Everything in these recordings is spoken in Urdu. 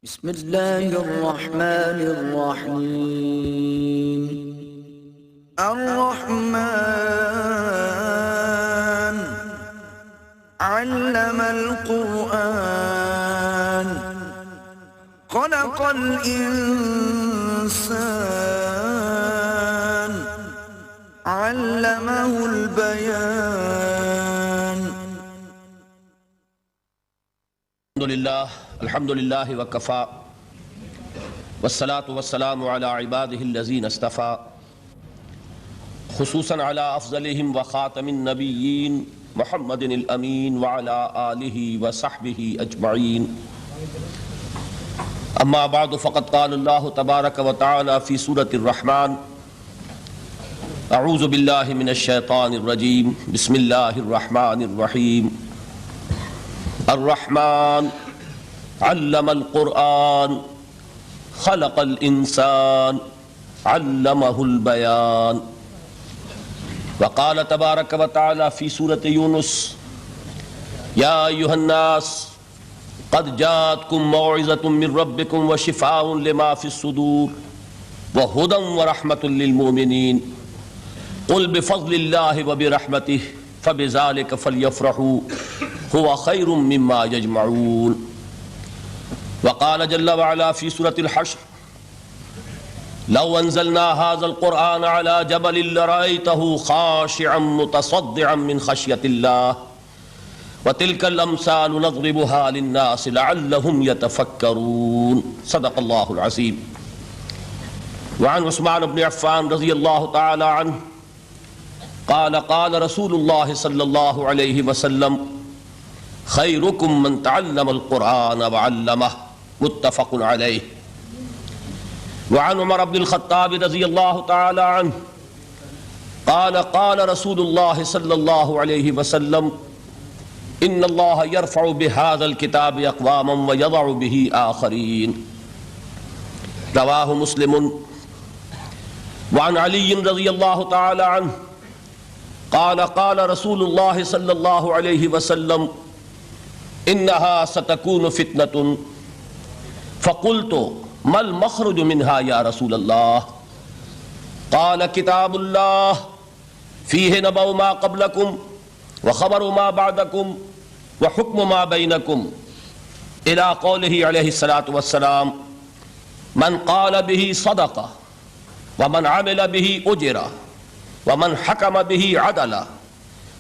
بسم اللہ الرحمن الرحیم الرحمن علم القرآن خلق الانسان علمہ البیان الحمد للہ وکفا والصلاة والسلام علی عباده الذین اصطفى خصوصا علی افضلهم وخاتم النبیین محمد الامین وعلی آلہ وصحبہ اجمعین اما بعد فقد قال اللہ تبارک وتعالی فی سورة الرحمن اعوذ باللہ من الشیطان الرجیم بسم اللہ الرحمن الرحیم الرحمن علم القرآن خلق الانسان علمہ البیان وقال تبارک وتعالی فی سورة یونس یا ایہا الناس قد جاءتکم موعظۃ من ربکم وشفاء لما فی الصدور وہدی ورحمۃ للمؤمنین قل بفضل اللہ وبرحمتہ فبذلک فلیفرحوا هو خیر مما یجمعون وقال جل وعلا في سورة الحشر لو انزلنا هذا القرآن على جبل لرأيته خاشعا متصدعا من خشية الله وتلك الأمثال نضربها للناس لعلهم يتفكرون صدق الله العظيم وعن عثمان بن عفان رضي الله تعالى عنه قال قال رسول الله صلى الله عليه وسلم خيركم من تعلم القرآن وعلمه متفق علیہ وعن عمر بن الخطاب رضی اللہ تعالی عنہ قال قال رسول اللہ صلی اللہ علیہ وسلم ان اللہ یرفع بهذا الكتاب اقواما ویضع به آخرین رواہ مسلم وعن علی رضی اللہ تعالی عنہ قال قال رسول اللہ صلی اللہ علیہ وسلم انها ستكون فتنة فقلت ما المخرج منها يا رسول الله قال كتاب الله فيه نبأ ما قبلكم وخبر ما بعدكم وحكم ما بينكم إلى قوله عليه الصلاة والسلام من قال به صدقة ومن عمل به أجر ومن حكم به عدل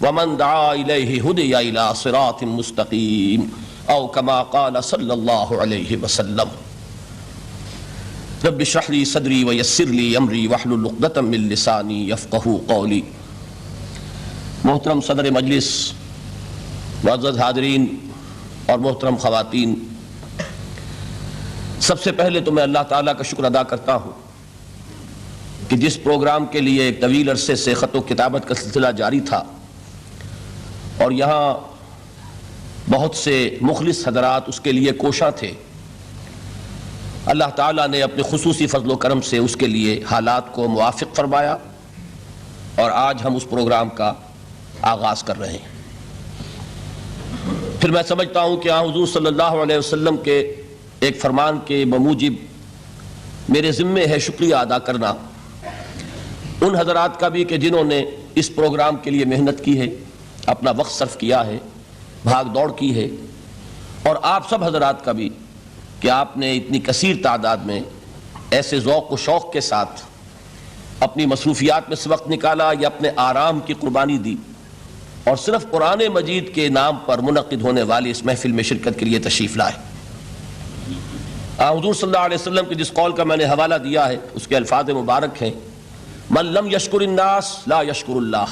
ومن دعا إليه هدي إلى صراط مستقيم او كما قال صلی اللہ علیہ وسلم رب اشرح لي صدری ویسر لي امری واحلل عقدۃ من لسانی یفقہوا قولی محترم صدر مجلس، معزز حاضرین اور محترم خواتین، سب سے پہلے تو میں اللہ تعالیٰ کا شکر ادا کرتا ہوں کہ جس پروگرام کے لیے ایک طویل عرصے سے خط و کتابت کا سلسلہ جاری تھا اور یہاں بہت سے مخلص حضرات اس کے لیے کوشاں تھے، اللہ تعالیٰ نے اپنے خصوصی فضل و کرم سے اس کے لیے حالات کو موافق فرمایا اور آج ہم اس پروگرام کا آغاز کر رہے ہیں۔ پھر میں سمجھتا ہوں کہ حضور صلی اللہ علیہ وسلم کے ایک فرمان کے بموجب میرے ذمے ہے شکریہ ادا کرنا ان حضرات کا بھی کہ جنہوں نے اس پروگرام کے لیے محنت کی ہے، اپنا وقت صرف کیا ہے، بھاگ دوڑ کی ہے، اور آپ سب حضرات کا بھی کہ آپ نے اتنی کثیر تعداد میں ایسے ذوق و شوق کے ساتھ اپنی مصروفیات میں سے وقت نکالا یا اپنے آرام کی قربانی دی اور صرف قرآن مجید کے نام پر منعقد ہونے والی اس محفل میں شرکت کے لیے تشریف لائے۔ حضور صلی اللہ علیہ وسلم کے جس قول کا میں نے حوالہ دیا ہے اس کے الفاظ مبارک ہیں من لم یشکر الناس لا یشکر اللہ،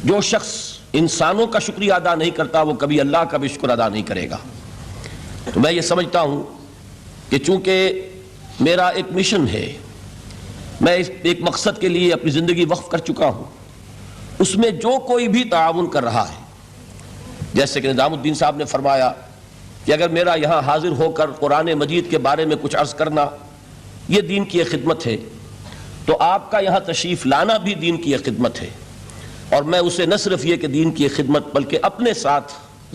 جو شخص انسانوں کا شکریہ ادا نہیں کرتا وہ کبھی اللہ کا بھی شکر ادا نہیں کرے گا۔ تو میں یہ سمجھتا ہوں کہ چونکہ میرا ایک مشن ہے، میں ایک مقصد کے لیے اپنی زندگی وقف کر چکا ہوں، اس میں جو کوئی بھی تعاون کر رہا ہے، جیسے کہ نظام الدین صاحب نے فرمایا کہ اگر میرا یہاں حاضر ہو کر قرآن مجید کے بارے میں کچھ عرض کرنا یہ دین کی ایک خدمت ہے، تو آپ کا یہاں تشریف لانا بھی دین کی ایک خدمت ہے، اور میں اسے نہ صرف یہ کہ دین کی خدمت بلکہ اپنے ساتھ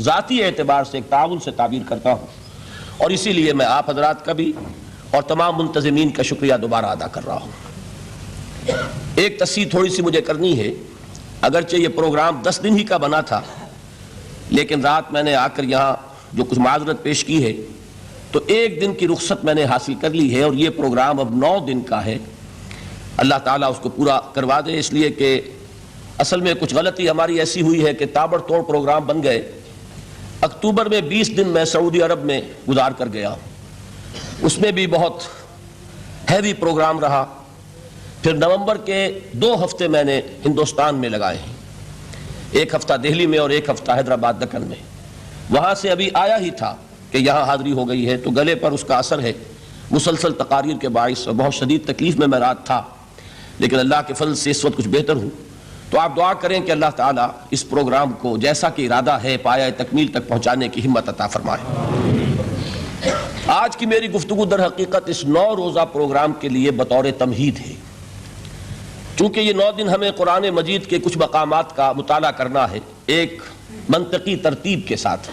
ذاتی اعتبار سے ایک تعاون سے تعبیر کرتا ہوں۔ اور اسی لیے میں آپ حضرات کا بھی اور تمام منتظمین کا شکریہ دوبارہ ادا کر رہا ہوں۔ ایک تصحیح تھوڑی سی مجھے کرنی ہے، اگرچہ یہ پروگرام 10 دن ہی کا بنا تھا، لیکن رات میں نے آ کر یہاں جو کچھ معذرت پیش کی ہے تو 1 دن کی رخصت میں نے حاصل کر لی ہے، اور یہ پروگرام اب 9 دن کا ہے۔ اللہ تعالیٰ اس کو پورا کروا دے، اس لیے کہ اصل میں کچھ غلطی ہماری ایسی ہوئی ہے کہ تابڑ توڑ پروگرام بن گئے۔ اکتوبر میں 20 دن میں سعودی عرب میں گزار کر گیا، اس میں بھی بہت ہیوی پروگرام رہا۔ پھر نومبر کے 2 ہفتے میں نے ہندوستان میں لگائے ہیں، 1 ہفتہ دہلی میں اور 1 ہفتہ حیدرآباد دکن میں۔ وہاں سے ابھی آیا ہی تھا کہ یہاں حاضری ہو گئی ہے، تو گلے پر اس کا اثر ہے مسلسل تقاریر کے باعث، اور بہت شدید تکلیف میں رات تھا، لیکن اللہ کے فضل سے اس وقت کچھ بہتر ہوں۔ تو آپ دعا کریں کہ اللہ تعالیٰ اس پروگرام کو جیسا کہ ارادہ ہے پایہ تکمیل تک پہنچانے کی ہمت عطا فرمائے۔ آج کی میری گفتگو در حقیقت اس 9 روزہ پروگرام کے لیے بطور تمہید ہے، چونکہ یہ 9 دن ہمیں قرآن مجید کے کچھ مقامات کا مطالعہ کرنا ہے ایک منطقی ترتیب کے ساتھ،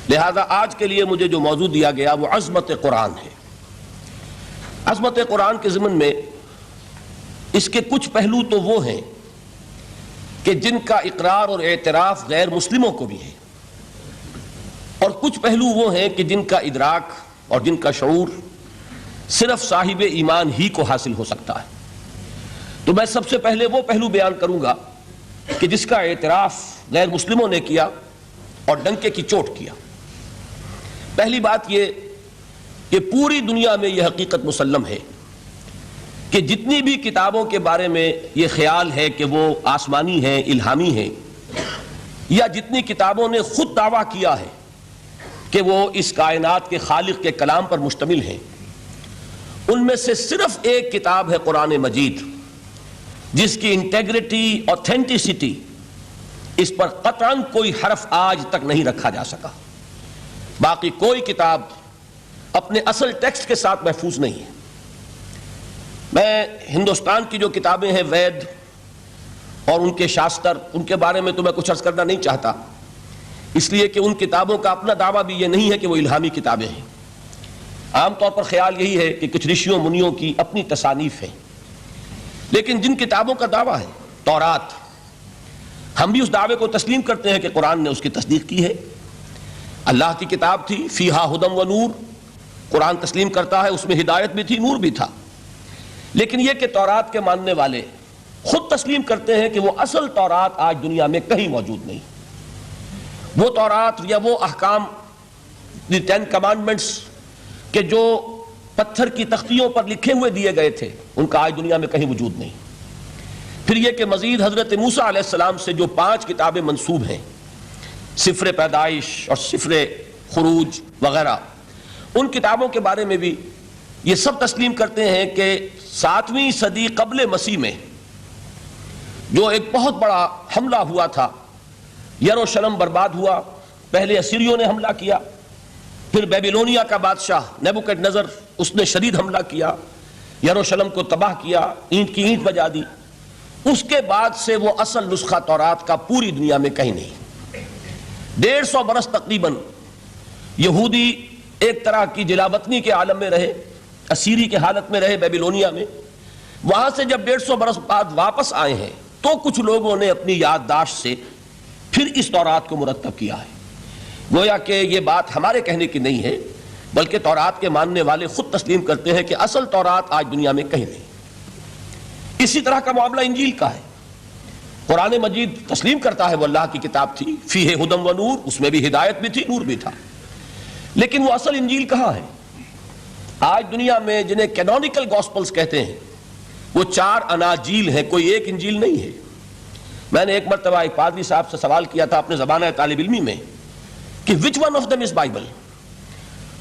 لہذا آج کے لیے مجھے جو موضوع دیا گیا وہ عظمت قرآن ہے۔ عظمت قرآن کے ضمن میں اس کے کچھ پہلو تو وہ ہیں کہ جن کا اقرار اور اعتراف غیر مسلموں کو بھی ہے، اور کچھ پہلو وہ ہیں کہ جن کا ادراک اور جن کا شعور صرف صاحب ایمان ہی کو حاصل ہو سکتا ہے۔ تو میں سب سے پہلے وہ پہلو بیان کروں گا کہ جس کا اعتراف غیر مسلموں نے کیا اور ڈنکے کی چوٹ کیا۔ پہلی بات یہ کہ پوری دنیا میں یہ حقیقت مسلم ہے کہ جتنی بھی کتابوں کے بارے میں یہ خیال ہے کہ وہ آسمانی ہیں، الہامی ہیں، یا جتنی کتابوں نے خود دعویٰ کیا ہے کہ وہ اس کائنات کے خالق کے کلام پر مشتمل ہیں، ان میں سے صرف ایک کتاب ہے قرآن مجید، جس کی انٹیگریٹی، اوتھینٹسٹی، اس پر قطعاً کوئی حرف آج تک نہیں رکھا جا سکا۔ باقی کوئی کتاب اپنے اصل ٹیکسٹ کے ساتھ محفوظ نہیں ہے۔ میں ہندوستان کی جو کتابیں ہیں وید اور ان کے شاستر، ان کے بارے میں تو میں کچھ عرض کرنا نہیں چاہتا، اس لیے کہ ان کتابوں کا اپنا دعویٰ بھی یہ نہیں ہے کہ وہ الہامی کتابیں ہیں۔ عام طور پر خیال یہی ہے کہ کچھ رشیوں منیوں کی اپنی تصانیف ہیں، لیکن جن کتابوں کا دعویٰ ہے، تورات، ہم بھی اس دعوے کو تسلیم کرتے ہیں کہ قرآن نے اس کی تصدیق کی ہے۔ اللہ کی کتاب تھی، فیہا ھدی و نور، قرآن تسلیم کرتا ہے اس میں ہدایت بھی تھی، نور بھی تھا۔ لیکن یہ کہ تورات کے ماننے والے خود تسلیم کرتے ہیں کہ وہ اصل تورات آج دنیا میں کہیں موجود نہیں۔ وہ تورات یا وہ احکام، دی 10 کمانڈمنٹس کہ جو پتھر کی تختیوں پر لکھے ہوئے دیے گئے تھے، ان کا آج دنیا میں کہیں وجود نہیں۔ پھر یہ کہ مزید حضرت موسیٰ علیہ السلام سے جو 5 کتابیں منسوب ہیں، سفر پیدائش اور سفر خروج وغیرہ، ان کتابوں کے بارے میں بھی یہ سب تسلیم کرتے ہیں کہ 7ویں صدی قبل مسیح میں جو ایک بہت بڑا حملہ ہوا تھا، یروشلم برباد ہوا، پہلے اسیریوں نے حملہ کیا، پھر بیبیلونیا کا بادشاہ نیبوکڈنیزر، اس نے شدید حملہ کیا، یروشلم کو تباہ کیا، اینٹ کی اینٹ بجا دی۔ اس کے بعد سے وہ اصل نسخہ تورات کا پوری دنیا میں کہیں نہیں۔ 150 برس تقریباً یہودی ایک طرح کی جلاوطنی کے عالم میں رہے، اسیری کے حالت میں رہے بیبیلونیا میں۔ وہاں سے جب 150 برس بعد واپس آئے ہیں تو کچھ لوگوں نے اپنی یادداشت سے پھر اس تورات کو مرتب کیا ہے۔ گویا کہ یہ بات ہمارے کہنے کی نہیں ہے، بلکہ تورات کے ماننے والے خود تسلیم کرتے ہیں کہ اصل تورات آج دنیا میں کہیں نہیں۔ اسی طرح کا معاملہ انجیل کا ہے۔ قرآن مجید تسلیم کرتا ہے وہ اللہ کی کتاب تھی، فیہ ھدی و نور، اس میں بھی ہدایت بھی تھی، نور بھی تھا، لیکن وہ اصل انجیل کہاں ہے؟ آج دنیا میں جنہیں کینونیکل گاسپلز کہتے ہیں، وہ 4 اناجیل ہیں، کوئی ایک انجیل نہیں ہے۔ میں نے ایک مرتبہ ایک پادری صاحب سے سوال کیا تھا اپنے زمانہ طالب علمی میں کہ which one of them is Bible,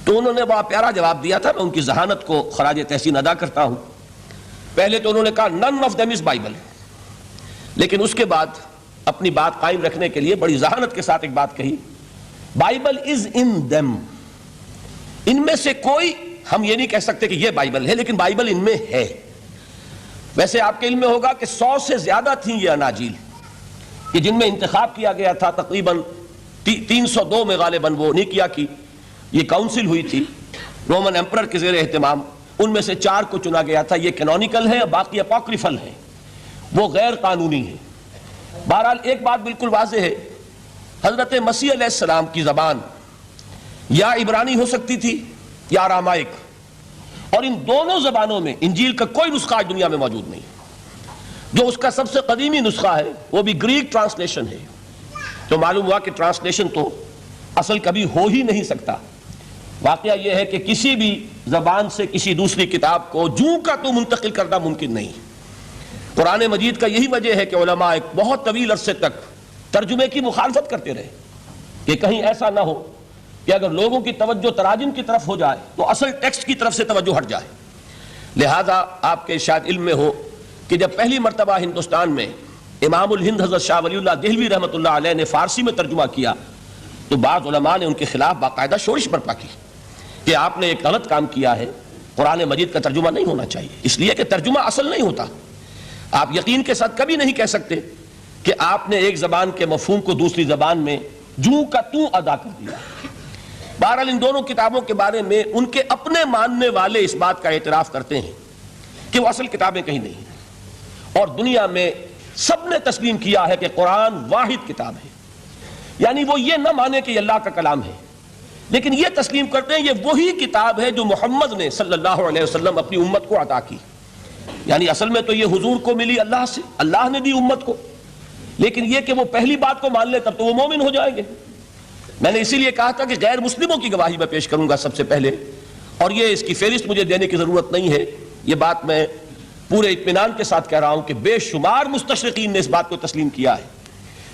تو انہوں نے بڑا پیارا جواب دیا تھا، میں ان کی ذہانت کو خراج تحسین ادا کرتا ہوں۔ پہلے تو انہوں نے کہا none of them is Bible, لیکن اس کے بعد اپنی بات قائم رکھنے کے لیے بڑی ذہانت کے ساتھ ایک بات کہی، بائبل از ان دم، ان میں سے کوئی، ہم یہ نہیں کہہ سکتے کہ یہ بائبل ہے، لیکن بائبل ان میں ہے۔ ویسے آپ کے علم میں ہوگا کہ 100 سے زیادہ تھیں یہ اناجیل کہ جن میں انتخاب کیا گیا تھا، تقریباً 302 میں غالباً وہ نیکیا کی، یہ کاؤنسل ہوئی تھی رومن ایمپرر کے زیر اہتمام، ان میں سے 4 کو چنا گیا تھا، یہ کینونیکل ہے، باقی اپوکریفل ہیں، وہ غیر قانونی ہیں۔ بہرحال ایک بات بالکل واضح ہے، حضرت مسیح علیہ السلام کی زبان یا عبرانی ہو سکتی تھی یا ارامائک، اور ان دونوں زبانوں میں انجیل کا کوئی نسخہ آج دنیا میں موجود نہیں۔ جو اس کا سب سے قدیمی نسخہ ہے وہ بھی گریک ٹرانسلیشن ہے، تو معلوم ہوا کہ ٹرانسلیشن تو اصل کبھی ہو ہی نہیں سکتا۔ واقعہ یہ ہے کہ کسی بھی زبان سے کسی دوسری کتاب کو جوں کا تو منتقل کرنا ممکن نہیں۔ قرآن مجید کا یہی وجہ ہے کہ علماء ایک بہت طویل عرصے تک ترجمے کی مخالفت کرتے رہے کہ کہیں ایسا نہ ہو کہ اگر لوگوں کی توجہ تراجم کی طرف ہو جائے تو اصل ٹیکسٹ کی طرف سے توجہ ہٹ جائے۔ لہذا آپ کے شاید علم میں ہو کہ جب پہلی مرتبہ ہندوستان میں امام الہند حضرت شاہ ولی اللہ دہلوی رحمۃ اللہ علیہ نے فارسی میں ترجمہ کیا تو بعض علماء نے ان کے خلاف باقاعدہ شورش برپا کی کہ آپ نے ایک غلط کام کیا ہے، قرآن مجید کا ترجمہ نہیں ہونا چاہیے، اس لیے کہ ترجمہ اصل نہیں ہوتا۔ آپ یقین کے ساتھ کبھی نہیں کہہ سکتے کہ آپ نے ایک زبان کے مفہوم کو دوسری زبان میں جوں کا توں ادا کر دیا۔ بہرحال ان دونوں کتابوں کے بارے میں ان کے اپنے ماننے والے اس بات کا اعتراف کرتے ہیں کہ وہ اصل کتابیں کہیں نہیں ہیں، اور دنیا میں سب نے تسلیم کیا ہے کہ قرآن واحد کتاب ہے، یعنی وہ یہ نہ مانے کہ یہ اللہ کا کلام ہے، لیکن یہ تسلیم کرتے ہیں یہ وہی کتاب ہے جو محمد نے صلی اللہ علیہ وسلم اپنی امت کو عطا کی۔ یعنی اصل میں تو یہ حضور کو ملی اللہ سے، اللہ نے دی امت کو، لیکن یہ کہ وہ پہلی بات کو مان لے تب تو وہ مومن ہو جائیں گے۔ میں نے اسی لیے کہا تھا کہ غیر مسلموں کی گواہی میں پیش کروں گا سب سے پہلے، اور یہ اس کی فہرست مجھے دینے کی ضرورت نہیں ہے، یہ بات میں پورے اطمینان کے ساتھ کہہ رہا ہوں کہ بے شمار مستشرقین نے اس بات کو تسلیم کیا ہے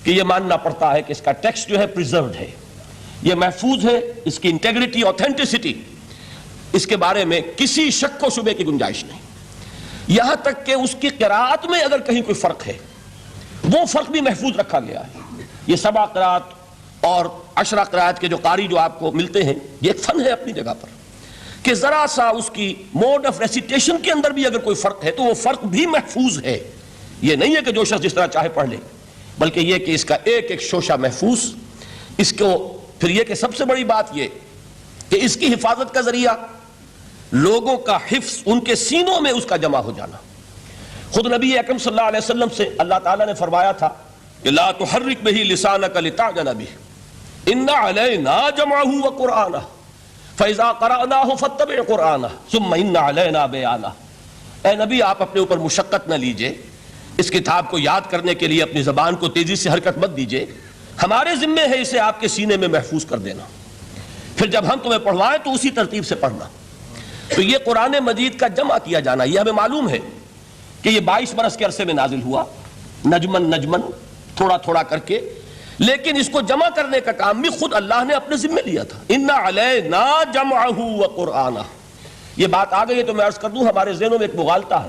کہ یہ ماننا پڑتا ہے کہ اس کا ٹیکسٹ جو ہے پریزروڈ ہے، یہ محفوظ ہے، اس کی انٹیگریٹی اوتھینٹسٹی اس کے بارے میں کسی شک و شبے کی گنجائش نہیں۔ یہاں تک کہ اس کی قراءت میں اگر کہیں کوئی فرق ہے وہ فرق بھی محفوظ رکھا گیا ہے۔ یہ 7 قراءت اور 10 قراءت کے جو قاری جو آپ کو ملتے ہیں یہ ایک فن ہے اپنی جگہ پر کہ ذرا سا اس کی موڈ آف ریسیٹیشن کے اندر بھی اگر کوئی فرق ہے تو وہ فرق بھی محفوظ ہے۔ یہ نہیں ہے کہ جو شخص جس طرح چاہے پڑھ لے، بلکہ یہ کہ اس کا ایک ایک شوشہ محفوظ، اس کو پھر یہ کہ سب سے بڑی بات یہ کہ اس کی حفاظت کا ذریعہ لوگوں کا حفظ، ان کے سینوں میں اس کا جمع ہو جانا۔ خود نبی اکرم صلی اللہ علیہ وسلم سے اللہ تعالیٰ نے فرمایا تھا کہ لا تحرک بہ لسانک لتعجل بہ ان علینا جمعہ وقرآنہ فاذا قرأناہ فاتبع قرآنہ ثم ان علینا بیانہ۔ اے نبی آپ اپنے اوپر مشقت نہ لیجئے، اس کتاب کو یاد کرنے کے لیے اپنی زبان کو تیزی سے حرکت مت دیجئے، ہمارے ذمے ہے اسے آپ کے سینے میں محفوظ کر دینا، پھر جب ہم تمہیں پڑھوائیں تو اسی ترتیب سے پڑھنا۔ تو یہ قرآن مجید کا جمع کیا جانا یہ ہمیں معلوم ہے کہ یہ 22 برس کے عرصے میں نازل ہوا، نجمن نجمن تھوڑا تھوڑا کر کے، لیکن اس کو جمع کرنے کا کام بھی خود اللہ نے اپنے ذمہ لیا تھا۔ ان علینا جمعہ وقرآنہ، یہ بات آ گئی تو میں عرض کر دوں ہمارے ذہنوں میں ایک مغالطہ ہے،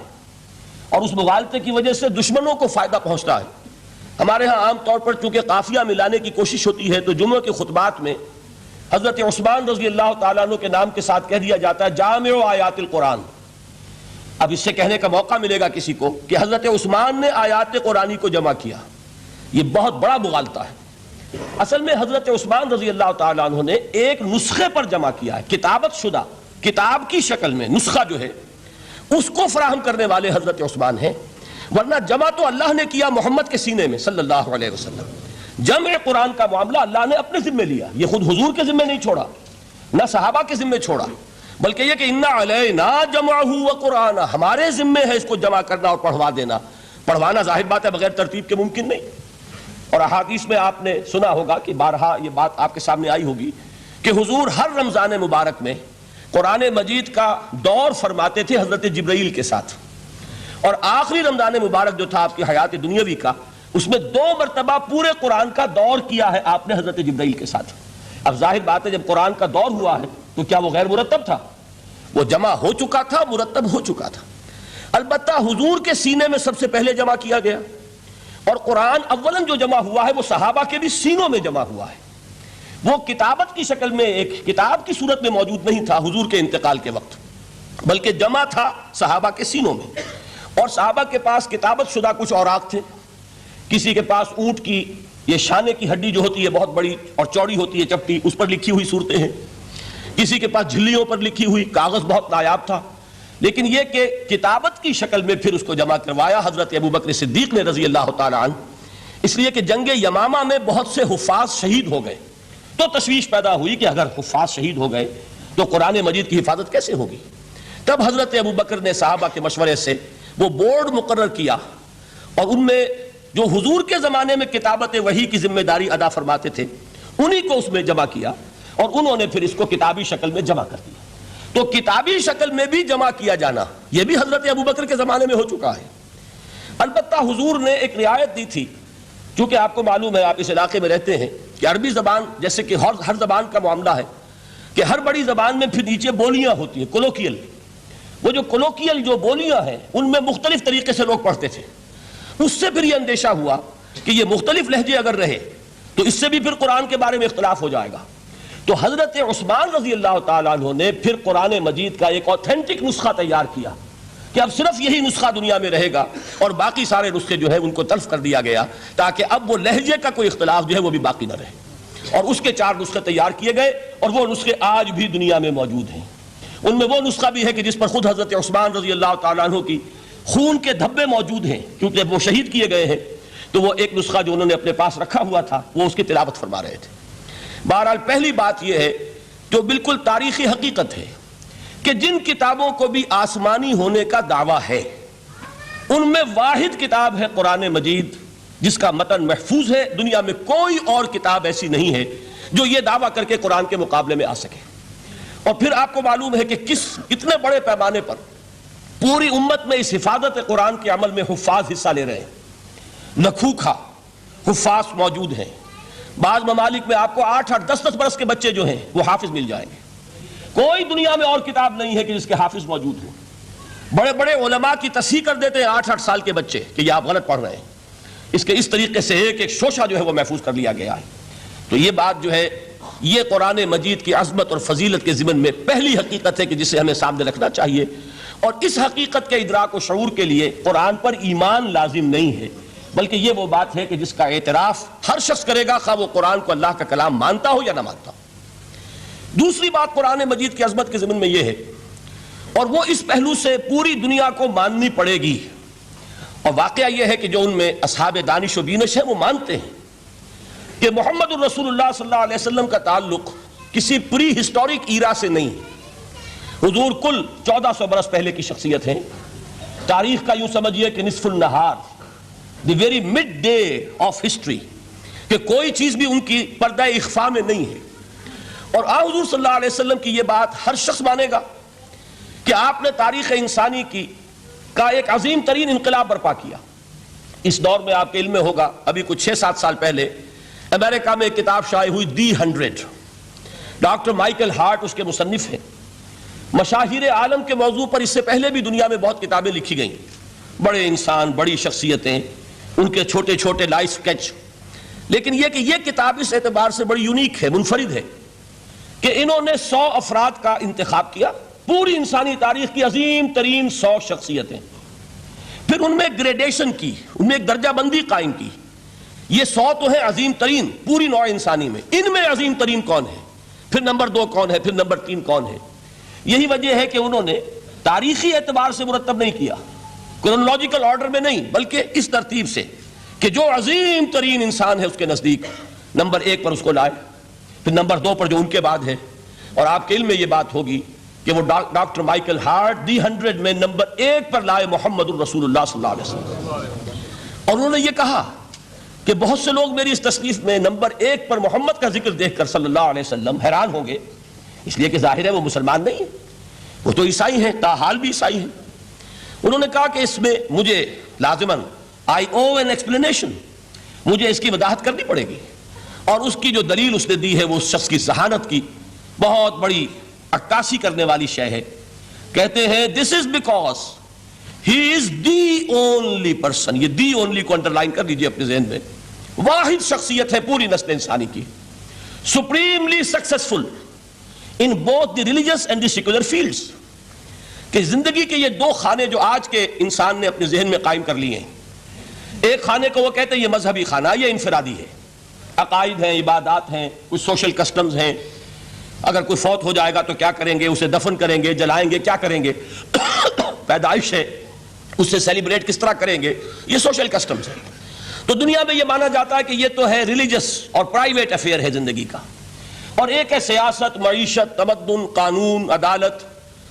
اور اس مغالطے کی وجہ سے دشمنوں کو فائدہ پہنچتا ہے۔ ہمارے ہاں عام طور پر چونکہ قافیہ ملانے کی کوشش ہوتی ہے تو جمعہ کے خطبات میں حضرت عثمان رضی اللہ تعالیٰ عنہ کے نام کے ساتھ کہہ دیا جاتا ہے جامع آیات القرآن۔ اب اس سے کہنے کا موقع ملے گا کسی کو کہ حضرت عثمان نے آیات قرآنی کو جمع کیا، یہ بہت بڑا مغالطہ ہے۔ اصل میں حضرت عثمان رضی اللہ تعالیٰ عنہ نے ایک نسخے پر جمع کیا ہے، کتابت شدہ کتاب کی شکل میں نسخہ جو ہے اس کو فراہم کرنے والے حضرت عثمان ہیں، ورنہ جمع تو اللہ نے کیا محمد کے سینے میں صلی اللہ علیہ وسلم۔ جمع قرآن کا معاملہ اللہ نے اپنے ذمے لیا، یہ خود حضور کے ذمے نہیں چھوڑا، نہ صحابہ کے ذمے چھوڑا، بلکہ یہ کہ ان علینا جمعہ وقرآنہ، ہمارے ذمے ہے اس کو جمع کرنا اور پڑھوا دینا۔ پڑھوانا ظاہر بات ہے بغیر ترتیب کے ممکن نہیں، اور احادیث میں آپ نے سنا ہوگا کہ بارہا یہ بات آپ کے سامنے آئی ہوگی کہ حضور ہر رمضان مبارک میں قرآن مجید کا دور فرماتے تھے حضرت جبرائیل کے ساتھ، اور آخری رمضان مبارک جو تھا آپ کی حیات دنیاوی کا، اس میں 2 مرتبہ پورے قرآن کا دور کیا ہے آپ نے حضرت جبرائیل کے ساتھ۔ اب ظاہر بات ہے جب قرآن کا دور ہوا ہے تو کیا وہ غیر مرتب تھا؟ وہ جمع ہو چکا تھا، مرتب ہو چکا تھا۔ البتہ حضور کے سینے میں سب سے پہلے جمع کیا گیا، اور قرآن اولاً جو جمع ہوا ہے وہ صحابہ کے بھی سینوں میں جمع ہوا ہے۔ وہ کتابت کی شکل میں ایک کتاب کی صورت میں موجود نہیں تھا حضور کے انتقال کے وقت، بلکہ جمع تھا صحابہ کے سینوں میں، اور صحابہ کے پاس کتابت شدہ کچھ اوراق تھے۔ کسی کے پاس اونٹ کی یہ شانے کی ہڈی جو ہوتی ہے بہت بڑی اور چوڑی ہوتی ہے چپٹی، اس پر لکھی ہوئی صورتیں ہیں، کسی کے پاس جھلیوں پر لکھی ہوئی، کاغذ بہت نایاب تھا، لیکن یہ کہ کتابت کی شکل میں پھر اس کو جمع کروایا حضرت ابوبکر صدیق نے رضی اللہ تعالیٰ عنہ، اس لیے کہ جنگ یمامہ میں بہت سے حفاظ شہید ہو گئے، تو تشویش پیدا ہوئی کہ اگر حفاظ شہید ہو گئے تو قرآن مجید کی حفاظت کیسے ہوگی؟ تب حضرت ابوبکر نے صحابہ کے مشورے سے وہ بورڈ مقرر کیا، اور ان میں جو حضور کے زمانے میں کتابت وحی کی ذمہ داری ادا فرماتے تھے انہی کو اس میں جمع کیا، اور انہوں نے پھر اس کو کتابی شکل میں جمع کر دیا۔ تو کتابی شکل میں بھی جمع کیا جانا یہ بھی حضرت ابوبکر کے زمانے میں ہو چکا ہے۔ البتہ حضور نے ایک رعایت دی تھی، چونکہ آپ کو معلوم ہے، آپ اس علاقے میں رہتے ہیں، کہ عربی زبان جیسے کہ ہر زبان کا معاملہ ہے کہ ہر بڑی زبان میں پھر نیچے بولیاں ہوتی ہیں، کولوکیل۔ وہ جو کولوکیل جو بولیاں ہیں ان میں مختلف طریقے سے لوگ پڑھتے تھے، اس سے پھر یہ اندیشہ ہوا کہ یہ مختلف لہجے اگر رہے تو اس سے بھی پھر قرآن کے بارے میں اختلاف ہو جائے گا۔ تو حضرت عثمان رضی اللہ تعالیٰ عنہ نے پھر قرآن مجید کا ایک اوتھینٹک نسخہ تیار کیا کہ اب صرف یہی نسخہ دنیا میں رہے گا، اور باقی سارے نسخے جو ہیں ان کو تلف کر دیا گیا، تاکہ اب وہ لہجے کا کوئی اختلاف جو ہے وہ بھی باقی نہ رہے۔ اور اس کے 4 نسخے تیار کیے گئے، اور وہ نسخے آج بھی دنیا میں موجود ہیں۔ ان میں وہ نسخہ بھی ہے کہ جس پر خود حضرت عثمان رضی اللہ تعالیٰ عنہ کی خون کے دھبے موجود ہیں، کیونکہ وہ شہید کیے گئے ہیں، تو وہ ایک نسخہ جو انہوں نے اپنے پاس رکھا ہوا تھا وہ اس کی تلاوت فرما رہے تھے۔ بہرحال پہلی بات یہ ہے جو بالکل تاریخی حقیقت ہے کہ جن کتابوں کو بھی آسمانی ہونے کا دعویٰ ہے ان میں واحد کتاب ہے قرآن مجید، جس کا متن محفوظ ہے۔ دنیا میں کوئی اور کتاب ایسی نہیں ہے جو یہ دعویٰ کر کے قرآن کے مقابلے میں آ سکے۔ اور پھر آپ کو معلوم ہے کہ کتنے بڑے پیمانے پر پوری امت میں اس حفاظت قرآن کے عمل میں حفاظ حصہ لے رہے ہیں، لکھوکھا حفاظ موجود ہیں۔ بعض ممالک میں آپ کو 8-8 10-10 برس کے بچے جو ہیں وہ حافظ مل جائیں گے۔ کوئی دنیا میں اور کتاب نہیں ہے کہ جس کے حافظ موجود ہوں۔ بڑے بڑے علماء کی تصحیح کر دیتے ہیں 8-8 سال کے بچے کہ یہ آپ غلط پڑھ رہے ہیں۔ اس کے اس طریقے سے ایک ایک شوشہ جو ہے وہ محفوظ کر لیا گیا ہے۔ تو یہ بات جو ہے یہ قرآن مجید کی عظمت اور فضیلت کے ضمن میں پہلی حقیقت ہے کہ جسے ہمیں سامنے رکھنا چاہیے، اور اس حقیقت کے ادراک و شعور کے لیے قرآن پر ایمان لازم نہیں ہے، بلکہ یہ وہ بات ہے کہ جس کا اعتراف ہر شخص کرے گا، خواہ وہ قرآن کو اللہ کا کلام مانتا ہو یا نہ مانتا ہو۔ دوسری بات قرآن مجید کی عظمت کے ضمن میں یہ ہے، اور وہ اس پہلو سے پوری دنیا کو ماننی پڑے گی، اور واقعہ یہ ہے کہ جو ان میں اصحاب دانش و بینش ہیں وہ مانتے ہیں کہ محمد الرسول اللہ صلی اللہ علیہ وسلم کا تعلق کسی پری ہسٹورک ایرا سے نہیں۔ حضور کل 1400 برس پہلے کی شخصیت ہیں، تاریخ کا یوں سمجھیے کہ نصف النہار، the very mid day of history, کہ کوئی چیز بھی ان کی پردہ اخفاء میں نہیں ہے۔ اور حضور صلی اللہ علیہ وسلم کی یہ بات ہر شخص مانے گا کہ آپ نے تاریخ انسانی کا ایک عظیم ترین انقلاب برپا کیا۔ اس دور میں آپ کے علم میں ہوگا ابھی کچھ 6-7 سال پہلے امریکہ میں ایک کتاب شائع ہوئی دی 100، ڈاکٹر مائیکل ہارٹ اس کے مصنف ہیں۔ مشاہیر عالم کے موضوع پر اس سے پہلے بھی دنیا میں بہت کتابیں لکھی گئیں، بڑے انسان، بڑی شخصیتیں، ان کے چھوٹے چھوٹے لائف سکیچ، لیکن یہ کہ یہ کتاب اس اعتبار سے بڑی یونیک ہے، منفرد ہے، کہ انہوں نے 100 افراد کا انتخاب کیا، پوری انسانی تاریخ کی عظیم ترین 100 شخصیتیں، پھر ان میں گریڈیشن کی، ان میں ایک درجہ بندی قائم کی۔ یہ 100 تو ہیں عظیم ترین پوری نوع انسانی میں، ان میں عظیم ترین کون ہے، پھر نمبر 2 کون ہے، پھر نمبر 3 کون ہے۔ یہی وجہ ہے کہ انہوں نے تاریخی اعتبار سے مرتب نہیں کیا، کرونالوجیکل آرڈر میں نہیں، بلکہ اس ترتیب سے کہ جو عظیم ترین انسان ہے اس کے نزدیک نمبر 1 پر اس کو لائے، پھر نمبر 2 پر جو ان کے بعد ہے۔ اور آپ کے علم میں یہ بات ہوگی کہ وہ ڈاکٹر مائیکل ہارٹ دی 100 میں نمبر 1 پر لائے محمد الرسول اللہ صلی اللہ علیہ وسلم، اور انہوں نے یہ کہا کہ بہت سے لوگ میری اس تصنیف میں نمبر 1 پر محمد کا ذکر دیکھ کر صلی اللہ علیہ وسلم حیران ہوں گے، اس لیے کہ ظاہر ہے وہ مسلمان نہیں ہیں، وہ تو عیسائی ہیں، تاحال بھی عیسائی ہیں۔ انہوں نے کہا کہ اس میں مجھے لازماً I owe an explanation، مجھے اس کی وضاحت کرنی پڑے گی، اور اس کی جو دلیل اس نے دی ہے وہ اس شخص کی ذہانت کی بہت بڑی عکاسی کرنے والی شے ہے۔ کہتے ہیں this is because he is the only person، یہ the only کو انڈرلائن کر لیجئے اپنے ذہن میں، واحد شخصیت ہے پوری نسل انسانی کی، supremely successful in both the religious and the secular fields، کہ زندگی کے یہ 2 خانے جو آج کے انسان نے اپنے ذہن میں قائم کر لیے ہیں، ایک خانے کو وہ کہتے ہیں یہ مذہبی خانہ، یہ انفرادی ہے، عقائد ہیں، عبادات ہیں، کچھ سوشل کسٹمز ہیں، اگر کوئی فوت ہو جائے گا تو کیا کریں گے؟ اسے دفن کریں گے، جلائیں گے، کیا کریں گے؟ پیدائش ہے، اسے سیلیبریٹ کس طرح کریں گے؟ یہ سوشل کسٹمز ہے. تو دنیا میں یہ مانا جاتا ہے کہ یہ تو ہے ریلیجس اور پرائیویٹ افیئر ہے زندگی کا، اور ایک ہے سیاست، معیشت، تمدن، قانون، عدالت،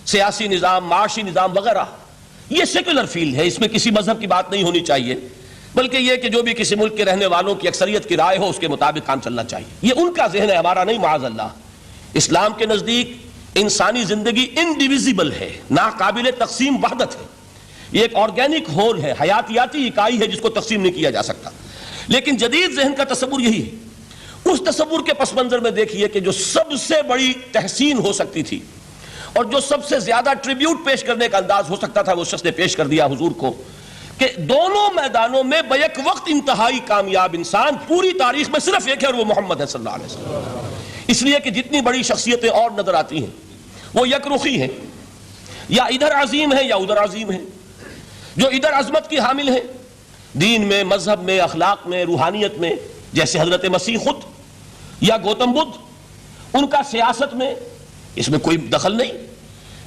سیاسی نظام، معاشی نظام وغیرہ. یہ سیکولر فیلڈ ہے، اس میں کسی مذہب کی بات نہیں ہونی چاہیے، بلکہ یہ کہ جو بھی کسی ملک کے رہنے والوں کی اکثریت کی رائے ہو اس کے مطابق کام چلنا چاہیے. یہ ان کا ذہن ہے، ہمارا نہیں معاذ اللہ. اسلام کے نزدیک انسانی زندگی انڈیویزیبل ہے، ناقابل تقسیم وحدت ہے. یہ ایک آرگینک ہول ہے، حیاتیاتی اکائی ہے جس کو تقسیم نہیں کیا جا سکتا. لیکن جدید ذہن کا تصور یہی ہے. اس تصور کے پس منظر میں دیکھیے کہ جو سب سے بڑی تحسین ہو سکتی تھی اور جو سب سے زیادہ ٹریبیوٹ پیش کرنے کا انداز ہو سکتا تھا وہ شخص نے پیش کر دیا حضور کو، کہ دونوں میدانوں میں بیک وقت انتہائی کامیاب انسان پوری تاریخ میں صرف ایک ہے، اور وہ محمد ہے صلی اللہ علیہ وسلم. اس لیے کہ جتنی بڑی شخصیتیں اور نظر آتی ہیں وہ یک رخی ہیں، یا ادھر عظیم ہیں یا ادھر عظیم ہیں. جو ادھر عظمت کی حامل ہیں دین میں، مذہب میں، اخلاق میں، روحانیت میں، جیسے حضرت مسیح خود یا گوتم بدھ، ان کا سیاست میں اس میں کوئی دخل نہیں،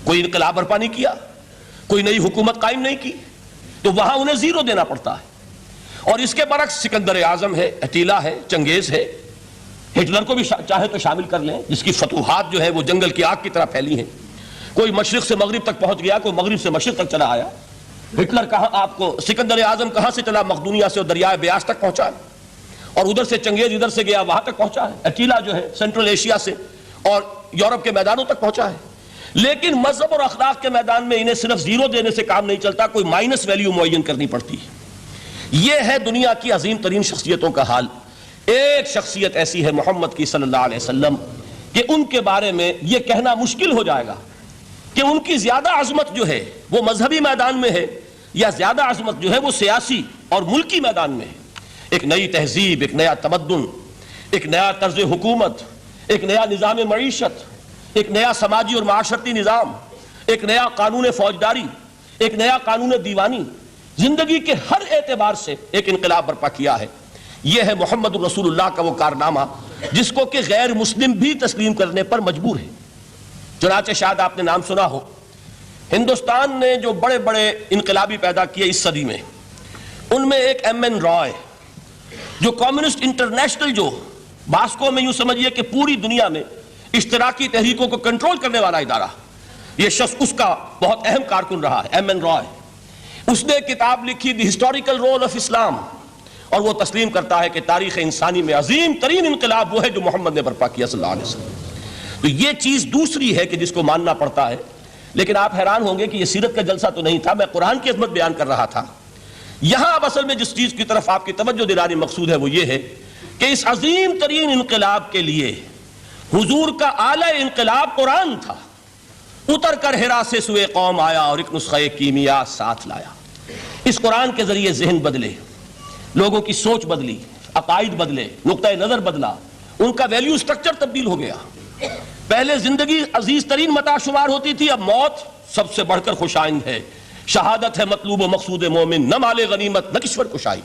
کوئی انقلاب برپا نہیں کیا، کوئی نئی حکومت قائم نہیں کی، تو وہاں انہیں زیرو دینا پڑتا ہے. اور اس کے برعکس سکندر اعظم ہے، اٹیلا ہے، چنگیز ہے، ہٹلر کو بھی چاہے تو شامل کر لیں، جس کی فتوحات جو ہے وہ جنگل کی آگ کی طرح پھیلی ہیں. کوئی مشرق سے مغرب تک پہنچ گیا، کوئی مغرب سے مشرق تک چلا آیا. ہٹلر کہاں آپ کو سکندر اعظم کہاں سے چلا؟ مقدونیہ سے اور دریائے بیاس تک پہنچا ہے، اور ادھر سے چنگیز ادھر سے گیا وہاں تک پہنچا ہے. اٹیلا جو ہے سینٹرل ایشیا سے اور یورپ کے میدانوں تک پہنچا ہے. لیکن مذہب اور اخلاق کے میدان میں انہیں صرف زیرو دینے سے کام نہیں چلتا، کوئی مائنس ویلیو معین کرنی پڑتی ہے. یہ ہے دنیا کی عظیم ترین شخصیتوں کا حال. ایک شخصیت ایسی ہے محمد کی صلی اللہ علیہ وسلم کہ ان کے بارے میں یہ کہنا مشکل ہو جائے گا کہ ان کی زیادہ عظمت جو ہے وہ مذہبی میدان میں ہے یا زیادہ عظمت جو ہے وہ سیاسی اور ملکی میدان میں ہے. ایک نئی تہذیب، ایک نیا تمدن، ایک نیا طرز حکومت، ایک نیا نظام معیشت، ایک نیا سماجی اور معاشرتی نظام، ایک نیا قانون فوجداری، ایک نیا قانون دیوانی، زندگی کے ہر اعتبار سے ایک انقلاب برپا کیا ہے. یہ ہے محمد رسول اللہ کا وہ کارنامہ جس کو کہ غیر مسلم بھی تسلیم کرنے پر مجبور ہے. چنانچہ شاید آپ نے نام سنا ہو، ہندوستان نے جو بڑے بڑے انقلابی پیدا کیے اس صدی میں، ان میں ایک ایم این رائے، جو کمیونسٹ انٹرنیشنل، جو باسکو میں یوں سمجھیے کہ پوری دنیا میں اشتراکی تحریکوں کو کنٹرول کرنے والا ادارہ، یہ شخص اس کا بہت اہم کارکن رہا ہے، ایم این رائے. اس نے کتاب لکھی دی ہسٹوریکل رول آف اسلام، اور وہ تسلیم کرتا ہے کہ تاریخ انسانی میں عظیم ترین انقلاب وہ ہے جو محمد نے برپا کیا صلی اللہ علیہ وسلم. تو یہ چیز دوسری ہے کہ جس کو ماننا پڑتا ہے. لیکن آپ حیران ہوں گے کہ یہ سیرت کا جلسہ تو نہیں تھا، میں قرآن کی عظمت بیان کر رہا تھا. یہاں اب اصل میں جس چیز کی طرف آپ کی توجہ دلانی مقصود ہے وہ یہ ہے کہ اس عظیم ترین انقلاب کے لیے حضور کا اعلی انقلاب قرآن تھا. اتر کر ہرا سے سوئے قوم آیا اور ایک نسخہ کیمیا ساتھ لایا. اس قرآن کے ذریعے ذہن بدلے، لوگوں کی سوچ بدلی، عقائد بدلے، نقطۂ نظر بدلا، ان کا ویلیو سٹرکچر تبدیل ہو گیا. پہلے زندگی عزیز ترین متاع شمار ہوتی تھی، اب موت سب سے بڑھ کر خوش آئند ہے. شہادت ہے مطلوب و مقصود مومن، نہ مال غنیمت نہ کشور کشائی.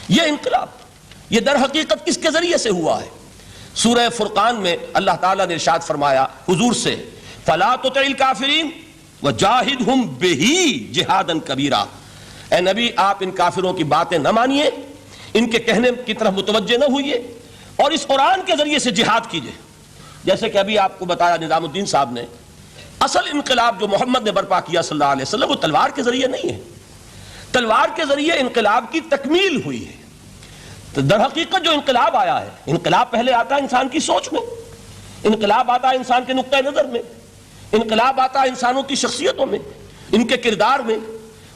یہ انقلاب یہ در حقیقت کس کے ذریعے سے ہوا ہے؟ سورہ فرقان میں اللہ تعالیٰ نے ارشاد فرمایا حضور سے، فَلَا تُطِعِ الْكَافِرِينَ وَجَاهِدْهُمْ بِهِ جِهَادًا كَبِيرًا. اے نبی آپ ان کافروں کی باتیں نہ مانیے، ان کے کہنے کی طرف متوجہ نہ ہوئیے، اور اس قرآن کے ذریعے سے جہاد کیجئے. جیسے کہ ابھی آپ کو بتایا نظام الدین صاحب نے، اصل انقلاب جو محمد نے برپا کیا صلی اللہ علیہ وسلم وہ تلوار کے ذریعے نہیں ہے. تلوار کے ذریعے انقلاب کی تکمیل ہوئی ہے. تو در حقیقت جو انقلاب آیا ہے، انقلاب پہلے آتا ہے انسان کی سوچ میں، انقلاب آتا ہے انسان کے نقطۂ نظر میں، انقلاب آتا ہے انسانوں کی شخصیتوں میں، ان کے کردار میں،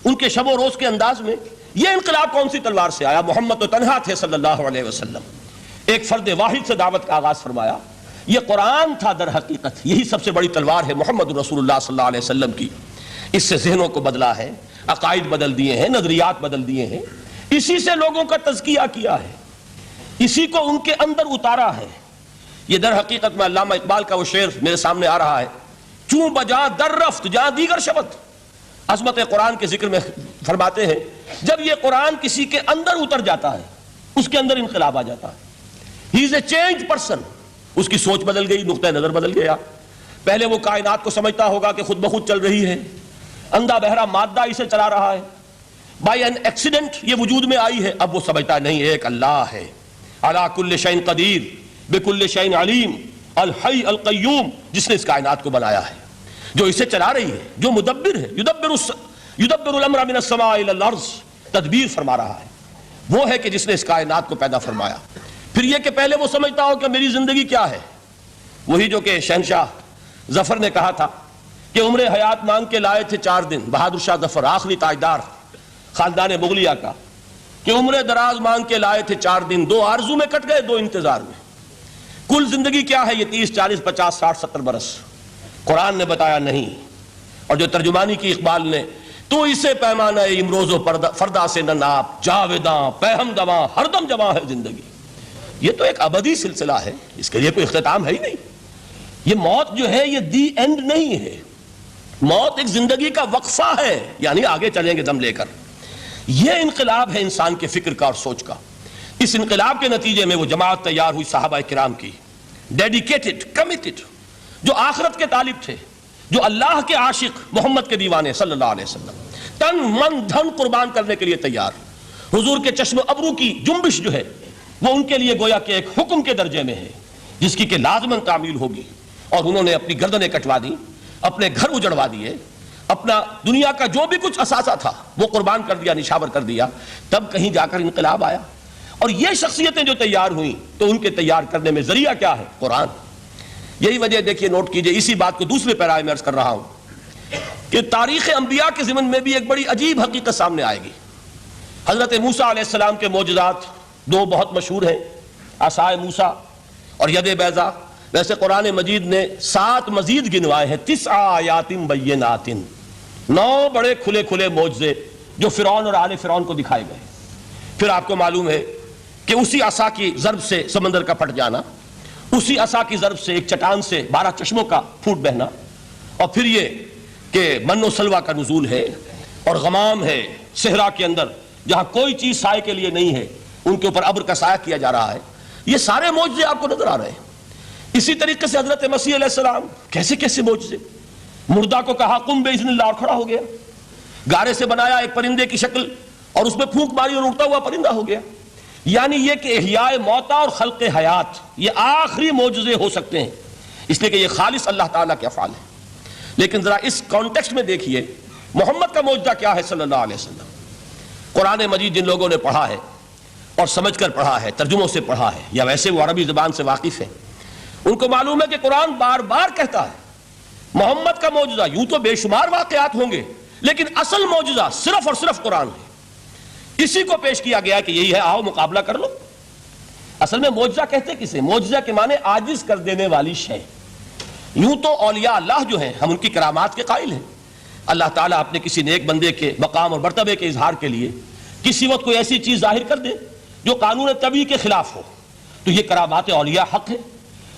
ان کے شب و روز کے انداز میں. یہ انقلاب کون سی تلوار سے آیا؟ محمد تو تنہا تھے صلی اللہ علیہ وسلم، ایک فرد واحد سے دعوت کا آغاز فرمایا. یہ قرآن تھا در حقیقت، یہی سب سے بڑی تلوار ہے محمد رسول اللہ صلی اللہ علیہ وسلم کی. اس سے ذہنوں کو بدلا ہے، عقائد بدل دیے ہیں، نظریات بدل دیے ہیں، اسی سے لوگوں کا تزکیہ کیا ہے، اسی کو ان کے اندر اتارا ہے. یہ در حقیقت میں علامہ اقبال کا وہ شعر میرے سامنے آ رہا ہے، چوں بجا در رفت جہاں دیگر شبد. عظمت قرآن کے ذکر میں فرماتے ہیں جب یہ قرآن کسی کے اندر اتر جاتا ہے اس کے اندر انقلاب آ جاتا ہے. ہی از اے چینج پرسن. اس کی سوچ بدل گئی، نقطہ نظر بدل گیا. پہلے وہ کائنات کو سمجھتا ہوگا کہ خود بخود چل رہی ہے، اندھا بہرا مادہ اسے چلا رہا ہے، بائی این ایکسیڈنٹ یہ وجود میں آئی ہے. اب وہ سمجھتا نہیں، ایک اللہ ہے، علی کل شیء قدیر بکل شیء علیم الحی القیوم، جس نے اس کائنات کو بنایا ہے، جو اسے چلا رہی ہے، جو مدبر ہے، یدبر الامر من السماء الى الارض، تدبیر فرما رہا ہے، وہ ہے کہ جس نے اس کائنات کو پیدا فرمایا. پھر یہ کہ پہلے وہ سمجھتا ہو کہ میری زندگی کیا ہے، وہی جو کہ شہنشاہ ظفر نے کہا تھا کہ عمر حیات مانگ کے لائے تھے 4 دن، بہادر شاہ ظفر آخری تاجدار خاندان مغلیہ کا، کہ عمر دراز مانگ کے لائے تھے 4 دن، 2 آرزو میں کٹ گئے، 2 انتظار میں. کل زندگی کیا ہے یہ 30 40 50 60 70 برس. قرآن نے بتایا نہیں. اور جو ترجمانی کی اقبال نے، تو اسے پیمانہ امروز و فردا سے نہ ناپ، جاویداں پہم دواں ہر دم جواں ہے زندگی. یہ تو ایک ابدی سلسلہ ہے، اس کے لیے کوئی اختتام ہے ہی نہیں. یہ موت جو ہے یہ دی اینڈ نہیں ہے، موت ایک زندگی کا وقفہ ہے، یعنی آگے چلیں گے دم لے کر. یہ انقلاب ہے انسان کے فکر کا اور سوچ کا. اس انقلاب کے نتیجے میں وہ جماعت تیار ہوئی صحابہ کرام کی، ڈیڈیکیٹڈ، کمیٹڈ، جو آخرت کے طالب تھے، جو اللہ کے عاشق، محمد کے دیوانے صلی اللہ علیہ وسلم، تن من دھن قربان کرنے کے لیے تیار. حضور کے چشم ابرو کی جنبش جو ہے وہ ان کے لیے گویا کہ ایک حکم کے درجے میں ہے، جس کی کہ لازماً تعمیل ہوگی. اور انہوں نے اپنی گردنیں کٹوا دی، اپنے گھر اجڑوا دیے، اپنا دنیا کا جو بھی کچھ اثاثہ تھا وہ قربان کر دیا، نشاور کر دیا. تب کہیں جا کر انقلاب آیا. اور یہ شخصیتیں جو تیار ہوئیں تو ان کے تیار کرنے میں ذریعہ کیا ہے؟ قرآن. یہی وجہ دیکھیے، نوٹ کیجئے، اسی بات کو دوسرے پیرائے میں عرض کر رہا ہوں کہ تاریخ انبیاء کے ضمن میں بھی ایک بڑی عجیب حقیقت سامنے آئے گی. حضرت موسیٰ علیہ السلام کے معجزات 2 بہت مشہور ہیں، عصائے موسیٰ اور ید بیضاء. ویسے قرآن مجید نے 7 مزید گنوائے ہیں، 9 آیات بینات، 9 بڑے کھلے کھلے معجزے جو فرعون اور آل فرعون کو دکھائے گئے. پھر آپ کو معلوم ہے کہ اسی عصا کی ضرب سے سمندر کا پھٹ جانا، اسی عصا کی ضرب سے ایک چٹان سے 12 چشموں کا پھوٹ بہنا، اور پھر یہ کہ من و سلوہ کا نزول ہے اور غمام ہے صحرا کے اندر جہاں کوئی چیز سائے کے لیے نہیں ہے، ان کے اوپر ابر کا سایہ کیا جا رہا ہے. یہ سارے معجزے آپ کو نظر آ رہے ہیں. اسی طریقے سے حضرت مسیح علیہ السلام، کیسے کیسے معجزے. مردہ کو کہا قم باذن اللہ اور کھڑا ہو گیا. گارے سے بنایا ایک پرندے کی شکل اور اس میں پھونک ماری اور اڑتا ہوا پرندہ ہو گیا. یعنی یہ کہ احیاء موتا اور خلق حیات یہ آخری معجزے ہو سکتے ہیں، اس لیے کہ یہ خالص اللہ تعالیٰ کے افعال ہیں. لیکن ذرا اس کانٹیکسٹ میں دیکھیے محمد کا معجزہ کیا ہے صلی اللہ علیہ وسلم. قرآن مجید جن لوگوں نے پڑھا ہے اور سمجھ کر پڑھا ہے، ترجموں سے پڑھا ہے، یا ویسے وہ عربی زبان سے واقف ہیں، ان کو معلوم ہے کہ قرآن بار بار کہتا ہے محمد کا معجزہ. یوں تو بے شمار واقعات ہوں گے لیکن اصل معجزہ صرف اور صرف قرآن ہے. اسی کو پیش کیا گیا کہ یہی ہے، آؤ مقابلہ کر لو. اصل میں معجزہ کہتے کسے؟ معجزہ کے معنی عاجز کر دینے والی شے. یوں تو اولیاء اللہ جو ہیں ہم ان کی کرامات کے قائل ہیں. اللہ تعالیٰ اپنے کسی نیک بندے کے مقام اور مرتبے کے اظہار کے لیے کسی وقت کوئی ایسی چیز ظاہر کر دے جو قانون طبیعی کے خلاف ہو، تو یہ کرامات اولیاء حق ہے.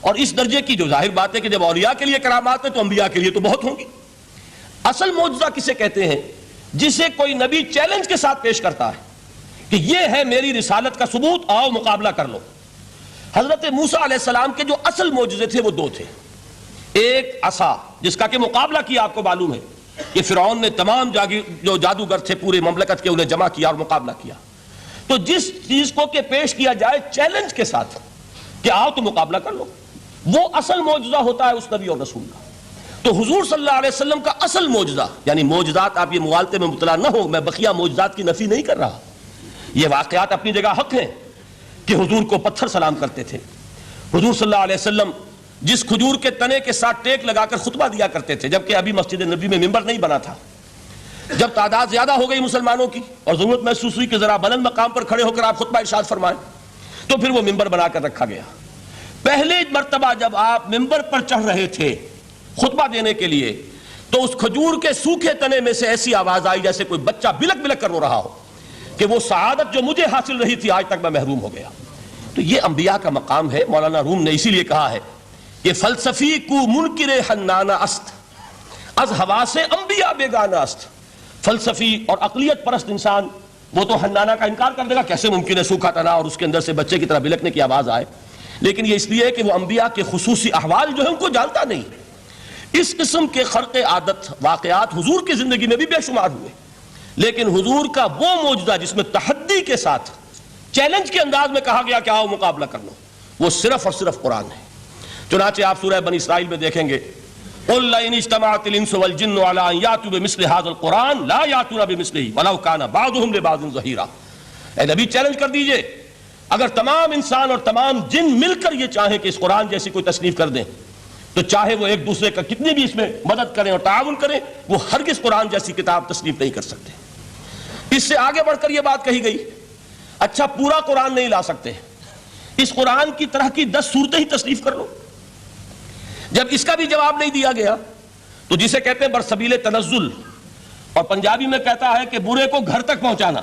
اور اس درجے کی جو ظاہر بات ہے کہ جب اولیاء کے لیے کرامات ہے تو انبیاء کے لیے تو بہت ہوں گی. اصل معجزہ کسے کہتے ہیں؟ جسے کوئی نبی چیلنج کے ساتھ پیش کرتا ہے کہ یہ ہے میری رسالت کا ثبوت، آؤ مقابلہ کر لو. حضرت موسیٰ علیہ السلام کے جو اصل معجزے تھے وہ 2 تھے. ایک عصا جس کا کہ مقابلہ کیا، آپ کو معلوم ہے کہ فرعون نے تمام جو جادوگر تھے پورے مملکت کے انہیں جمع کیا اور مقابلہ کیا. تو جس چیز کو کہ پیش کیا جائے چیلنج کے ساتھ کہ آؤ تو مقابلہ کر لو، وہ اصل معجزہ ہوتا ہے اس نبی اور رسول کا. تو حضور صلی اللہ علیہ وسلم کا اصل معجزہ، یعنی معجزات، آپ یہ مغالطے میں مبتلا نہ ہو، میں بقیہ معجزات کی نفی نہیں کر رہا، یہ واقعات اپنی جگہ حق ہیں کہ حضور کو پتھر سلام کرتے تھے. حضور صلی اللہ علیہ وسلم جس کھجور کے تنے کے ساتھ ٹیک لگا کر خطبہ دیا کرتے تھے، جبکہ ابھی مسجد نبی میں ممبر نہیں بنا تھا. جب تعداد زیادہ ہو گئی مسلمانوں کی اور ضرورت محسوس ہوئی کہ ذرا بلند مقام پر کھڑے ہو کر آپ خطبہ ارشاد فرمائیں، تو پھر وہ ممبر بنا کر رکھا گیا. پہلے مرتبہ جب آپ ممبر پر چڑھ رہے تھے خطبہ دینے کے لیے، تو اس کھجور کے سوکھے تنے میں سے ایسی آواز آئی جیسے کوئی بچہ بلک بلک کر رو رہا ہو کہ وہ سعادت جو مجھے حاصل رہی تھی آج تک میں محروم ہو گیا. تو یہ انبیاء کا مقام ہے. مولانا روم نے اسی لیے کہا ہے کہ فلسفی کو منکر حنانہ است، از حواس انبیاء بیگانہ است. فلسفی اور عقلیت پرست انسان وہ تو حنانہ کا انکار کر دے گا، کیسے ممکن ہے سوکھا تنا اور اس کے اندر سے بچے کی طرح بلکنے کی آواز آئے. لیکن یہ اس لیے کہ وہ انبیاء کے خصوصی احوال جو ہیں ان کو جانتا نہیں. اس قسم کے خرق عادت واقعات حضور کی زندگی میں بھی بے شمار ہوئے، لیکن حضور کا وہ معجزہ جس میں تحدی کے ساتھ چیلنج کے انداز میں کہا گیا کہ آؤ مقابلہ کر لو، وہ صرف اور صرف قرآن ہے. چنانچہ آپ سورہ بنی اسرائیل میں دیکھیں گے قُلْ لَئِنِ اجْتَمَعَتِ الْإِنسُ وَالْجِنُّ عَلَىٰ أَن يَأْتُوا بِمِثْلِ هَٰذَا الْقُرْآنِ لَا يَأْتُونَ بِمِثْلِهِ وَلَوْ كَانَ بَعْضُهُمْ لِبَعْضٍ ظَهِيرًا. اے نبی چیلنج کر دیجئے، اگر تمام انسان اور تمام جن مل کر یہ چاہیں کہ اس قرآن جیسی کوئی تصنیف کر دیں تو چاہے وہ ایک دوسرے کا کتنی بھی اس میں مدد کریں اور تعاون کریں، وہ ہرگز قرآن جیسی کتاب تصنیف نہیں کر سکتے. اس سے آگے بڑھ کر یہ بات کہی گئی، اچھا پورا قرآن نہیں لا سکتے، اس قرآن کی طرح کی 10 صورتیں ہی تصنیف کر لو. جب اس کا بھی جواب نہیں دیا گیا تو جسے کہتے ہیں برسبیل تنزل، اور پنجابی میں کہتا ہے کہ برے کو گھر تک پہنچانا،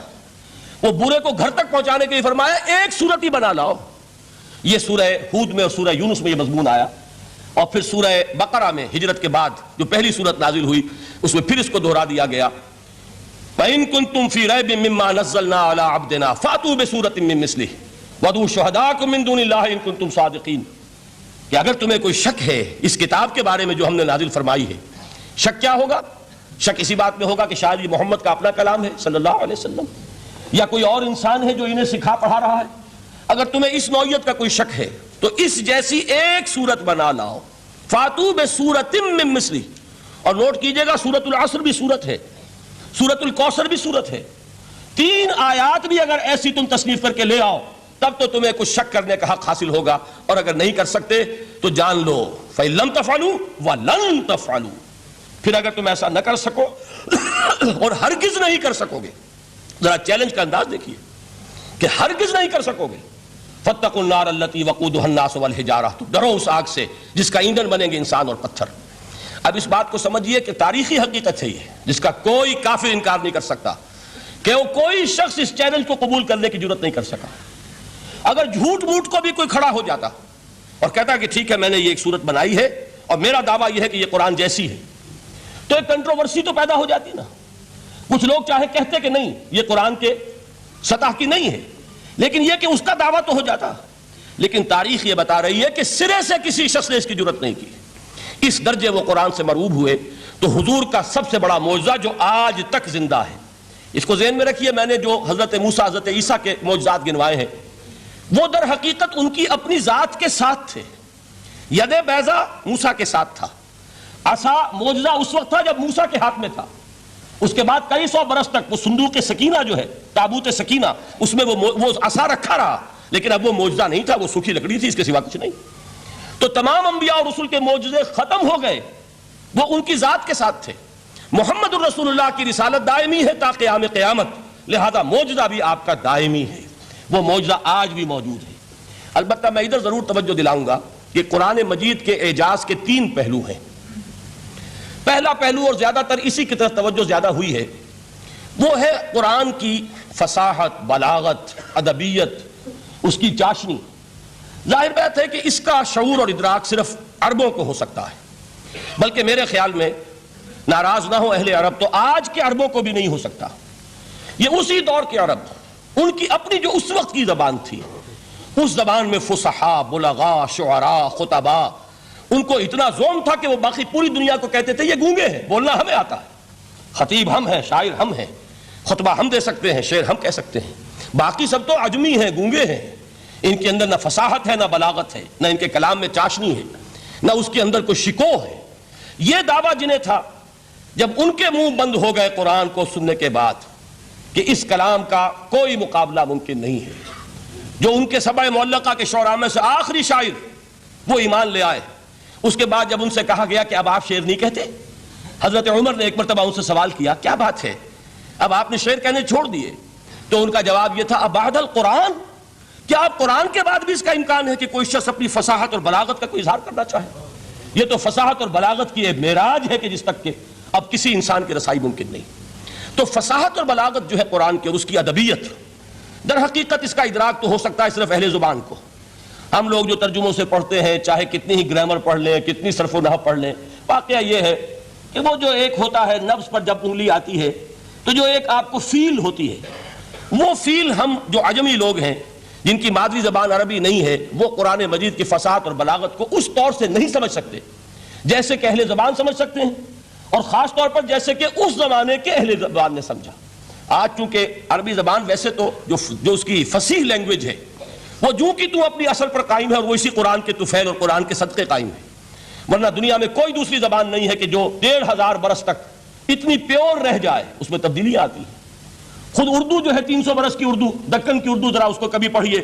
وہ برے کو گھر تک پہنچانے کے لیے فرمایا ایک صورت ہی بنا لاؤ. یہ سورہ ہود میں اور سورہ یونس میں یہ مضمون آیا، اور پھر سورہ بقرہ میں ہجرت کے بعد جو پہلی صورت نازل ہوئی اس میں پھر اس کو دہرا دیا گیا. فَإِن كُنتُمْ فِي رَيْبٍ مِّمَّا نَزَّلْنَا عَلَىٰ عَبْدِنَا فَأْتُوا بِسُورَةٍ مِّن مِّثْلِهِ وَادْعُوا شُهَدَاءَكُم مِّن دُونِ اللَّهِ إِن كُنتُمْ صَادِقِينَ. کہ اگر تمہیں کوئی شک ہے اس کتاب کے بارے میں جو ہم نے نازل فرمائی ہے، شک کیا ہوگا؟ شک اسی بات میں ہوگا کہ شاید یہ محمد کا اپنا کلام ہے صلی اللہ علیہ وسلم، یا کوئی اور انسان ہے جو انہیں سکھا پڑھا رہا ہے. اگر تمہیں اس نوعیت کا کوئی شک ہے تو اس جیسی ایک صورت بنا لاؤ. فَأْتُوا بِسُورَةٍ مِّن مِّثْلِهِ. اور نوٹ کیجئے گا سورۃ العصر بھی صورت ہے، سورۃ الکوثر بھی صورت ہے. 3 آیات بھی اگر ایسی تم تصنیف کر کے لے آؤ تب تو تمہیں کچھ شک کرنے کا حق حاصل ہوگا، اور اگر نہیں کر سکتے تو جان لو فَإِن لَمْ تَفْعَلُوا وَلَن تَفْعَلُوا. پھر اگر تم ایسا نہ کر سکو اور ہرگز نہیں کر سکو گے، ذرا چیلنج کا انداز دیکھیے کہ ہرگز نہیں کر سکو گے. فَاتَّقُوا النَّارَ الَّتِي وَقُودُهَا النَّاسُ وَالْحِجَارَةُ. تو ڈرو اس آگ سے جس کا ایندھن بنیں گے انسان اور پتھر. اب اس بات کو سمجھیے کہ تاریخی حقیقت ہے یہ جس کا کوئی کافر انکار نہیں کر سکتا کہ وہ کوئی شخص اس چیلنج کو قبول کرنے کی جرت نہیں کر سکا. اگر جھوٹ موٹ کو بھی کوئی کھڑا ہو جاتا اور کہتا کہ ٹھیک ہے میں نے یہ ایک صورت بنائی ہے اور میرا دعویٰ یہ ہے کہ یہ قرآن جیسی ہے، تو ایک کنٹروورسی تو پیدا ہو جاتی نا. کچھ لوگ چاہے کہتے کہ نہیں یہ قرآن کے سطح کی نہیں ہے، لیکن یہ کہ اس کا دعویٰ تو ہو جاتا. لیکن تاریخ یہ بتا رہی ہے کہ سرے سے کسی شخص نے اس کی جرت نہیں کی. اس درجے وہ قرآن سے مرعوب ہوئے. تو حضور کا سب سے بڑا معجزہ جو آج تک زندہ ہے، اس کو ذہن میں رکھیے، میں نے جو حضرت موسیٰ حضرت عیسیٰ کے معجزات گنوائے ہیں وہ در حقیقت ان کی اپنی ذات کے ساتھ تھے. ید بیضا موسیٰ کے ساتھ تھا، عصا معجزہ اس وقت تھا جب موسیٰ کے ہاتھ میں تھا. اس کے بعد کئی 100 برس تک وہ صندوق سکینہ جو ہے، تابوت سکینہ، اس میں وہ عصا رکھا رہا، لیکن اب وہ معجزہ نہیں تھا، وہ سوکھی لکڑی تھی، اس کے سوا کچھ نہیں. تو تمام انبیاء اور رسول کے معجزے ختم ہو گئے، وہ ان کی ذات کے ساتھ تھے. محمد الرسول اللہ کی رسالت دائمی ہے تا قیام قیامت، لہذا معجزہ بھی آپ کا دائمی ہے. وہ معجزہ آج بھی موجود ہے. البتہ میں ادھر ضرور توجہ دلاؤں گا کہ قرآن مجید کے اعجاز کے 3 پہلو ہیں. پہلا پہلو، اور زیادہ تر اسی کی طرف توجہ زیادہ ہوئی ہے، وہ ہے قرآن کی فصاحت، بلاغت، ادبیت، اس کی چاشنی. ظاہر بات ہے کہ اس کا شعور اور ادراک صرف عربوں کو ہو سکتا ہے، بلکہ میرے خیال میں ناراض نہ ہو اہل عرب تو آج کے عربوں کو بھی نہیں ہو سکتا. یہ اسی دور کے عرب، ان کی اپنی جو اس وقت کی زبان تھی، اس زبان میں فصحاء، بلغاء، شعراء، خطباء، ان کو اتنا زوم تھا کہ وہ باقی پوری دنیا کو کہتے تھے یہ گونگے ہیں، بولنا ہمیں آتا ہے، خطیب ہم ہیں، شاعر ہم ہیں، خطبہ ہم دے سکتے ہیں، شعر ہم کہہ سکتے ہیں، باقی سب تو عجمی ہیں، گونگے ہیں. ان کے اندر نہ فصاحت ہے، نہ بلاغت ہے، نہ ان کے کلام میں چاشنی ہے، نہ اس کے اندر کوئی شکو ہے. یہ دعویٰ جنہیں تھا، جب ان کے منہ بند ہو گئے قرآن کو سننے کے بعد کہ اس کلام کا کوئی مقابلہ ممکن نہیں ہے، جو ان کے سبع معلقہ کے شعراء میں سے آخری شاعر وہ ایمان لے آئے. اس کے بعد جب ان سے کہا گیا کہ اب آپ شعر نہیں کہتے، حضرت عمر نے ایک مرتبہ ان سے سوال کیا کیا بات ہے اب آپ نے شعر کہنے چھوڑ دیے؟ تو ان کا جواب یہ تھا ابعد القرآن، کیا آپ قرآن کے بعد بھی اس کا امکان ہے کہ کوئی شخص اپنی فصاحت اور بلاغت کا کوئی اظہار کرنا چاہے؟ یہ تو فصاحت اور بلاغت کی ایک معراج ہے کہ جس تک کہ اب کسی انسان کی رسائی ممکن نہیں. تو فصاحت اور بلاغت جو ہے قرآن کی اور اس کی ادبیت، در حقیقت اس کا ادراک تو ہو سکتا ہے صرف اہل زبان کو. ہم لوگ جو ترجموں سے پڑھتے ہیں، چاہے کتنی ہی گرامر پڑھ لیں، کتنی صرف و نحو پڑھ لیں، واقعہ یہ ہے کہ وہ جو ایک ہوتا ہے نفس پر جب انگلی آتی ہے تو جو ایک آپ کو فیل ہوتی ہے، وہ فیل ہم جو عجمی لوگ ہیں جن کی مادری زبان عربی نہیں ہے وہ قرآن مجید کی فصاحت اور بلاغت کو اس طور سے نہیں سمجھ سکتے جیسے کہ اہل زبان سمجھ سکتے ہیں، اور خاص طور پر جیسے کہ اس زمانے کے اہل زبان نے سمجھا۔ آج چونکہ عربی زبان ویسے تو جو اس کی فصیح لینگویج ہے وہ جو کہ تو اپنی اصل پر قائم ہے، اور وہ اسی قرآن کے طفیل اور قرآن کے صدقے قائم ہے، ورنہ دنیا میں کوئی دوسری زبان نہیں ہے کہ جو 1500 برس تک اتنی پیور رہ جائے۔ اس میں تبدیلی آتی ہے۔ خود اردو جو ہے 300 برس کی اردو، دکن کی اردو، ذرا اس کو کبھی پڑھیے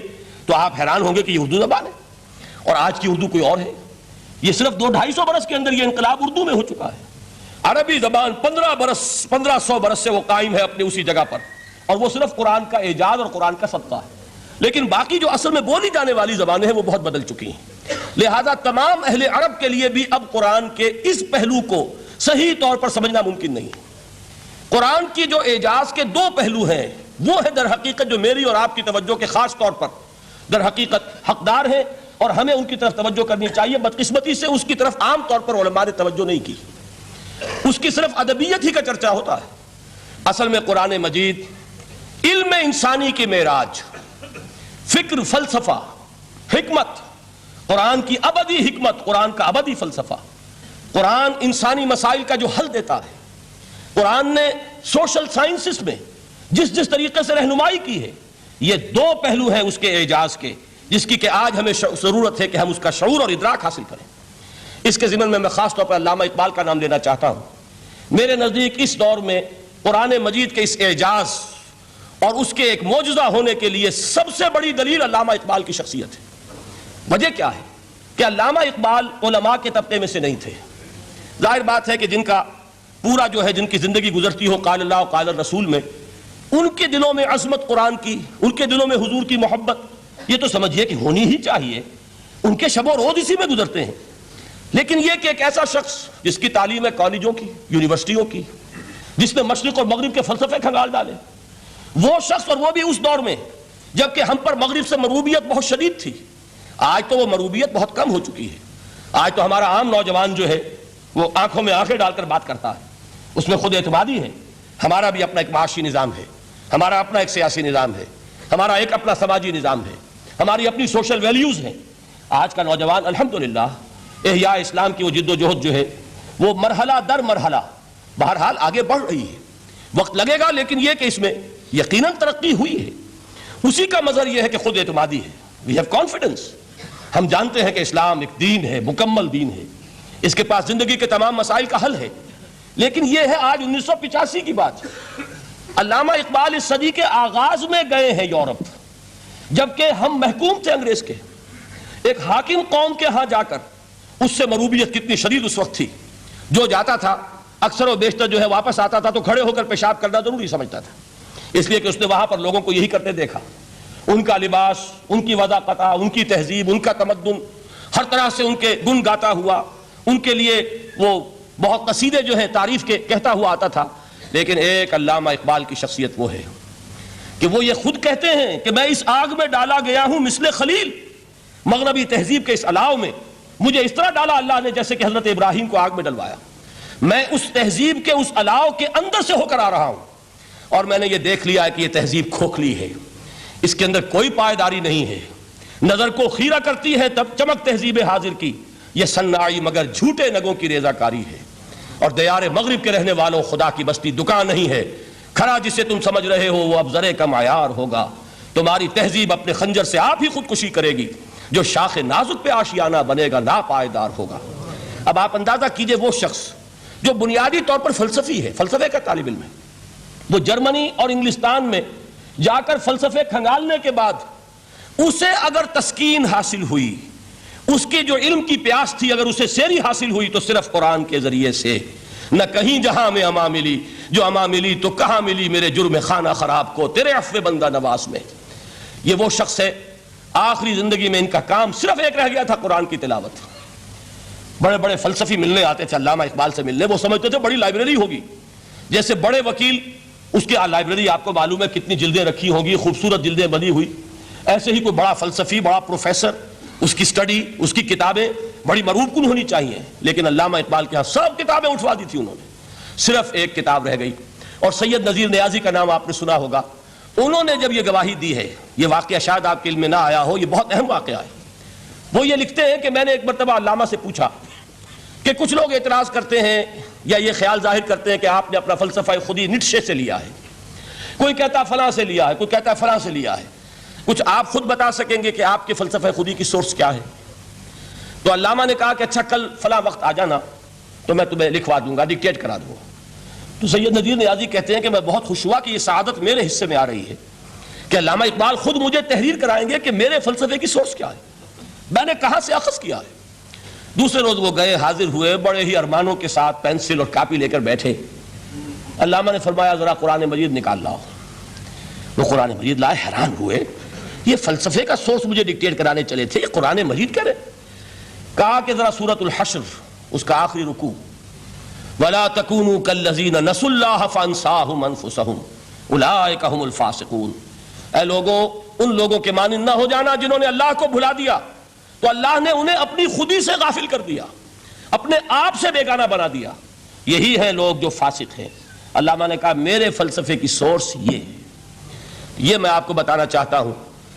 تو آپ حیران ہوں گے کہ یہ اردو زبان ہے، اور آج کی اردو کوئی اور ہے۔ یہ صرف 200-250 برس کے اندر یہ انقلاب اردو میں ہو چکا ہے۔ عربی زبان 1500 برس سے وہ قائم ہے اپنے اسی جگہ پر، اور وہ صرف قرآن کا اعجاز اور قرآن کا صدقہ ہے۔ لیکن باقی جو اصل میں بولی جانے والی زبانیں ہیں وہ بہت بدل چکی ہیں، لہذا تمام اہل عرب کے لیے بھی اب قرآن کے اس پہلو کو صحیح طور پر سمجھنا ممکن نہیں ہے۔ قرآن کی جو اعجاز کے 2 پہلو ہیں وہ ہے در حقیقت جو میری اور آپ کی توجہ کے خاص طور پر در حقیقت حقدار ہیں، اور ہمیں ان کی طرف توجہ کرنی چاہیے۔ بدقسمتی سے اس کی طرف عام طور پر علماء نے توجہ نہیں کی، اس کی صرف ادبیت ہی کا چرچا ہوتا ہے۔ اصل میں قرآن مجید علم انسانی کی معراج، فکر، فلسفہ، حکمت، قرآن کی ابدی حکمت، قرآن کا ابدی فلسفہ، قرآن انسانی مسائل کا جو حل دیتا ہے، قرآن نے سوشل سائنسز میں جس طریقے سے رہنمائی کی ہے، یہ 2 پہلو ہیں اس کے اعجاز کے، جس کی کہ آج ہمیں ضرورت ہے کہ ہم اس کا شعور اور ادراک حاصل کریں۔ اس کے ضمن میں خاص طور پر علامہ اقبال کا نام لینا چاہتا ہوں۔ میرے نزدیک اس دور میں قرآن مجید کے اس اعجاز اور اس کے ایک معجزہ ہونے کے لیے سب سے بڑی دلیل علامہ اقبال کی شخصیت ہے۔ وجہ کیا ہے کہ علامہ اقبال علماء کے طبقے میں سے نہیں تھے۔ ظاہر بات ہے کہ جن کا پورا جو ہے جن کی زندگی گزرتی ہو قال اللہ و قال الرسول میں، ان کے دلوں میں عظمت قرآن کی، ان کے دلوں میں حضور کی محبت یہ تو سمجھیے کہ ہونی ہی چاہیے، ان کے شب و روز اسی میں گزرتے ہیں۔ لیکن یہ کہ ایک ایسا شخص جس کی تعلیم ہے کالجوں کی، یونیورسٹیوں کی، جس نے مشرق اور مغرب کے فلسفے کھنگال ڈالے، وہ شخص، اور وہ بھی اس دور میں جبکہ ہم پر مغرب سے مروبیت بہت شدید تھی۔ آج تو وہ مروبیت بہت کم ہو چکی ہے۔ آج تو ہمارا عام نوجوان جو ہے وہ آنکھوں میں آنکھیں ڈال کر بات کرتا ہے، اس میں خود اعتمادی ہے۔ ہمارا بھی اپنا ایک معاشی نظام ہے، ہمارا اپنا ایک سیاسی نظام ہے، ہمارا ایک اپنا سماجی نظام ہے، ہماری اپنی سوشل ویلیوز ہیں۔ آج کا نوجوان الحمدللہ احیاء اسلام کی وہ جد و جہد جو ہے وہ مرحلہ در مرحلہ بہرحال آگے بڑھ رہی ہے۔ وقت لگے گا، لیکن یہ کہ اس میں یقیناً ترقی ہوئی ہے۔ اسی کا مظہر یہ ہے کہ خود اعتمادی ہے۔ We have confidence. ہم جانتے ہیں کہ اسلام ایک دین ہے، مکمل دین ہے، اس کے پاس زندگی کے تمام مسائل کا حل ہے۔ لیکن یہ ہے آج 1985 کی بات۔ علامہ اقبال اس صدی کے آغاز میں گئے ہیں یورپ، جبکہ ہم محکوم تھے انگریز کے۔ ایک حاکم قوم کے ہاں جا کر اس سے مروبیت کتنی شدید اس وقت تھی، جو جاتا تھا اکثر و بیشتر جو ہے واپس آتا تھا تو کھڑے ہو کر پیشاب کرنا ضروری سمجھتا تھا، اس لیے کہ اس نے وہاں پر لوگوں کو یہی کرتے دیکھا۔ ان کا لباس، ان کی وضاقت، ان کی تہذیب، ان کا تمدن، ہر طرح سے ان کے گن گاتا ہوا، ان کے لیے وہ بہت قصیدے جو ہیں تعریف کے کہتا ہوا آتا تھا۔ لیکن ایک علامہ اقبال کی شخصیت وہ ہے کہ وہ یہ خود کہتے ہیں کہ میں اس آگ میں ڈالا گیا ہوں مثل خلیل، مغربی تہذیب کے اس الاؤ میں مجھے اس طرح ڈالا اللہ نے جیسے کہ حضرت ابراہیم کو آگ میں ڈلوایا۔ میں اس تہذیب کے اس الاؤ کے اندر سے ہو کر آ رہا ہوں، اور میں نے یہ دیکھ لیا ہے کہ یہ تہذیب کھوکھلی ہے، اس کے اندر کوئی پائیداری نہیں ہے، نظر کو خیرہ کرتی ہے تب چمک تہذیب حاضر کی، یہ صناعی مگر جھوٹے نگوں کی ریزہ کاری ہے، اور دیار مغرب کے رہنے والوں خدا کی بستی دکان نہیں ہے، کھڑا جسے تم سمجھ رہے ہو وہ اب ذرے کا معیار ہوگا، تمہاری تہذیب اپنے خنجر سے آپ ہی خودکشی کرے گی، جو شاخ نازک پہ آشیانہ بنے گا ناپائیدار ہوگا۔ اب آپ اندازہ کیجئے وہ شخص جو بنیادی طور پر فلسفی ہے، فلسفے کا طالب علم ہے، وہ جرمنی اور انگلستان میں جا کر فلسفے کھنگالنے کے بعد اسے اگر تسکین حاصل ہوئی، اس کی جو علم کی پیاس تھی اگر اسے سیری حاصل ہوئی تو صرف قرآن کے ذریعے سے، نہ کہیں جہاں میں اما ملی، جو اما ملی تو کہاں ملی میرے جرم خانہ خراب کو تیرے عفو بندہ نواز میں۔ یہ وہ شخص ہے، آخری زندگی میں ان کا کام صرف ایک رہ گیا تھا، قرآن کی تلاوت۔ بڑے بڑے فلسفی ملنے آتے تھے علامہ اقبال سے ملنے، وہ سمجھتے تھے بڑی لائبریری ہوگی، جیسے بڑے وکیل اس کی لائبریری آپ کو معلوم ہے کتنی جلدیں رکھی ہوں گی، خوبصورت جلدیں بنی ہوئی، ایسے ہی کوئی بڑا فلسفی، بڑا پروفیسر، اس کی سٹڈی، اس کی کتابیں بڑی مروب کن ہونی چاہیے۔ لیکن علامہ اقبال کے ہاں سب کتابیں اٹھوا دی تھی انہوں نے، صرف ایک کتاب رہ گئی، اور سید نذیر نیازی کا نام آپ نے سنا ہوگا۔ انہوں نے جب یہ گواہی دی ہے یہ واقعہ شاید آپ کے علم میں نہ آیا ہو، یہ بہت اہم واقعہ ہے۔ وہ یہ لکھتے ہیں کہ میں نے ایک مرتبہ علامہ سے پوچھا کہ کچھ لوگ اعتراض کرتے ہیں یا یہ خیال ظاہر کرتے ہیں کہ آپ نے اپنا فلسفہ خودی نیٹشے سے لیا ہے، کوئی کہتا فلاں سے لیا ہے، کوئی کہتا فلاں سے لیا ہے، کچھ آپ خود بتا سکیں گے کہ آپ کے فلسفہ خودی کی سورس کیا ہے؟ تو علامہ نے کہا کہ اچھا کل فلاں وقت آ جانا تو میں تمہیں لکھوا دوں گا، ڈکٹیٹ کرا دوں گا۔ تو سید نذیر نیازی کہتے ہیں کہ میں بہت خوش ہوا کہ یہ سعادت میرے حصے میں آ رہی ہے کہ علامہ اقبال خود مجھے تحریر کرائیں گے کہ میرے فلسفے کی سورس کیا ہے، میں نے کہاں سے اخذ کیا ہے۔ دوسرے روز وہ گئے، حاضر ہوئے، بڑے ہی ارمانوں کے ساتھ پینسل اور کاپی لے کر بیٹھے۔ علامہ نے فرمایا ذرا قرآن مجید نکال لاؤ۔ وہ قرآن مجید لائے، حیران ہوئے، یہ فلسفے کا سورس مجھے ڈکٹیٹ کرانے چلے تھے، یہ قرآن مجید کہہ رہے۔ کہا کہ ذرا سورۃ الحشر اس کا آخری رکوع، وَلَا تَكُونُوا كَالَّذِينَ نَسُوا اللَّهَ فَأَنسَاهُمْ أَنفُسَهُمْ أُولَٰئِكَ هُمُ الْفَاسِقُونَ۔ اے لوگوں، ان لوگوں کے مانند نہ ہو جانا جنہوں نے اللہ کو بھلا دیا تو اللہ نے انہیں اپنی خودی سے غافل کر دیا، اپنے آپ سے بیگانہ بنا دیا، یہی ہیں لوگ جو فاسق ہیں۔ علامہ نے کہا میرے فلسفے کی سورس یہ ہے، یہ میں آپ کو بتانا چاہتا ہوں۔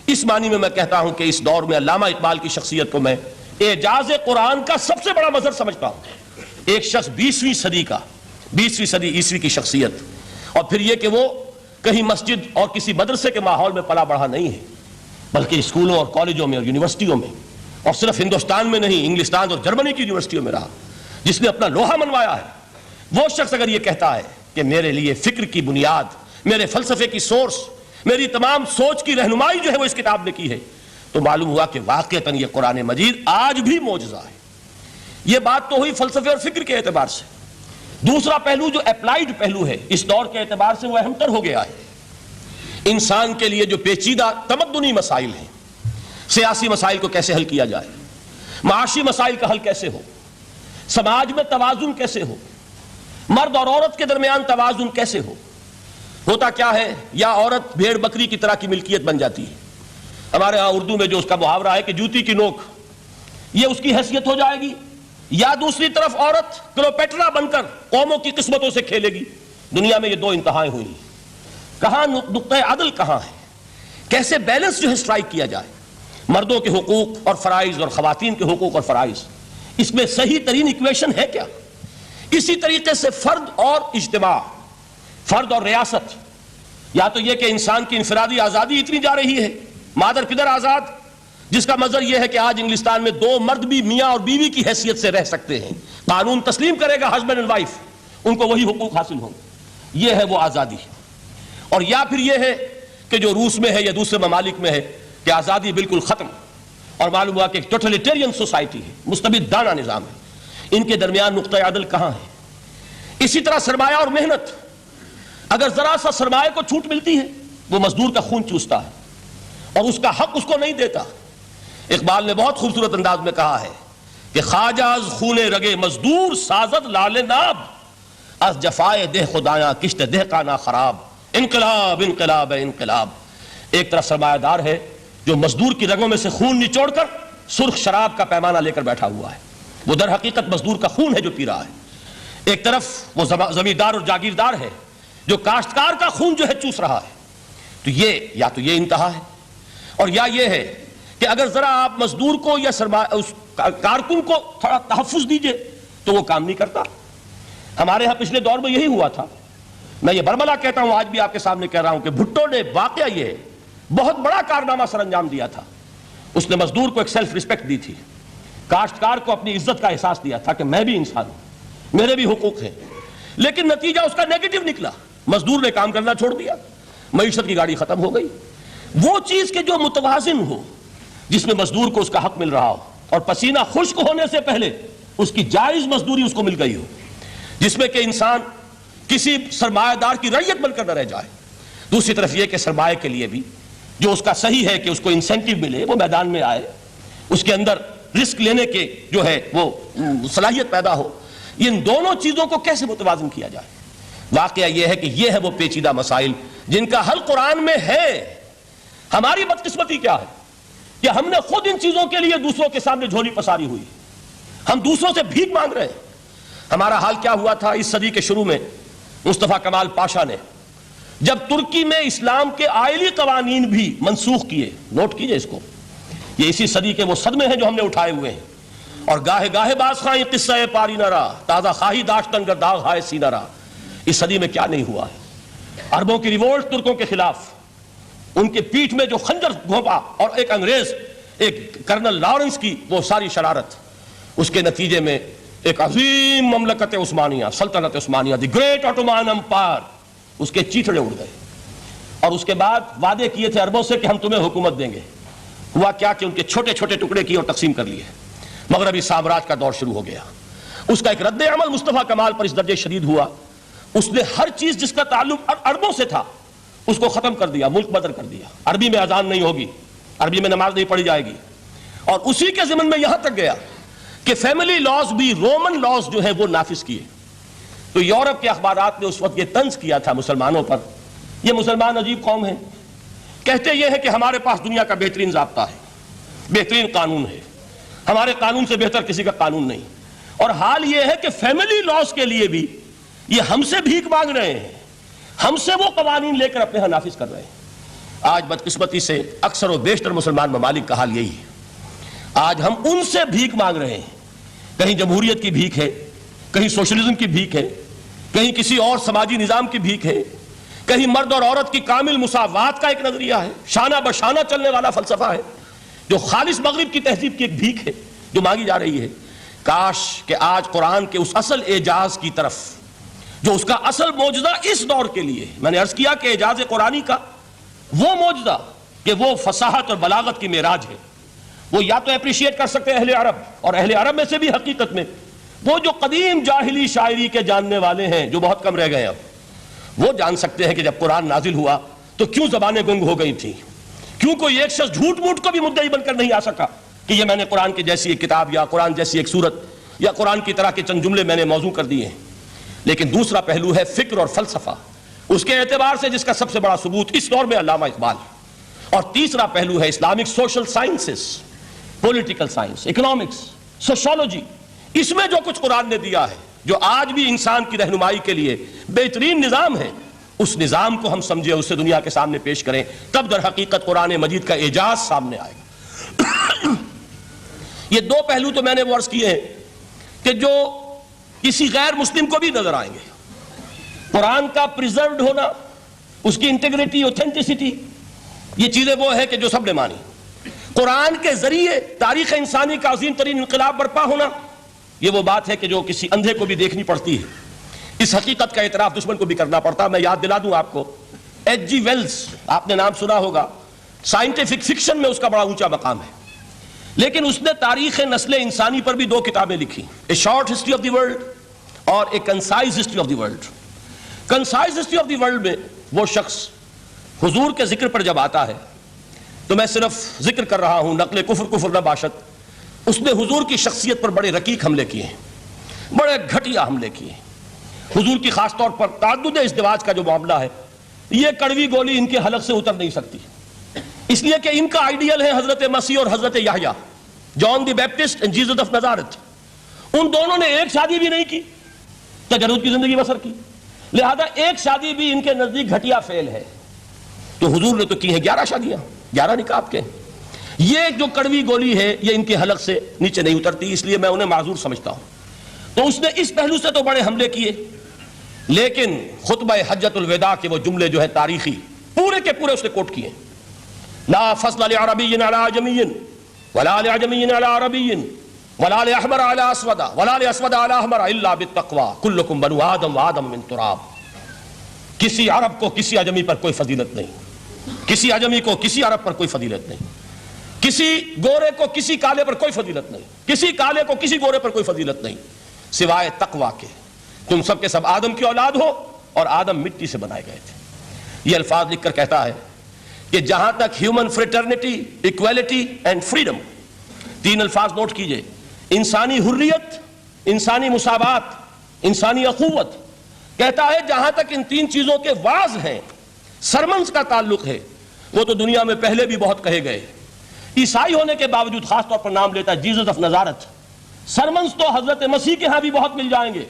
اس معنی میں کہتا ہوں کہ اس دور میں علامہ اقبال کی شخصیت کو میں اعجاز قرآن کا سب سے بڑا مظہر سمجھتا ہوں۔ ایک شخص 20ویں صدی کا، 20ویں صدی عیسوی کی شخصیت، اور پھر یہ کہ وہ کہیں مسجد اور کسی مدرسے کے ماحول میں پلا بڑھا نہیں ہے، بلکہ اسکولوں اور کالجوں میں اور یونیورسٹیوں میں، اور صرف ہندوستان میں نہیں، انگلستان اور جرمنی کی یونیورسٹیوں میں رہا، جس نے اپنا لوہا منوایا ہے۔ وہ شخص اگر یہ کہتا ہے کہ میرے لیے فکر کی بنیاد، میرے فلسفے کی سورس، میری تمام سوچ کی رہنمائی جو ہے وہ اس کتاب نے کی ہے، تو معلوم ہوا کہ واقعتاً یہ قرآن مجید آج بھی معجزہ ہے۔ یہ بات تو ہوئی فلسفے اور فکر کے اعتبار سے۔ دوسرا پہلو جو اپلائیڈ پہلو ہے اس دور کے اعتبار سے وہ اہم تر ہو گیا ہے۔ انسان کے لیے جو پیچیدہ تمدنی مسائل ہیں، سیاسی مسائل کو کیسے حل کیا جائے، معاشی مسائل کا حل کیسے ہو، سماج میں توازن کیسے ہو، مرد اور عورت کے درمیان توازن کیسے ہو، ہوتا کیا ہے، یا عورت بھیڑ بکری کی طرح کی ملکیت بن جاتی ہے۔ ہمارے ہاں اردو میں جو اس کا محاورہ ہے کہ جوتی کی نوک، یہ اس کی حیثیت ہو جائے گی، یا دوسری طرف عورت کلوپیٹرا بن کر قوموں کی قسمتوں سے کھیلے گی۔ دنیا میں یہ دو انتہائیں ہوئی ہیں، کہاں نقطہ عدل کہاں ہے، کیسے بیلنس جو ہے اسٹرائک کیا جائے، مردوں کے حقوق اور فرائض اور خواتین کے حقوق اور فرائض، اس میں صحیح ترین ایکویشن ہے کیا؟ اسی طریقے سے فرد اور اجتماع، فرد اور ریاست، یا تو یہ کہ انسان کی انفرادی آزادی اتنی جا رہی ہے، مادر پدر آزاد، جس کا مظہر یہ ہے کہ آج انگلستان میں دو مرد بھی میاں اور بیوی کی حیثیت سے رہ سکتے ہیں، قانون تسلیم کرے گا ہسبینڈ اینڈ وائف، ان کو وہی حقوق حاصل ہوں گے، یہ ہے وہ آزادی۔ اور یا پھر یہ ہے کہ جو روس میں ہے یا دوسرے ممالک میں ہے کہ آزادی بالکل ختم، اور معلوم ہوا کہ ایک ٹوٹلیٹیرین سوسائٹی ہے، مستبدانہ نظام ہے۔ ان کے درمیان نقطہ عدل کہاں ہے؟ اسی طرح سرمایہ اور محنت، اگر ذرا سا سرمایہ کو چھوٹ ملتی ہے وہ مزدور کا خون چوستا ہے اور اس کا حق اس کو نہیں دیتا۔ اقبال نے بہت خوبصورت انداز میں کہا ہے کہ خواجہ از خون رگے مزدور سازد لال ناب، از جفائے دہ خدایاں کشت دہ کا نا خراب، انقلاب انقلاب انقلاب۔ ایک طرف سرمایہ دار ہے جو مزدور کی رگوں میں سے خون نچوڑ کر سرخ شراب کا پیمانہ لے کر بیٹھا ہوا ہے، وہ در حقیقت مزدور کا خون ہے جو پی رہا ہے۔ ایک طرف وہ زمیندار اور جاگیردار ہے جو کاشتکار کا خون جو ہے چوس رہا ہے۔ تو یہ یا تو یہ انتہا ہے، اور یا یہ ہے کہ اگر ذرا آپ مزدور کو یا اس کارکن کو تھوڑا تحفظ دیجئے تو وہ کام نہیں کرتا۔ ہمارے ہاں پچھلے دور میں یہی ہوا تھا، میں یہ برملا کہتا ہوں، آج بھی آپ کے سامنے کہہ رہا ہوں کہ بھٹو نے واقعہ یہ بہت بڑا کارنامہ سر انجام دیا تھا۔ اس نے مزدور کو ایک سیلف ریسپیکٹ دی تھی، کاشتکار کو اپنی عزت کا احساس دیا تھا کہ میں بھی انسان ہوں، میرے بھی حقوق ہیں، لیکن نتیجہ اس کا نیگیٹو نکلا، مزدور نے کام کرنا چھوڑ دیا، معیشت کی گاڑی ختم ہو گئی۔ وہ چیز کہ جو متوازن ہو، جس میں مزدور کو اس کا حق مل رہا ہو اور پسینہ خشک ہونے سے پہلے اس کی جائز مزدوری اس کو مل گئی ہو، جس میں کہ انسان کسی سرمایہ دار کی رعیت بن کر نہ رہ جائے۔ دوسری طرف یہ کہ سرمایہ کے لیے بھی جو اس کا صحیح ہے کہ اس کو انسینٹیو ملے، وہ میدان میں آئے، اس کے اندر رسک لینے کے جو ہے وہ صلاحیت پیدا ہو۔ ان دونوں چیزوں کو کیسے متوازن کیا جائے؟ واقعہ یہ ہے کہ یہ ہے وہ پیچیدہ مسائل جن کا حل قرآن میں ہے۔ ہماری بدقسمتی کیا ہے کہ ہم نے خود ان چیزوں کے لیے دوسروں کے سامنے جھولی پساری ہوئی، ہم دوسروں سے بھیک مانگ رہے ہیں۔ ہمارا حال کیا ہوا تھا اس صدی کے شروع میں؟ مصطفیٰ کمال پاشا نے جب ترکی میں اسلام کے آئلی قوانین بھی منسوخ کیے، نوٹ کیجئے اس کو، یہ اسی صدی کے وہ صدمے ہیں جو ہم نے اٹھائے ہوئے ہیں، اور گاہے گاہے باز خواہی قصہ پاری نہ رہا، تازہ خواہی داشتن گر داغ ہائے سینہ رہا۔ اس صدی میں کیا نہیں ہوا ہے؟ عربوں کی ریوولٹ ترکوں کے خلاف، ان کے پیٹھ میں جو خنجر گھونپا، اور ایک انگریز، ایک کرنل لارنس کی وہ ساری شرارت، اس کے نتیجے میں ایک عظیم مملکت عثمانیہ، سلطنت عثمانیہ، دی گریٹ آٹومان امپائر، اس کے چیتڑے اڑ گئے، اور اس کے بعد وعدے کیے تھے عربوں سے کہ ہم تمہیں حکومت دیں گے۔ ہوا کیا کہ ان کے چھوٹے چھوٹے ٹکڑے کیے اور تقسیم کر لیے، مغربی سامراج کا دور شروع ہو گیا۔ اس کا ایک رد عمل مصطفیٰ کمال پر اس درجے شدید ہوا، اس نے ہر چیز جس کا تعلق عربوں سے تھا اس کو ختم کر دیا، ملک بدر کر دیا۔ عربی میں اذان نہیں ہوگی، عربی میں نماز نہیں پڑھی جائے گی، اور اسی کے ضمن میں یہاں تک گیا کہ فیملی لاز بھی، رومن لاز جو ہیں وہ نافذ کیے۔ تو یورپ کے اخبارات نے اس وقت یہ طنز کیا تھا مسلمانوں پر، یہ مسلمان عجیب قوم ہے، کہتے یہ ہے کہ ہمارے پاس دنیا کا بہترین ضابطہ ہے، بہترین قانون ہے، ہمارے قانون سے بہتر کسی کا قانون نہیں، اور حال یہ ہے کہ فیملی لاز کے لیے بھی یہ ہم سے بھیک مانگ رہے ہیں، ہم سے وہ قوانین لے کر اپنے ہاں نافذ کر رہے ہیں۔ آج بدقسمتی سے اکثر و بیشتر مسلمان ممالک کا حال یہی ہے، آج ہم ان سے بھیک مانگ رہے ہیں، کہیں جمہوریت کی بھیک ہے، کہیں سوشلزم کی بھیک ہے، کہیں کسی اور سماجی نظام کی بھیک ہے، کہیں مرد اور عورت کی کامل مساوات کا ایک نظریہ ہے، شانہ بشانہ چلنے والا فلسفہ ہے، جو خالص مغرب کی تہذیب کی ایک بھیک ہے جو مانگی جا رہی ہے۔ کاش کہ آج قرآن کے اس اصل اعجاز کی طرف، جو اس کا اصل معجزہ اس دور کے لیے، میں نے عرض کیا کہ اعجاز قرآنی کا وہ معجزہ کہ وہ فصاحت اور بلاغت کی معراج ہے، وہ یا تو اپریشیٹ کر سکتے ہیں اہل عرب، اور اہل عرب میں سے بھی حقیقت میں وہ جو قدیم جاہلی شاعری کے جاننے والے ہیں جو بہت کم رہ گئے اب، وہ جان سکتے ہیں کہ جب قرآن نازل ہوا تو کیوں زبانیں گنگ ہو گئی تھیں، کیوں کوئی ایک شخص جھوٹ موٹ کو بھی مدعی بن کر نہیں آ سکا کہ یہ میں نے قرآن کی جیسی ایک کتاب یا قرآن جیسی ایک سورت یا قرآن کی طرح کے چند جملے میں نے موضوع کر دیے ہیں۔ لیکن دوسرا پہلو ہے فکر اور فلسفہ، اس کے اعتبار سے جس کا سب سے بڑا ثبوت اس دور میں علامہ اقبال، اور تیسرا پہلو ہے Islamic social sciences, political science, economics, sociology. اس میں جو کچھ قرآن نے دیا ہے، جو آج بھی انسان کی رہنمائی کے لیے بہترین نظام ہے، اس نظام کو ہم سمجھے، اسے دنیا کے سامنے پیش کریں، تب در حقیقت قرآن مجید کا اعجاز سامنے آئے گا۔ یہ دو پہلو تو میں نے وہ عرض کیے ہیں کہ جو کسی غیر مسلم کو بھی نظر آئیں گے۔ قرآن کا پریزروڈ ہونا، اس کی انٹیگریٹی، اوتھینٹسٹی، یہ چیزیں وہ ہے کہ جو سب نے مانی۔ قرآن کے ذریعے تاریخ انسانی کا عظیم ترین انقلاب برپا ہونا، یہ وہ بات ہے کہ جو کسی اندھے کو بھی دیکھنی پڑتی ہے۔ اس حقیقت کا اعتراف دشمن کو بھی کرنا پڑتا۔ میں یاد دلا دوں آپ کو، ایچ جی ویلز، آپ نے نام سنا ہوگا، سائنٹیفک فکشن میں اس کا بڑا اونچا مقام ہے، لیکن اس نے تاریخ نسل انسانی پر بھی دو کتابیں لکھی، a short history of the world اور a concise history of the world. Concise history of the world میں وہ شخص حضور کے ذکر پر جب آتا ہے، تو میں صرف ذکر کر رہا ہوں، نقل کفر نہ باشد، اس نے حضور کی شخصیت پر بڑے رقیق حملے کیے ہیں، بڑے گھٹیا حملے کیے ہیں۔ حضور کی خاص طور پر تعدد ازدواج کا جو معاملہ ہے، یہ کڑوی گولی ان کے حلق سے اتر نہیں سکتی، اس لیے کہ ان کا آئیڈیل ہے حضرت مسیح اور حضرت یحییٰ، جان دی بیپٹسٹ اینڈ جیسس آف نازارت۔ ان دونوں نے ایک شادی بھی نہیں کی، تجرد کی زندگی بسر کی، لہذا ایک شادی بھی ان کے نزدیک گھٹیا فعل ہے۔ تو حضور نے تو کی ہیں 11 شادیاں، 11 نکاح کے۔ یہ جو کڑوی گولی ہے یہ ان کے حلق سے نیچے نہیں اترتی، اس لیے میں انہیں معذور سمجھتا ہوں۔ تو اس نے اس پہلو سے تو بڑے حملے کیے، لیکن خطبہ حجۃ الوداع کے وہ جملے جو ہے تاریخی، پورے کے پورے اس نے کوٹ کیے، لا فضل لعربی علی عجمی ولا لعجمی علی عربی ولا لاحمر علی اسود ولا لاسود علی احمر الا بالتقوی کلکم بنو آدم وآدم من تراب۔ کسی عرب کو کسی عجمی پر کوئی فضیلت نہیں، کسی عجمی کو کسی عرب پر کوئی فضیلت نہیں، کسی گورے کو کسی کالے پر کوئی فضیلت نہیں، کسی کالے کو کسی گورے پر کوئی فضیلت نہیں سوائے تقوی کے۔ تم سب کے سب آدم کی اولاد ہو اور آدم مٹی سے بنائے گئے تھے۔ یہ الفاظ لکھ کر کہتا ہے کہ جہاں تک human fraternity, equality and freedom, 3 الفاظ نوٹ کیجئے، انسانی حریت، انسانی مساوات، انسانی اخوت، کہتا ہے جہاں تک ان 3 چیزوں کے واز ہیں، سرمنز کا تعلق ہے، وہ تو دنیا میں پہلے بھی بہت کہے گئے۔ عیسائی ہونے کے باوجود خاص طور پر نام لیتا ہے جیسس آف نازارت۔ سرمنز تو حضرت مسیح کے ہاں بھی بہت مل جائیں گے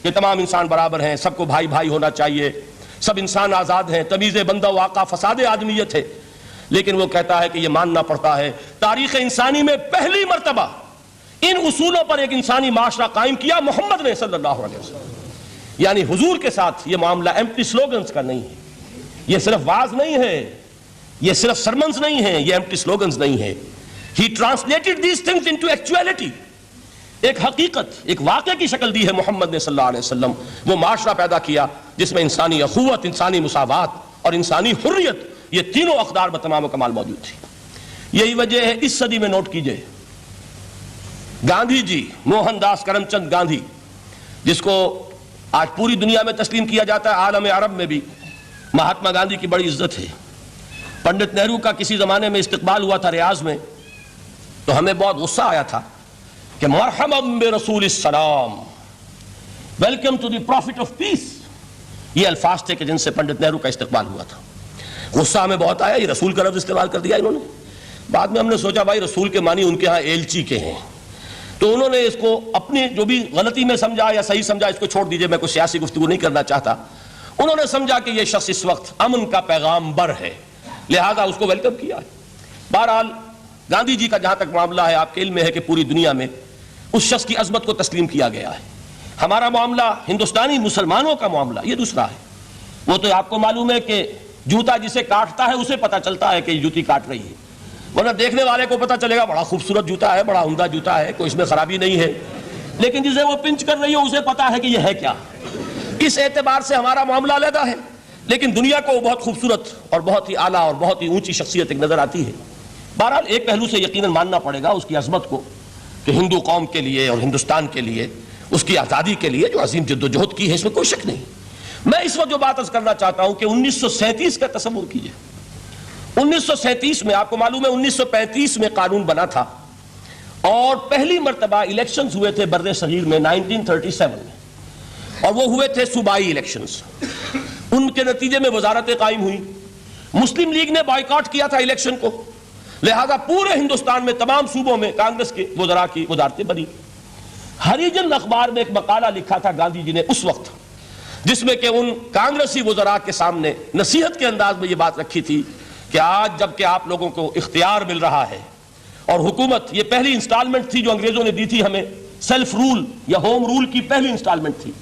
کہ تمام انسان برابر ہیں، سب کو بھائی بھائی ہونا چاہیے، سب انسان آزاد ہیں، تمیز بندہ و آقا فساد آدمیت ہے، لیکن وہ کہتا ہے کہ یہ ماننا پڑتا ہے تاریخ انسانی میں پہلی مرتبہ ان اصولوں پر ایک انسانی معاشرہ قائم کیا محمد نے صلی اللہ علیہ وسلم. یعنی حضور کے ساتھ یہ معاملہ ایمپٹی سلوگنز کا نہیں ہے، یہ صرف واز نہیں ہے، یہ صرف سرمنز نہیں ہیں، یہ ایمپٹی سلوگنز نہیں ہے. He translated these things into actuality. ایک حقیقت، ایک واقعے کی شکل دی ہے محمد نے صلی اللہ علیہ وسلم. وہ معاشرہ پیدا کیا جس میں انسانی اخوت، انسانی مساوات اور انسانی حریت، یہ تینوں اقدار بتمام و کمال موجود تھی. یہی وجہ ہے اس صدی میں نوٹ کیجئے گاندھی جی، موہن داس کرم چند گاندھی، جس کو آج پوری دنیا میں تسلیم کیا جاتا ہے، عالم عرب میں بھی مہاتما گاندھی کی بڑی عزت ہے. پنڈت نہرو کا کسی زمانے میں استقبال ہوا تھا ریاض میں، تو ہمیں بہت غصہ آیا تھا کہ مرحبا برسول السلام، welcome to the prophet of peace. یہ الفاظ تھے کہ جن سے پنڈت نہرو کا استقبال ہوا تھا. غصہ ہمیں بہت آیا، یہ رسول کا لفظ استعمال کر دیا انہوں نے. بعد میں ہم نے سوچا بھائی رسول کے معنی ان کے ہاں ایلچی کے ہیں، تو انہوں نے اس کو اپنی جو بھی غلطی میں سمجھا یا صحیح سمجھا اس کو چھوڑ دیجئے، میں کوئی سیاسی گفتگو نہیں کرنا چاہتا. انہوں نے سمجھا کہ یہ شخص اس وقت امن کا پیغام بر ہے، لہذا اس کو ویلکم کیا ہے. بہرحال گاندھی جی کا جہاں تک معاملہ ہے، آپ کے علم میں ہے کہ پوری دنیا میں اس شخص کی عظمت کو تسلیم کیا گیا ہے. ہمارا معاملہ ہندوستانی مسلمانوں کا معاملہ یہ دوسرا ہے. وہ تو آپ کو معلوم ہے کہ جوتا جسے کاٹتا ہے اسے پتا چلتا ہے کہ یہ جوتی کاٹ رہی ہے، ورنہ دیکھنے والے کو پتا چلے گا بڑا خوبصورت جوتا ہے، بڑا عمدہ جوتا ہے، کوئی اس میں خرابی نہیں ہے، لیکن جسے وہ پنچ کر رہی ہو اسے پتا ہے کہ یہ ہے کیا. اس اعتبار سے ہمارا معاملہ علیحدہ ہے، لیکن دنیا کو بہت خوبصورت اور بہت ہی اعلیٰ اور بہت ہی اونچی شخصیت ایک نظر آتی ہے. بہرحال ایک پہلو سے یقیناً ماننا پڑے گا اس کی عظمت کو کہ ہندو قوم کے لیے اور ہندوستان کے لیے، اس کی آزادی کے لیے جو عظیم جد و جہد کی ہے، اس میں کوئی شک نہیں. میں اس وقت جو بات عرض کرنا چاہتا ہوں کہ 1937 کا تصور کیجئے. 1937 میں آپ کو معلوم ہے 1935 میں قانون بنا تھا اور پہلی مرتبہ الیکشنز ہوئے تھے بر صغیر میں 1937 میں، اور وہ ہوئے تھے صوبائی الیکشنز. ان کے نتیجے میں وزارتیں قائم ہوئی. مسلم لیگ نے بائیکاٹ کیا تھا الیکشن کو، لہذا پورے ہندوستان میں تمام صوبوں میں کانگریس کے وزراء کی وزارتیں بنی. ہریجن اخبار میں ایک مقالہ لکھا تھا گاندھی جی نے اس وقت، جس میں کہ ان کانگریسی وزراء کے سامنے نصیحت کے انداز میں یہ بات رکھی تھی کہ آج جب کہ آپ لوگوں کو اختیار مل رہا ہے اور حکومت، یہ پہلی انسٹالمنٹ تھی جو انگریزوں نے دی تھی ہمیں، سیلف رول یا ہوم رول کی پہلی انسٹالمنٹ تھی،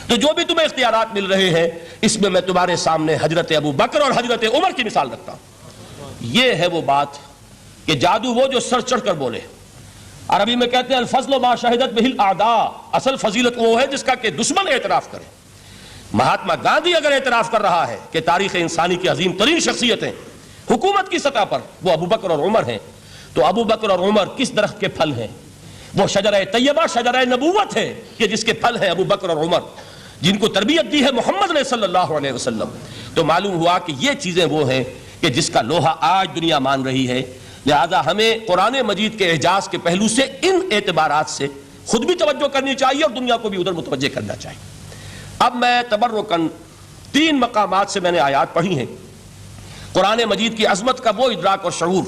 تو جو بھی تمہیں اختیارات مل رہے ہیں اس میں تمہارے سامنے حضرت ابو بکر اور حضرت عمر کی مثال رکھتا ہوں. یہ ہے وہ بات کہ جادو وہ جو سر چڑھ کر بولے. عربی میں کہتے ہیں الفضل ما شہدت بہ الاعداء، اصل فضیلت وہ ہے جس کا کہ دشمن اعتراف کرے. مہاتما گاندھی اگر اعتراف کر رہا ہے کہ تاریخ انسانی کی عظیم ترین شخصیتیں حکومت کی سطح پر وہ ابو بکر اور عمر ہیں، تو ابو بکر اور عمر کس درخت کے پھل ہیں؟ وہ شجرہ طیبہ، شجرہ نبوت ہے کہ جس کے پھل ہیں ابو بکر اور عمر، جن کو تربیت دی ہے محمد نے صلی اللہ علیہ وسلم. تو معلوم ہوا کہ یہ چیزیں وہ ہیں کہ جس کا لوہا آج دنیا مان رہی ہے. لہذا ہمیں قرآن مجید کے اعجاز کے پہلو سے ان اعتبارات سے خود بھی توجہ کرنی چاہیے اور دنیا کو بھی ادھر متوجہ کرنا چاہیے. اب میں تبرکاً 3 مقامات سے میں نے آیات پڑھی ہیں. قرآن مجید کی عظمت کا وہ ادراک اور شعور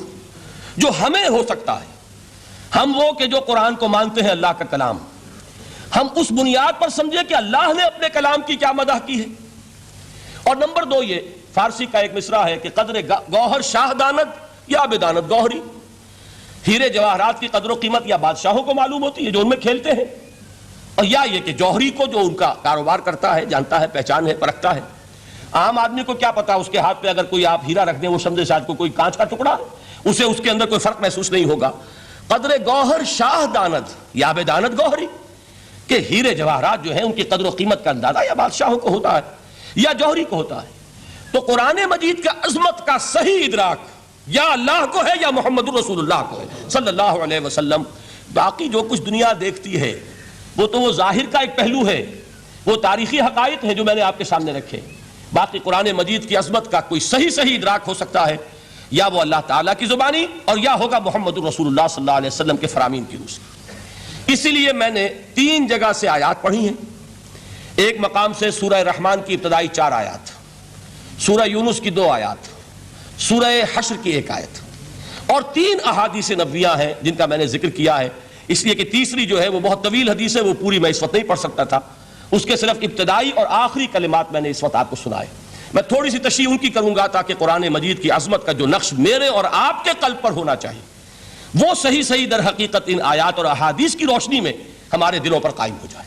جو ہمیں ہو سکتا ہے، ہم وہ کہ جو قرآن کو مانتے ہیں اللہ کا کلام، ہم اس بنیاد پر سمجھے کہ اللہ نے اپنے کلام کی کیا مدح کی ہے. اور نمبر 2 یہ فارسی کا ایک مصرع ہے کہ قدر گوہر شاہ داند یا بدانت گوہری. ہیرے جواہرات کی قدر و قیمت یا بادشاہوں کو معلوم ہوتی ہے جو ان میں کھیلتے ہیں، اور یا یہ کہ جوہری کو جو ان کا کاروبار کرتا ہے، جانتا ہے، پہچان ہے، پرکھتا ہے. عام آدمی کو کیا پتا اس کے ہاتھ پہ اگر کوئی آپ ہیرا رکھ دیں وہ سمجھے شاید کوئی کانچ کا ٹکڑا، اسے اس کے اندر کوئی فرق محسوس نہیں ہوگا. قدر گوہر شاہ داند یا بدانت گوہری، کہ ہیرے جواہرات جو ہیں ان کی قدر و قیمت کا اندازہ یا بادشاہوں کو ہوتا ہے یا جوہری کو ہوتا ہے. تو قرآن مجید کا عظمت کا صحیح ادراک یا اللہ کو ہے یا محمد الرسول اللہ کو ہے صلی اللہ علیہ وسلم. باقی جو کچھ دنیا دیکھتی ہے وہ تو وہ ظاہر کا ایک پہلو ہے، وہ تاریخی حقائق ہیں جو میں نے آپ کے سامنے رکھے. باقی قرآن مجید کی عظمت کا کوئی صحیح ادراک ہو سکتا ہے یا وہ اللہ تعالیٰ کی زبانی اور یا ہوگا محمد الرسول اللہ صلی اللہ علیہ وسلم کے فرامین کی روح سے. اسی لیے میں نے 3 جگہ سے آیات پڑھی ہیں. ایک مقام سے سورہ رحمان کی ابتدائی 4 آیات، سورہ یونس کی 2 آیات، سورہ حشر کی 1 آیت، اور 3 احادیث نبویہ ہیں جن کا میں نے ذکر کیا ہے، اس لیے کہ تیسری جو ہے وہ بہت طویل حدیث ہے، وہ پوری میں اس وقت نہیں پڑھ سکتا تھا. اس کے صرف ابتدائی اور آخری کلمات میں نے اس وقت آپ کو سنائے. میں تھوڑی سی تشریح ان کی کروں گا تاکہ قرآن مجید کی عظمت کا جو نقش میرے اور آپ کے قلب پر ہونا چاہیے وہ صحیح در حقیقت ان آیات اور احادیث کی روشنی میں ہمارے دلوں پر قائم ہو جائے۔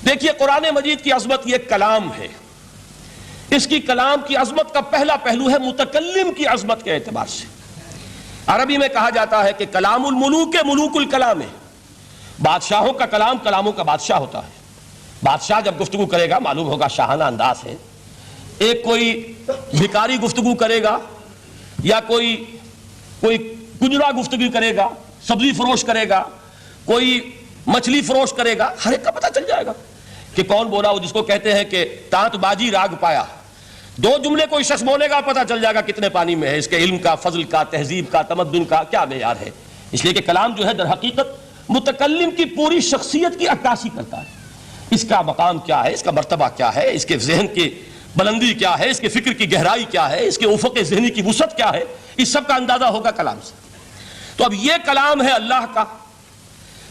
دیکھیے قرآن مجید کی عظمت یہ کلام ہے، اس کی کلام کی عظمت کا پہلا پہلو ہے متکلم کی عظمت کے اعتبار سے۔ عربی میں کہا جاتا ہے کہ کلام الملوک ملوک الکلام ہے، بادشاہوں کا کلام کلاموں کا بادشاہ ہوتا ہے۔ بادشاہ جب گفتگو کرے گا معلوم ہوگا شاہانہ انداز ہے، ایک کوئی بھکاری گفتگو کرے گا یا کوئی گجرا گفتگو کرے گا، سبزی فروش کرے گا، کوئی مچھلی فروش کرے گا، ہر ایک کا پتہ چل جائے گا کہ کون بولا وہ، جس کو کہتے ہیں کہ تانت بازی راگ پایا۔ دو جملے کوئی شخص بولے گا پتہ چل جائے گا کتنے پانی میں ہے، اس کے علم کا، فضل کا، تہذیب کا، تمدن کا کیا معیار ہے۔ اس لیے کہ کلام جو ہے در حقیقت متکلم کی پوری شخصیت کی عکاسی کرتا ہے، اس کا مقام کیا ہے، اس کا مرتبہ کیا ہے، اس کے ذہن کی بلندی کیا ہے، اس کے فکر کی گہرائی کیا ہے، اس کے افق ذہنی کی وسعت کیا ہے، اس سب کا اندازہ ہوگا کلام سے۔ تو اب یہ کلام ہے اللہ کا،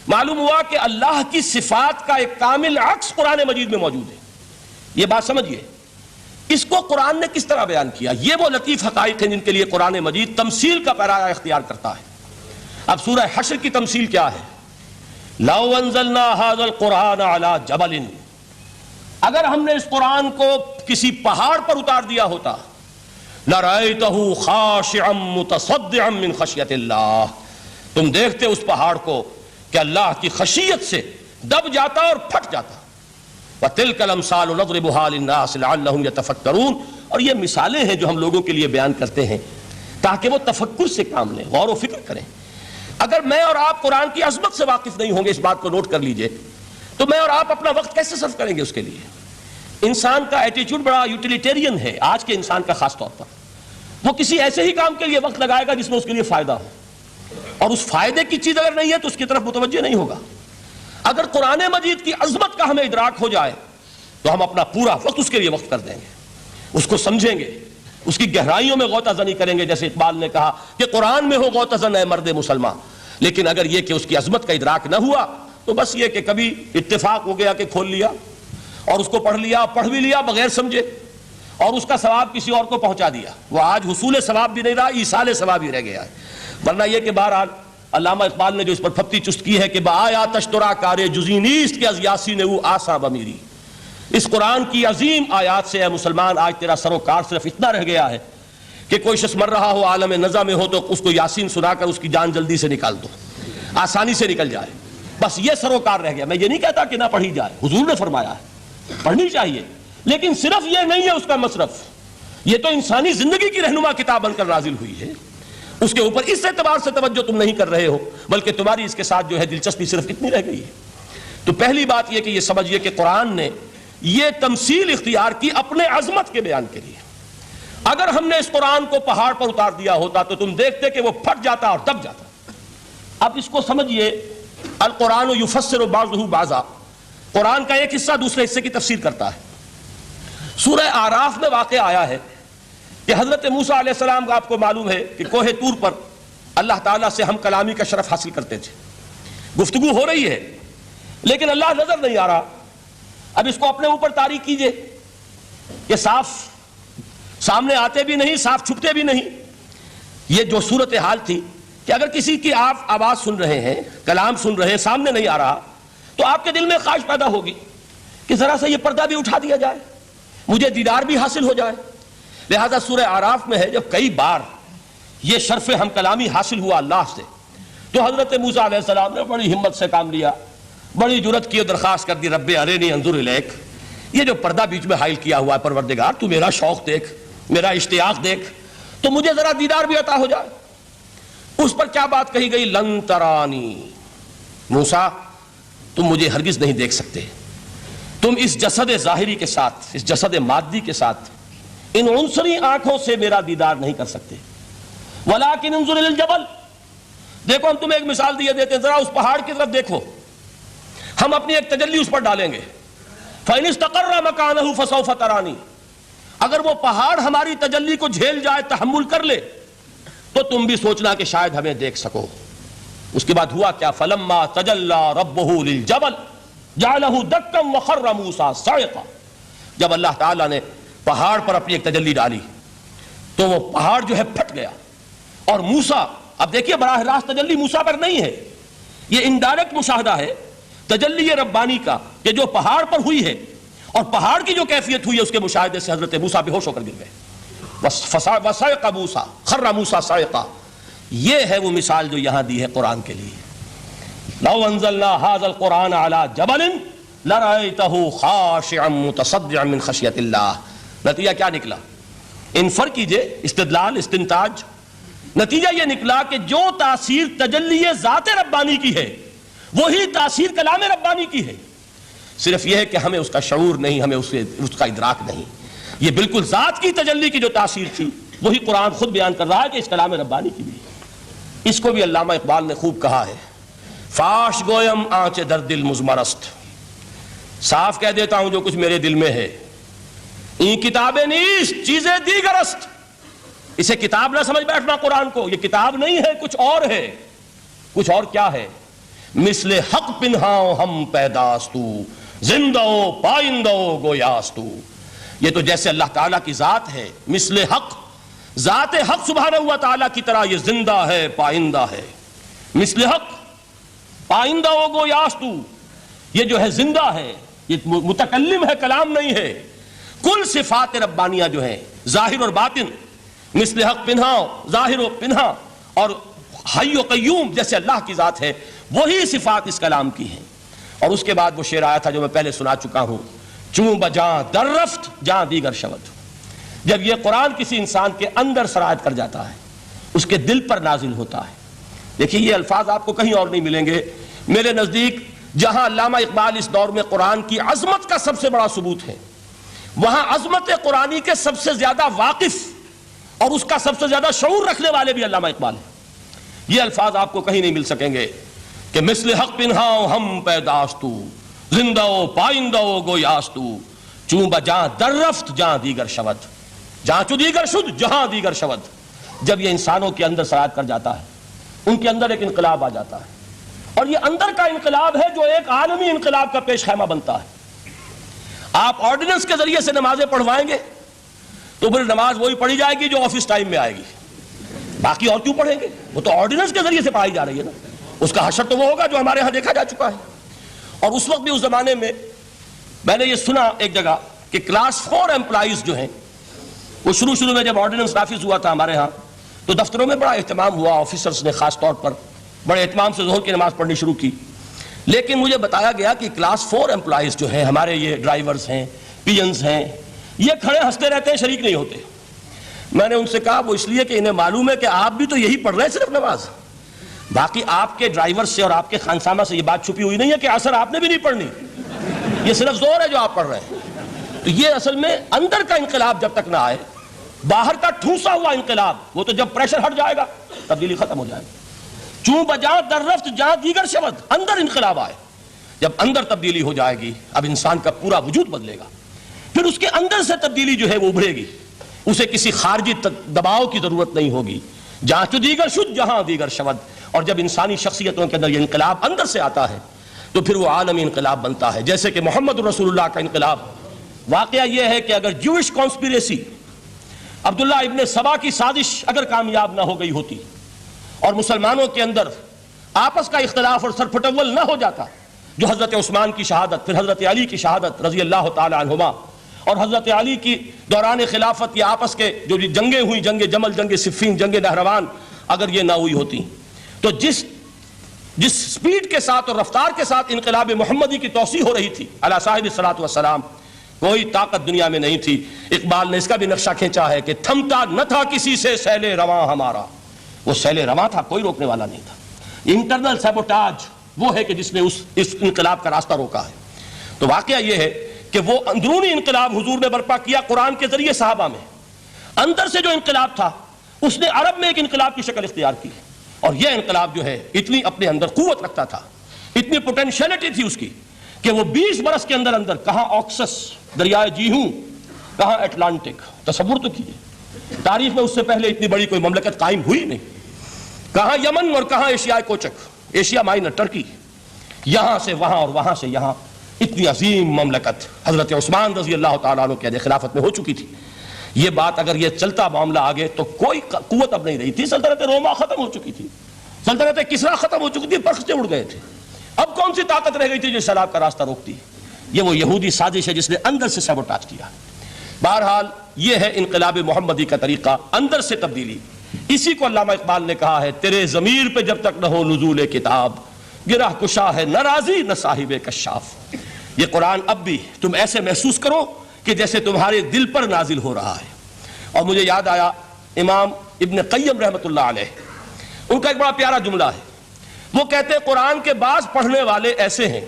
معلوم ہوا کہ اللہ کی صفات کا ایک کامل عکس قرآن مجید میں موجود ہے۔ یہ بات سمجھیے، اس کو قرآن نے کس طرح بیان کیا، یہ وہ لطیف حقائق ہیں جن کے لیے قرآن مجید تمثیل کا پیرایا اختیار کرتا ہے۔ اب سورہ حشر کی تمثیل کیا ہے؟ لو انزلنا هذا القرآن على جبل، اگر ہم نے اس قرآن کو کسی پہاڑ پر اتار دیا ہوتا، لرأيته خاشعا متصدعا من خشیت اللہ، تم دیکھتے اس پہاڑ کو کہ اللہ کی خشیت سے دب جاتا اور پھٹ جاتا۔ وَتِلْكَ الْأَمْثَالُ نَضْرِبُهَا لِلنَّاسِ لَعَلَّهُمْ يَتَفَكَّرُونَ، اور یہ مثالیں ہیں جو ہم لوگوں کے لیے بیان کرتے ہیں تاکہ وہ تفکر سے کام لیں، غور و فکر کریں۔ اگر میں اور آپ قرآن کی عظمت سے واقف نہیں ہوں گے، اس بات کو نوٹ کر لیجئے، تو میں اور آپ اپنا وقت کیسے صرف کریں گے اس کے لیے؟ انسان کا ایٹیچیوڈ بڑا یوٹیلیٹیرین ہے، آج کے انسان کا خاص طور پر۔ وہ کسی ایسے ہی کام کے لیے وقت لگائے گا جس میں اس کے لیے فائدہ ہو، اور اس فائدے کی چیز اگر نہیں ہے تو اس کی طرف متوجہ نہیں ہوگا۔ اگر قرآن مجید کی عظمت کا ہمیں ادراک ہو جائے تو ہم اپنا پورا وقت اس کے لیے وقف کر دیں گے، اس کو سمجھیں گے، اس کی گہرائیوں میں غوطہ زنی کریں گے، جیسے اقبال نے کہا کہ قرآن میں ہو غوطہ زن اے مرد مسلمان۔ لیکن اگر یہ کہ اس کی عظمت کا ادراک نہ ہوا تو بس یہ کہ کبھی اتفاق ہو گیا کہ کھول لیا اور اس کو پڑھ لیا، پڑھ بھی لیا بغیر سمجھے، اور اس کا ثواب کسی اور کو پہنچا دیا، وہ آج حصول ثواب بھی نہیں رہا، ایصال ثواب ہی رہ گیا ہے۔ ورنہ یہ کہ بہرحال علامہ اقبال نے جو اس پر پھپتی چست کی ہے کہ بآیا تشترا کارے جزی نیست کہ از یاسین او آسا بمیری، اس قرآن کی عظیم آیات سے اے مسلمان آج تیرا سروکار صرف اتنا رہ گیا ہے کہ کوئی شخص مر رہا ہو عالم نزا میں ہو تو اس کو یاسین سنا کر اس کی جان جلدی سے نکال دو، آسانی سے نکل جائے، بس یہ سروکار رہ گیا۔ میں یہ نہیں کہتا کہ نہ پڑھی جائے، حضور نے فرمایا ہے پڑھنی چاہیے، لیکن صرف یہ نہیں ہے اس کا مصرف، یہ تو انسانی زندگی کی رہنما کتاب بن کر نازل ہوئی ہے، اس کے اوپر اس اعتبار سے توجہ تم نہیں کر رہے ہو، بلکہ تمہاری اس کے ساتھ جو ہے دلچسپی صرف کتنی رہ گئی ہے۔ تو پہلی بات یہ کہ یہ سمجھیے کہ قرآن نے یہ تمثیل اختیار کی اپنے عظمت کے بیان کے لیے۔ اگر ہم نے اس قرآن کو پہاڑ پر اتار دیا ہوتا تو تم دیکھتے کہ وہ پھٹ جاتا اور دب جاتا۔ اب اس کو سمجھیے، القرآن یفسر بعضہ بعضا، قرآن کا ایک حصہ دوسرے حصے کی تفسیر کرتا ہے۔ سورہ اعراف میں واقع آیا ہے کہ حضرت موسیٰ علیہ السلام کا آپ کو معلوم ہے کہ کوہ طور پر اللہ تعالیٰ سے ہم کلامی کا شرف حاصل کرتے تھے، گفتگو ہو رہی ہے لیکن اللہ نظر نہیں آ رہا۔ اب اس کو اپنے اوپر طاری کیجئے کہ صاف سامنے آتے بھی نہیں، صاف چھپتے بھی نہیں۔ یہ جو صورتحال تھی کہ اگر کسی کی آپ آواز سن رہے ہیں، کلام سن رہے ہیں، سامنے نہیں آ رہا، تو آپ کے دل میں خواہش پیدا ہوگی کہ ذرا سا یہ پردہ بھی اٹھا دیا جائے، مجھے دیدار بھی حاصل ہو جائے۔ لہذا سورہ اعراف میں ہے جب کئی بار یہ شرف ہم کلامی حاصل ہوا اللہ سے، تو حضرت موسیٰ علیہ السلام نے بڑی ہمت سے کام لیا، بڑی جرت کی اور درخواست کر دی، رب ارنی انظر الیک، یہ جو پردہ بیچ میں حائل کیا ہوا ہے پروردگار، تو میرا شوق دیکھ، میرا اشتیاق دیکھ، تو مجھے ذرا دیدار بھی عطا ہو جائے۔ اس پر کیا بات کہی گئی؟ لن ترانی، موسیٰ تم مجھے ہرگز نہیں دیکھ سکتے، تم اس جسد ظاہری کے ساتھ، اس جسد مادی کے ساتھ، ان عنصری آنکھوں سے میرا دیدار نہیں کر سکتے۔ ولیکن انظر الی الجبل، دیکھو ہم تمہیں ایک مثال دیے دیتے ہیں، ذرا اس پہاڑ کی طرف دیکھو، ہم اپنی ایک تجلی اس پر ڈالیں گے۔ فَإِنِ اسْتَقَرَّ مَكَانَهُ فَسَوْفَ تَرَانِي، اگر وہ پہاڑ ہماری تجلی کو جھیل جائے، تحمل کر لے، تو تم بھی سوچنا کہ شاید ہمیں دیکھ سکو۔ اس کے بعد ہوا کیا؟ فَلَمَّا تَجَلَّى رَبُّهُ لِلْجَبَلِ جَعَلَهُ دَكًّا وَخَرَّ مُوسَىٰ صَعِقًا، جب اللہ تعالیٰ نے پہاڑ پر اپنی ایک تجلی ڈالی تو وہ پہاڑ جو ہے پھٹ گیا، اور موسیٰ، اب دیکھیے براہ راست تجلی موسیٰ پر نہیں ہے، یہ انڈائریکٹ مشاہدہ ہے تجلی ربانی کا کہ جو پہاڑ پر ہوئی ہے، اور پہاڑ کی جو کیفیت ہوئی ہے اس کے مشاہدے سے حضرت موسیٰ بے ہوش ہو کر گر گئے. وَصَعِقَ مُوسَىٰ خَرَّ مُوسَىٰ صَعِقًا. یہ ہے وہ مثال جو یہاں دی ہے قرآن کے لیے. لَوْ أَنزَلْنَا هَذَا الْقُرْآنَ عَلَىٰ جَبَلٍ لَرَأَيْتَهُ خَاشِعًا مُتَصَدِّعًا مِنْ خَشْيَةِ اللَّهِ. نتیجہ کیا نکلا؟ انفر کیجئے، استدلال، استنتاج. نتیجہ یہ نکلا کہ جو تاثیر تجلی ذات ربانی کی ہے وہی تاثیر کلام ربانی کی ہے، صرف یہ ہے کہ ہمیں اس کا شعور نہیں، ہمیں اس کا ادراک نہیں. یہ بالکل ذات کی تجلی کی جو تاثیر تھی وہی قرآن خود بیان کر رہا ہے کہ اس کلام ربانی کی بھی. اس کو بھی علامہ اقبال نے خوب کہا ہے، فاش گویم آنچ در دل مزمرست. صاف کہہ دیتا ہوں جو کچھ میرے دل میں ہے، این کتابیں نیست چیزیں دیگر است. اسے کتاب نہ سمجھ بیٹھنا قرآن کو، یہ کتاب نہیں ہے، کچھ اور ہے. کچھ اور کیا ہے؟ مثل حق پنہاؤ ہم پیداستو زندہ پائندہ گویاستو. یہ تو جیسے اللہ تعالیٰ کی ذات ہے، مثل حق، ذات حق سبحانہ و تعالیٰ کی طرح یہ زندہ ہے، پائندہ ہے. مثل حق پائندہ گویاستو، یہ جو ہے زندہ ہے، یہ متکلم ہے، کلام نہیں ہے. کل صفات ربانیہ جو ہیں ظاہر اور باطن، مثل حق پنہاؤ، ظاہر و پنہا، اور حی و قیوم جیسے اللہ کی ذات ہے، وہی صفات اس کلام کی ہیں. اور اس کے بعد وہ شعر آیا تھا جو میں پہلے سنا چکا ہوں، چوں بجاں در رفت جاں دیگر شود. جب یہ قرآن کسی انسان کے اندر سرایت کر جاتا ہے، اس کے دل پر نازل ہوتا ہے. دیکھیے یہ الفاظ آپ کو کہیں اور نہیں ملیں گے. میرے نزدیک جہاں علامہ اقبال اس دور میں قرآن کی عظمت کا سب سے بڑا ثبوت ہے، وہاں عظمت قرآنی کے سب سے زیادہ واقف اور اس کا سب سے زیادہ شعور رکھنے والے بھی علامہ اقبال ہیں. یہ الفاظ آپ کو کہیں نہیں مل سکیں گے کہ مثل حق پنہاؤ ہم پیداستو زندہ و پائندہ و گویاستو چوں بجاں در رفت جہاں دیگر شود جہاں چو دیگر شد جہاں دیگر شود. جب یہ انسانوں کے اندر سرایت کر جاتا ہے، ان کے اندر ایک انقلاب آ جاتا ہے، اور یہ اندر کا انقلاب ہے جو ایک عالمی انقلاب کا پیش خیمہ بنتا ہے. آپ آرڈیننس کے ذریعے سے نمازیں پڑھوائیں گے تو پھر نماز وہی پڑھی جائے گی جو آفس ٹائم میں آئے گی، باقی اور کیوں پڑھیں گے؟ وہ تو آرڈیننس کے ذریعے سے پڑھائی جا رہی ہے نا. اس کا حشر تو وہ ہوگا جو ہمارے ہاں دیکھا جا چکا ہے. اور اس وقت بھی اس زمانے میں نے یہ سنا ایک جگہ کہ کلاس 4 امپلائیز جو ہیں وہ شروع میں جب آرڈیننس نافذ ہوا تھا ہمارے ہاں تو دفتروں میں بڑا اہتمام ہوا، آفیسرز نے خاص طور پر بڑے اہتمام سے ظہر کی نماز پڑھنی شروع کی. لیکن مجھے بتایا گیا کہ کلاس 4 امپلائیز جو ہیں ہمارے، یہ ڈرائیورز ہیں، پی-انز ہیں، یہ کھڑے ہنستے رہتے ہیں، شریک نہیں ہوتے. میں نے ان سے کہا وہ اس لیے کہ انہیں معلوم ہے کہ آپ بھی تو یہی پڑھ رہے ہیں صرف نماز، باقی آپ کے ڈرائیور سے اور آپ کے خانسامہ سے یہ بات چھپی ہوئی نہیں ہے کہ عصر آپ نے بھی نہیں پڑھنی، یہ صرف زور ہے جو آپ پڑھ رہے ہیں. تو یہ اصل میں اندر کا انقلاب جب تک نہ آئے، باہر کا ٹھوسا ہوا انقلاب، وہ تو جب پریشر ہٹ جائے گا تبدیلی ختم ہو جائے گی. چوں بجاں در رفت جہاں دیگر شود، اندر انقلاب آئے. جب اندر تبدیلی ہو جائے گی اب انسان کا پورا وجود بدلے گا، پھر اس کے اندر سے تبدیلی جو ہے وہ ابھرے گی، اسے کسی خارجی دباؤ کی ضرورت نہیں ہوگی. جہاں چو دیگر شد جہاں دیگر شود. اور جب انسانی شخصیتوں کے اندر یہ انقلاب اندر سے آتا ہے تو پھر وہ عالمی انقلاب بنتا ہے. جیسے کہ محمد رسول اللہ کا انقلاب. واقعہ یہ ہے کہ اگر جوش کانسپیریسی، عبداللہ ابن سبا کی سازش اگر کامیاب نہ ہو گئی ہوتی اور مسلمانوں کے اندر آپس کا اختلاف اور سرپھٹول نہ ہو جاتا، جو حضرت عثمان کی شہادت، پھر حضرت علی کی شہادت رضی اللہ تعالی عنہما، اور حضرت علی کی دوران خلافت یہ آپس کے جو جنگیں ہوئی، جنگ جمل، جنگ صفین، جنگ نہروان، اگر یہ نہ ہوئی ہوتی تو جس سپیڈ کے ساتھ اور رفتار کے ساتھ انقلاب محمدی کی توسیع ہو رہی تھی علی صاحب الصلاۃ والسلام، کوئی طاقت دنیا میں نہیں تھی. اقبال نے اس کا بھی نقشہ کھینچا ہے کہ تھمتا نہ تھا کسی سے سیل رواں ہمارا. وہ سیل رواں تھا، کوئی روکنے والا نہیں تھا. انٹرنل سیبوٹاج وہ ہے کہ جس نے اس انقلاب کا راستہ روکا ہے. تو واقعہ یہ ہے کہ وہ اندرونی انقلاب حضور نے برپا کیا قرآن کے ذریعے صحابہ میں. اندر سے جو انقلاب تھا اس نے عرب میں ایک انقلاب کی شکل اختیار کی، اور یہ انقلاب جو ہے اتنی اپنے اندر قوت رکھتا تھا، اتنی پوٹینشیلٹی تھی اس کی کہ وہ 20 برس کے اندر اندر کہاں آکسس دریائے جیہوں، کہاں اٹلانٹک. تصور تو کیجئے، تاریخ میں اس سے پہلے اتنی بڑی کوئی مملکت قائم ہوئی نہیں. کہاں یمن اور کہاں ایشیائے کوچک، ایشیا مائنر، ٹرکی، یہاں سے وہاں اور وہاں سے یہاں. اتنی عظیم مملکت حضرت عثمان رضی اللہ تعالیٰ عنہ کے خلافت میں ہو چکی تھی. یہ بات اگر یہ چلتا معاملہ آگے تو کوئی قوت اب نہیں رہی تھی. سلطنت روما ختم ہو چکی تھی, سلطنت کسرا ختم ہو چکی تھی, پرخچے اڑ گئے تھے. اب کون سی طاقت رہ گئی تھی جو سیلاب کا راستہ روکتی؟ یہ وہ یہودی سازش ہے جس نے اندر سے سیبوٹاج کیا. بہرحال یہ ہے انقلاب محمدی کا طریقہ, اندر سے تبدیلی. اسی کو علامہ اقبال نے کہا ہے, تیرے ضمیر پہ جب تک نہ ہو نزول کتاب, گرہ کشا ہے نہ راضی نہ صاحب کشاف. یہ قرآن اب بھی تم ایسے محسوس کرو کہ جیسے تمہارے دل پر نازل ہو رہا ہے. اور مجھے یاد آیا امام ابن قیم رحمۃ اللہ علیہ, ان کا ایک بڑا پیارا جملہ ہے. وہ کہتے ہیں قرآن کے بعض پڑھنے والے ایسے ہیں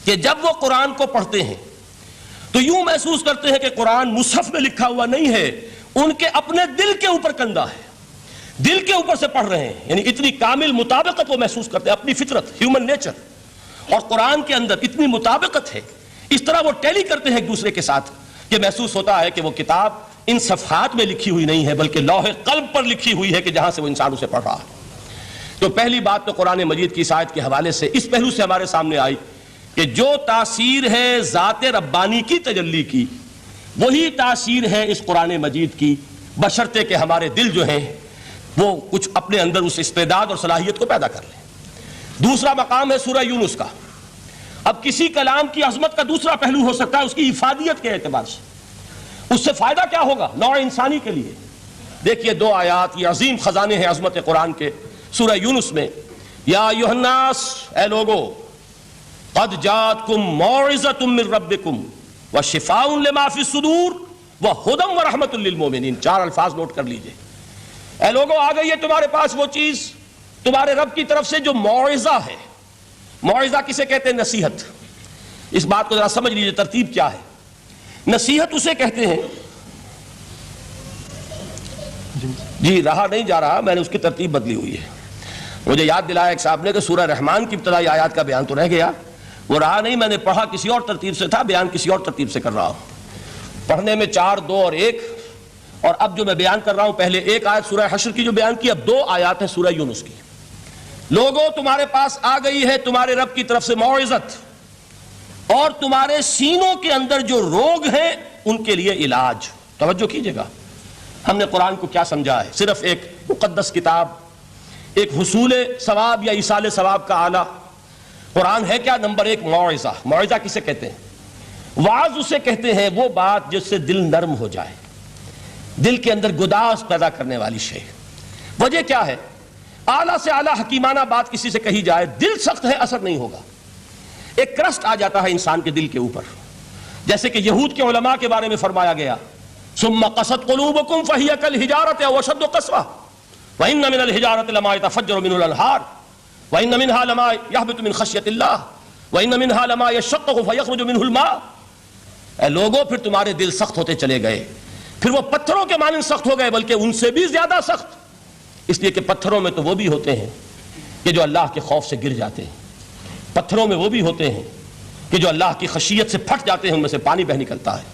کہ جب وہ قرآن کو پڑھتے ہیں تو یوں محسوس کرتے ہیں کہ قرآن مصحف میں لکھا ہوا نہیں ہے, ان کے اپنے دل کے اوپر کندہ ہے, دل کے اوپر سے پڑھ رہے ہیں. یعنی اتنی کامل مطابقت وہ محسوس کرتے ہیں, اپنی فطرت, ہیومن نیچر اور قرآن کے اندر اتنی مطابقت ہے. اس طرح وہ ٹیلی کرتے ہیں ایک دوسرے کے ساتھ کہ محسوس ہوتا ہے کہ وہ کتاب ان صفحات میں لکھی ہوئی نہیں ہے بلکہ لوح قلب پر لکھی ہوئی ہے کہ جہاں سے وہ انسان اسے پڑھ رہا ہے. تو پہلی بات تو قرآن مجید کی اس آیت کے حوالے سے اس پہلو سے ہمارے سامنے آئی کہ جو تاثیر ہے ذات ربانی کی تجلی کی, وہی تاثیر ہے اس قرآن مجید کی, بشرطے کہ ہمارے دل جو ہیں وہ کچھ اپنے اندر اس استعداد اور صلاحیت کو پیدا کر لیں. دوسرا مقام ہے سورہ یونس کا. اب کسی کلام کی عظمت کا دوسرا پہلو ہو سکتا ہے اس کی افادیت کے اعتبار سے, اس سے فائدہ کیا ہوگا نوع انسانی کے لیے. دیکھیے 2 آیات, یہ عظیم خزانے ہیں عظمت قرآن کے. سورہ یونس میں یا ایھا الناس, اے لوگو, قد جاءتکم موعظۃ من ربکم وشفاء لما فی الصدور وہدی ورحمۃ للمؤمنین. 4 الفاظ نوٹ کر لیجئے. اے لوگو, آ گئی ہے تمہارے پاس وہ چیز تمہارے رب کی طرف سے جو موعظہ ہے. موعظہ کسے کہتے ہیں؟ نصیحت. اس بات کو ذرا سمجھ لیجئے ترتیب کیا ہے. نصیحت اسے کہتے ہیں, جی رہا نہیں جا رہا, میں نے اس کی ترتیب بدلی ہوئی ہے. مجھے یاد دلایا ایک صاحب نے کہ سورہ رحمان کی ابتدائی آیات کا بیان تو رہ گیا, وہ رہا نہیں, میں نے پڑھا کسی اور ترتیب سے تھا, بیان کسی اور ترتیب سے کر رہا ہوں. پڑھنے میں 4, 2 اور 1, اور اب جو میں بیان کر رہا ہوں پہلے 1 آیت سورہ حشر کی جو بیان کی, اب 2 آیات ہیں سورہ یونس کی. لوگوں, تمہارے پاس آ گئی ہے تمہارے رب کی طرف سے موعظت, اور تمہارے سینوں کے اندر جو روگ ہیں ان کے لیے علاج. توجہ کیجئے گا, ہم نے قرآن کو کیا سمجھا ہے؟ صرف ایک مقدس کتاب, ایک حصول ثواب یا ایصال ثواب کا آلہ. قرآن ہے کیا؟ نمبر 1 موعظہ. موعظہ کسے کہتے ہیں؟ وعظ اسے کہتے ہیں وہ بات جس سے دل نرم ہو جائے, دل کے اندر گداز پیدا کرنے والی شے. وجہ کیا ہے؟ اعلیٰ سے اعلیٰ حکیمانہ بات کسی سے کہی جائے, دل سخت ہے, اثر نہیں ہوگا. ایک کرسٹ آ جاتا ہے انسان کے دل کے اوپر, جیسے کہ یہود کے علماء کے بارے میں فرمایا گیا, ثم قست قلوبکم فہی کالحجارۃ او اشد قسوۃ وان من الحجارۃ لما يتفجر منه الانہار وان منها لما يهبط من خشیۃ اللہ وان منها لما يشقق فيخرج منه الماء. اے لوگوں, پھر تمہارے دل سخت ہوتے چلے گئے, پھر وہ پتھروں کے مانند سخت ہو گئے, بلکہ ان سے بھی زیادہ سخت, اس لیے کہ پتھروں میں تو وہ بھی ہوتے ہیں کہ جو اللہ کے خوف سے گر جاتے ہیں, پتھروں میں وہ بھی ہوتے ہیں کہ جو اللہ کی خشیت سے پھٹ جاتے ہیں, ان میں سے پانی بہ نکلتا ہے.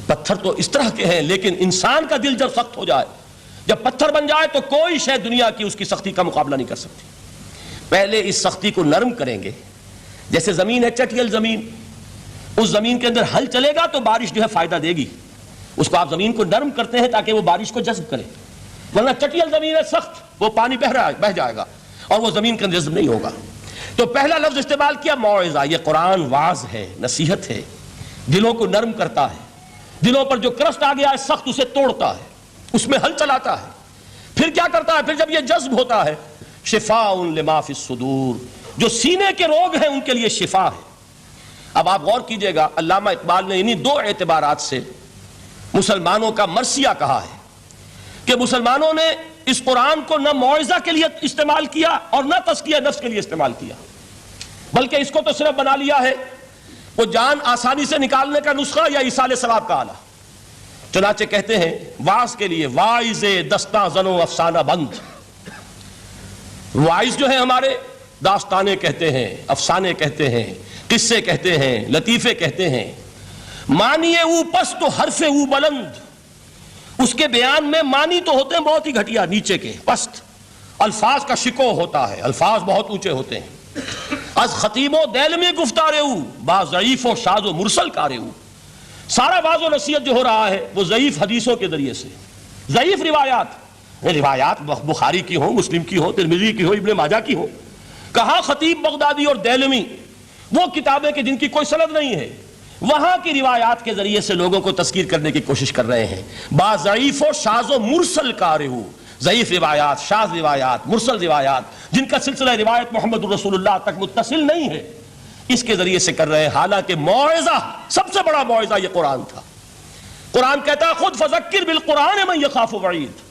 پتھر تو اس طرح کے ہیں, لیکن انسان کا دل جب سخت ہو جائے, جب پتھر بن جائے, تو کوئی شے دنیا کی اس کی سختی کا مقابلہ نہیں کر سکتی. پہلے اس سختی کو نرم کریں گے, جیسے زمین ہے چٹیل زمین, اس زمین کے اندر ہل چلے گا تو بارش جو ہے فائدہ دے گی. اس کو آپ زمین کو نرم کرتے ہیں تاکہ وہ بارش کو جذب کرے, ورنہ چٹیل زمین ہے سخت, وہ پانی بہ جائے گا اور وہ زمین کے اندر جذب نہیں ہوگا. تو پہلا لفظ استعمال کیا موعظہ. یہ قرآن واعظ ہے, نصیحت ہے, دلوں کو نرم کرتا ہے, دلوں پر جو کرسٹ آ گیا ہے سخت اسے توڑتا ہے, اس میں ہل چلاتا ہے. پھر کیا کرتا ہے؟ پھر جب یہ جذب ہوتا ہے, شفاء لما فی الصدور, جو سینے کے روگ ہیں ان کے لیے شفا ہے. اب آپ غور کیجئے گا, علامہ اقبال نے انہی 2 اعتبارات سے مسلمانوں کا مرثیہ کہا ہے کہ مسلمانوں نے اس قرآن کو نہ موعظہ کے لیے استعمال کیا اور نہ تزکیہ نفس کے لیے استعمال کیا, بلکہ اس کو تو صرف بنا لیا ہے وہ جان آسانی سے نکالنے کا نسخہ یا ایصال ثواب کا آلہ. چنانچہ کہتے ہیں واعظ کے لیے واعظ دستاں زن و افسانہ بند. واعظ جو ہیں ہمارے داستانے کہتے ہیں, افسانے کہتے ہیں, قصے کہتے ہیں, لطیفے کہتے ہیں. معنی او پست و حرف او بلند, اس کے بیان میں معنی تو ہوتے ہیں بہت ہی گھٹیا, نیچے کے پست, الفاظ کا شکو ہوتا ہے, الفاظ بہت اونچے ہوتے ہیں. از خطیب و دیلمی گفتارے ہو با ضعیف و شاذ و مرسل کارے ہو. سارا واعظ و نصیحت جو ہو رہا ہے وہ ضعیف حدیثوں کے ذریعے سے، ضعیف روایات بخاری کی ہو، مسلم کی ہو، ترمذی کی ہو، ابن ماجہ کی ہو. کہاں خطیب بغدادی اور دیلمی وہ کتابیں کہ جن کی کوئی سند نہیں ہے، وہاں کی روایات کے ذریعے سے لوگوں کو تذکیر کرنے کی کوشش کر رہے ہیں. با ضعیف و شاذ و مرسل کارے ہو، ضعیف روایات، شاذ روایات، مرسل روایات جن کا سلسلہ روایت محمد الرسول اللہ تک متصل نہیں ہے، اس کے ذریعے سے کر رہے ہیں. حالانکہ موعظہ، سب سے بڑا موعظہ یہ قرآن تھا. قرآن کہتا ہے خود فذکر بالقرآن من یخاف وعید.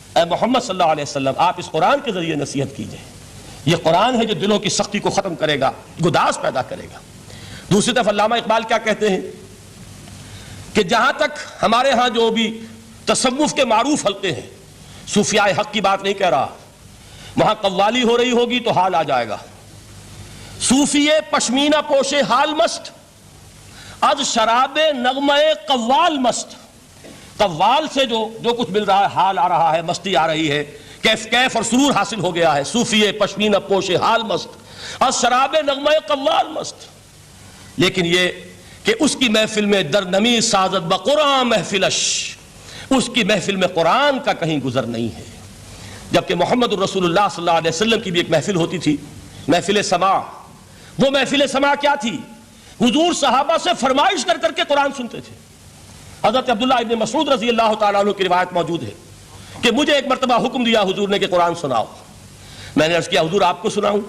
اے محمد صلی اللہ علیہ وسلم آپ اس قرآن کے ذریعے نصیحت کیجئے. یہ قرآن ہے جو دلوں کی سختی کو ختم کرے گا، گداز پیدا کرے گا. دوسری طرف علامہ اقبال کیا کہتے ہیں کہ جہاں تک ہمارے ہاں جو بھی تصوف کے معروف حلقے ہیں، صوفیاء حق کی بات نہیں کہہ رہا، وہاں قوالی ہو رہی ہوگی تو حال آ جائے گا. صوفی پشمینہ پوش حال مست، از شراب نغمہ قوال مست. قوال سے جو کچھ مل رہا ہے، حال آ رہا ہے، مستی آ رہی ہے، کیف اور سرور حاصل ہو گیا ہے. صوفی پشمینہ پوش حال مست، از شراب نغمہ قوال مست. لیکن یہ کہ اس کی محفل میں درنمی سازد بقرآن محفلش، اس کی محفل میں قرآن کا کہیں گزر نہیں ہے. جبکہ محمد الرسول اللہ صلی اللہ علیہ وسلم کی بھی ایک محفل ہوتی تھی، محفل سماع. وہ محفل سماع کیا تھی؟ حضور صحابہ سے فرمائش کر کر کے قرآن سنتے تھے. حضرت عبداللہ ابن مسعود رضی اللہ تعالیٰ عنہ کی روایت موجود ہے کہ مجھے ایک مرتبہ حکم دیا حضور نے کہ قرآن سناؤ. میں نے عرض کیا حضور آپ کو سناؤں؟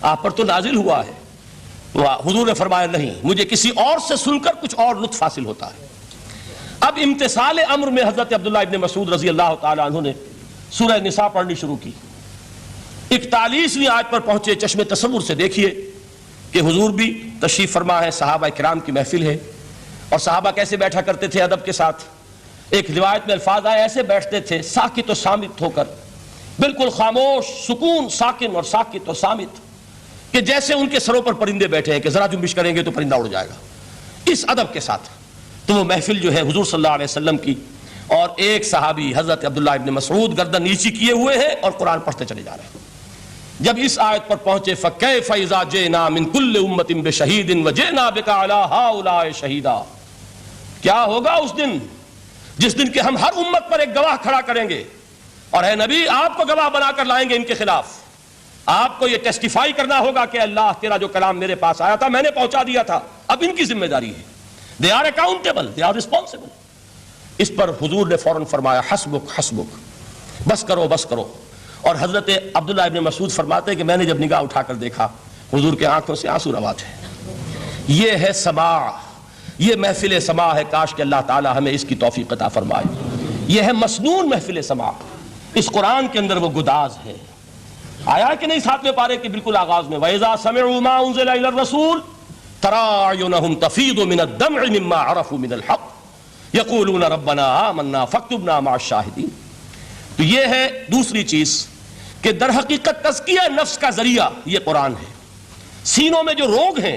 آپ پر تو نازل ہوا ہے. حضور نے فرمایا نہیں، مجھے کسی اور سے سن کر کچھ اور لطف حاصل ہوتا ہے. اب امتثال امر میں حضرت عبداللہ ابن مسعود رضی اللہ تعالیٰ عنہ نے سورہ نساء پڑھنی شروع کی. 41ویں آیت پر پہنچے. چشم تصور سے دیکھیے کہ حضور بھی تشریف فرما ہے، صحابہ کرام کی محفل ہے، اور صحابہ کیسے بیٹھا کرتے تھے ادب کے ساتھ. ایک روایت میں الفاظ آئے ایسے بیٹھتے تھے ساکت و سامت ہو کر، بالکل خاموش، سکون، ساکن اور ساکت و سامت، کہ جیسے ان کے سروں پر پرندے بیٹھے ہیں کہ ذرا جنبش کریں گے تو پرندہ اڑ جائے گا، اس ادب کے ساتھ. تو وہ محفل جو ہے حضور صلی اللہ علیہ وسلم کی، اور ایک صحابی حضرت عبداللہ ابن مسعود گردن نیچی کیے ہوئے ہیں اور قرآن پڑھتے چلے جا رہے ہیں. جب اس آیت پر پہنچے فَكَيْفَ إِذَا جِئْنَا مِن كُلِّ أُمَّةٍ بِشَهِيدٍ وَجِئْنَا بِكَ عَلَىٰ هَٰؤُلَاءِ شَهِيدًا. کیا ہوگا اس دن جس دن کہ ہم ہر امت پر ایک گواہ کھڑا کریں گے، اور اے نبی آپ کو گواہ بنا کر لائیں گے ان کے خلاف. آپ کو یہ ٹیسٹیفائی کرنا ہوگا کہ اللہ تیرا جو کلام میرے پاس آیا تھا میں نے پہنچا دیا تھا، اب ان کی ذمہ داری ہے. They are accountable, they are responsible. اس پر حضور نے فوراً فرمایا حسبک حسبک، بس کرو بس کرو. اور حضرت عبداللہ ابن مسعود فرماتے ہیں کہ میں نے جب نگاہ اٹھا کر دیکھا حضور کے آنکھوں سے آنسو روا تھے. یہ ہے سماع، یہ محفل سماع ہے. کاش کہ اللہ تعالی ہمیں اس کی توفیق عطا فرمائے. یہ ہے مسنون محفل سماع. اس قرآن کے اندر وہ گداز ہے. آیا کہ نہیں 7ویں پارے کے بالکل آغاز میں وَإِذَا سَمِعُوا مَا أُنزِلَ إِلَى الرَّسُولِ تَرَىٰ أَعْيُنَهُمْ تَفِيضُ مِنَ الدَّمْعِ مِمَّا عَرَفُوا مِنَ الْحَقِّ يَقُولُونَ رَبَّنَا آمَنَّا فَاكْتُبْنَا مَعَ الشَّاهِدِينَ. تو یہ ہے دوسری چیز کہ در حقیقت تزکیہ نفس کا ذریعہ یہ قرآن ہے. سینوں میں جو روگ ہیں،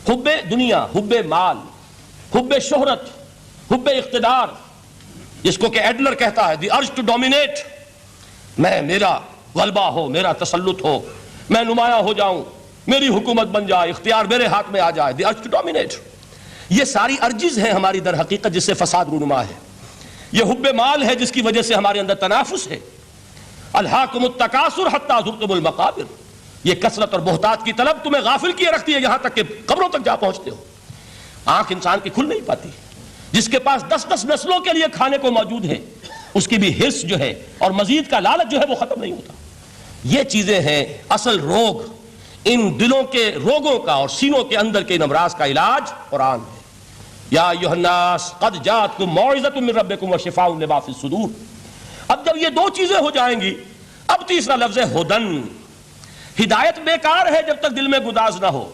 حب دنیا، حب مال، حب شہرت، حب اقتدار، جس کو کہ ایڈلر کہتا ہے دی ارج ٹو ڈومینیٹ، میرا غلبہ ہو، میرا تسلط ہو، میں نمایاں ہو جاؤں، میری حکومت بن جائے، اختیار میرے ہاتھ میں آ جائے، دی ارج ٹو ڈومینیٹ. یہ ساری ارجز ہیں ہماری در حقیقت جس سے فساد رونما ہے. یہ حب مال ہے جس کی وجہ سے ہمارے اندر تنافس ہے. الہاکم التکاثر حتی زرتم المقابر. یہ کثرت اور بہتات کی طلب تمہیں غافل کیے رکھتی ہے یہاں تک کہ قبروں تک جا پہنچتے ہو. آنکھ انسان کی کھل نہیں پاتی. جس کے پاس 10 نسلوں کے لیے کھانے کو موجود ہے اس کی بھی حرص جو ہے اور مزید کا لالچ جو ہے وہ ختم نہیں ہوتا. یہ چیزیں ہیں اصل روگ. ان دلوں کے روگوں کا اور سینوں کے اندر کے ان امراض کا علاج قرآن ہے. یا ایھا الناس قد جاءتکم موعظۃ من ربکم وشفاء لما فی الصدور. اب جب یہ دو چیزیں ہو جائیں گی، اب تیسرا لفظ ہے ہدن. ہدایت بیکار ہے جب تک دل میں گداز نہ ہو.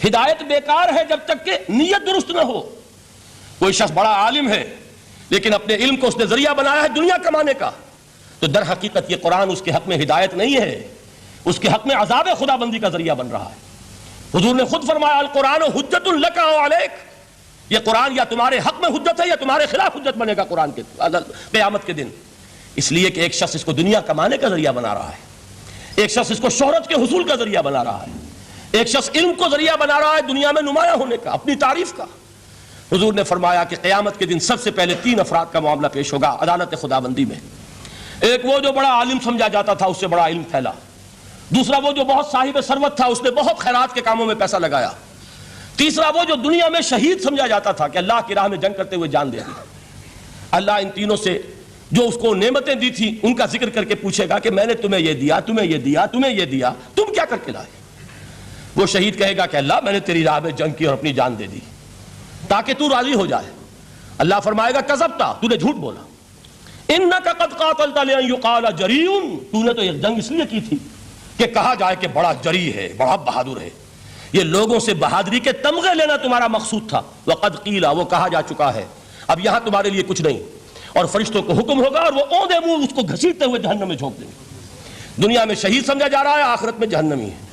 ہدایت بیکار ہے جب تک کہ نیت درست نہ ہو. کوئی شخص بڑا عالم ہے لیکن اپنے علم کو اس نے ذریعہ بنایا ہے دنیا کمانے کا، تو در حقیقت یہ قرآن اس کے حق میں ہدایت نہیں ہے، اس کے حق میں عذاب خدا بندی کا ذریعہ بن رہا ہے. حضور نے خود فرمایا القرآن حجت لک و علیک. یہ قرآن یا تمہارے حق میں حجت ہے یا تمہارے خلاف حجت بنے گا قرآن کے قیامت کے دن. اس لیے کہ ایک شخص اس کو دنیا کمانے کا ذریعہ بنا رہا ہے، ایک شخص اس کو شہرت کے حصول کا ذریعہ بنا رہا ہے. ایک شخص علم کو ذریعہ بنا رہا ہے دنیا میں نمایاں ہونے کا، اپنی تعریف کا۔ حضور نے فرمایا کہ قیامت کے دن سب سے پہلے 3 افراد کا معاملہ پیش ہوگا عدالت خداوندی میں۔ ایک وہ جو بڑا عالم سمجھا جاتا تھا، اس سے بڑا علم پھیلا۔ دوسرا وہ جو بہت صاحب ثروت تھا، اس نے بہت خیرات کے کاموں میں پیسہ لگایا۔ تیسرا وہ جو دنیا میں شہید سمجھا جاتا تھا کہ اللہ کی راہ میں جنگ کرتے ہوئے جان دے دی۔ اللہ ان تینوں سے جو اس کو نعمتیں دی تھی ان کا ذکر کر کے پوچھے گا کہ میں نے تمہیں یہ دیا، تمہیں یہ دیا، تمہیں یہ دیا، تم کیا کر کے لائے؟ وہ شہید کہے گا کہ اللہ میں نے تیری راہ میں جنگ کی اور اپنی جان دے دی تاکہ تو راضی ہو جائے۔ اللہ فرمائے گا کذبتا، تو نے جھوٹ بولا، انک قد قاتلت لان یقال جریء، تو نے تو یہ جنگ اس لیے کی تھی کہ کہا جائے کہ بڑا جری ہے، بڑا بہادر ہے۔ یہ لوگوں سے بہادری کے تمغے لینا تمہارا مقصود تھا۔ وقد قیل، وہ کہا جا چکا ہے، اب یہاں تمہارے لیے کچھ نہیں۔ اور فرشتوں کو حکم ہوگا اور وہ اوندے منہ اس کو گھسیٹتے ہوئے جہنم میں جھونک دیں گے۔ دنیا میں شہید سمجھا جا رہا ہے، آخرت میں جہنمی ہے۔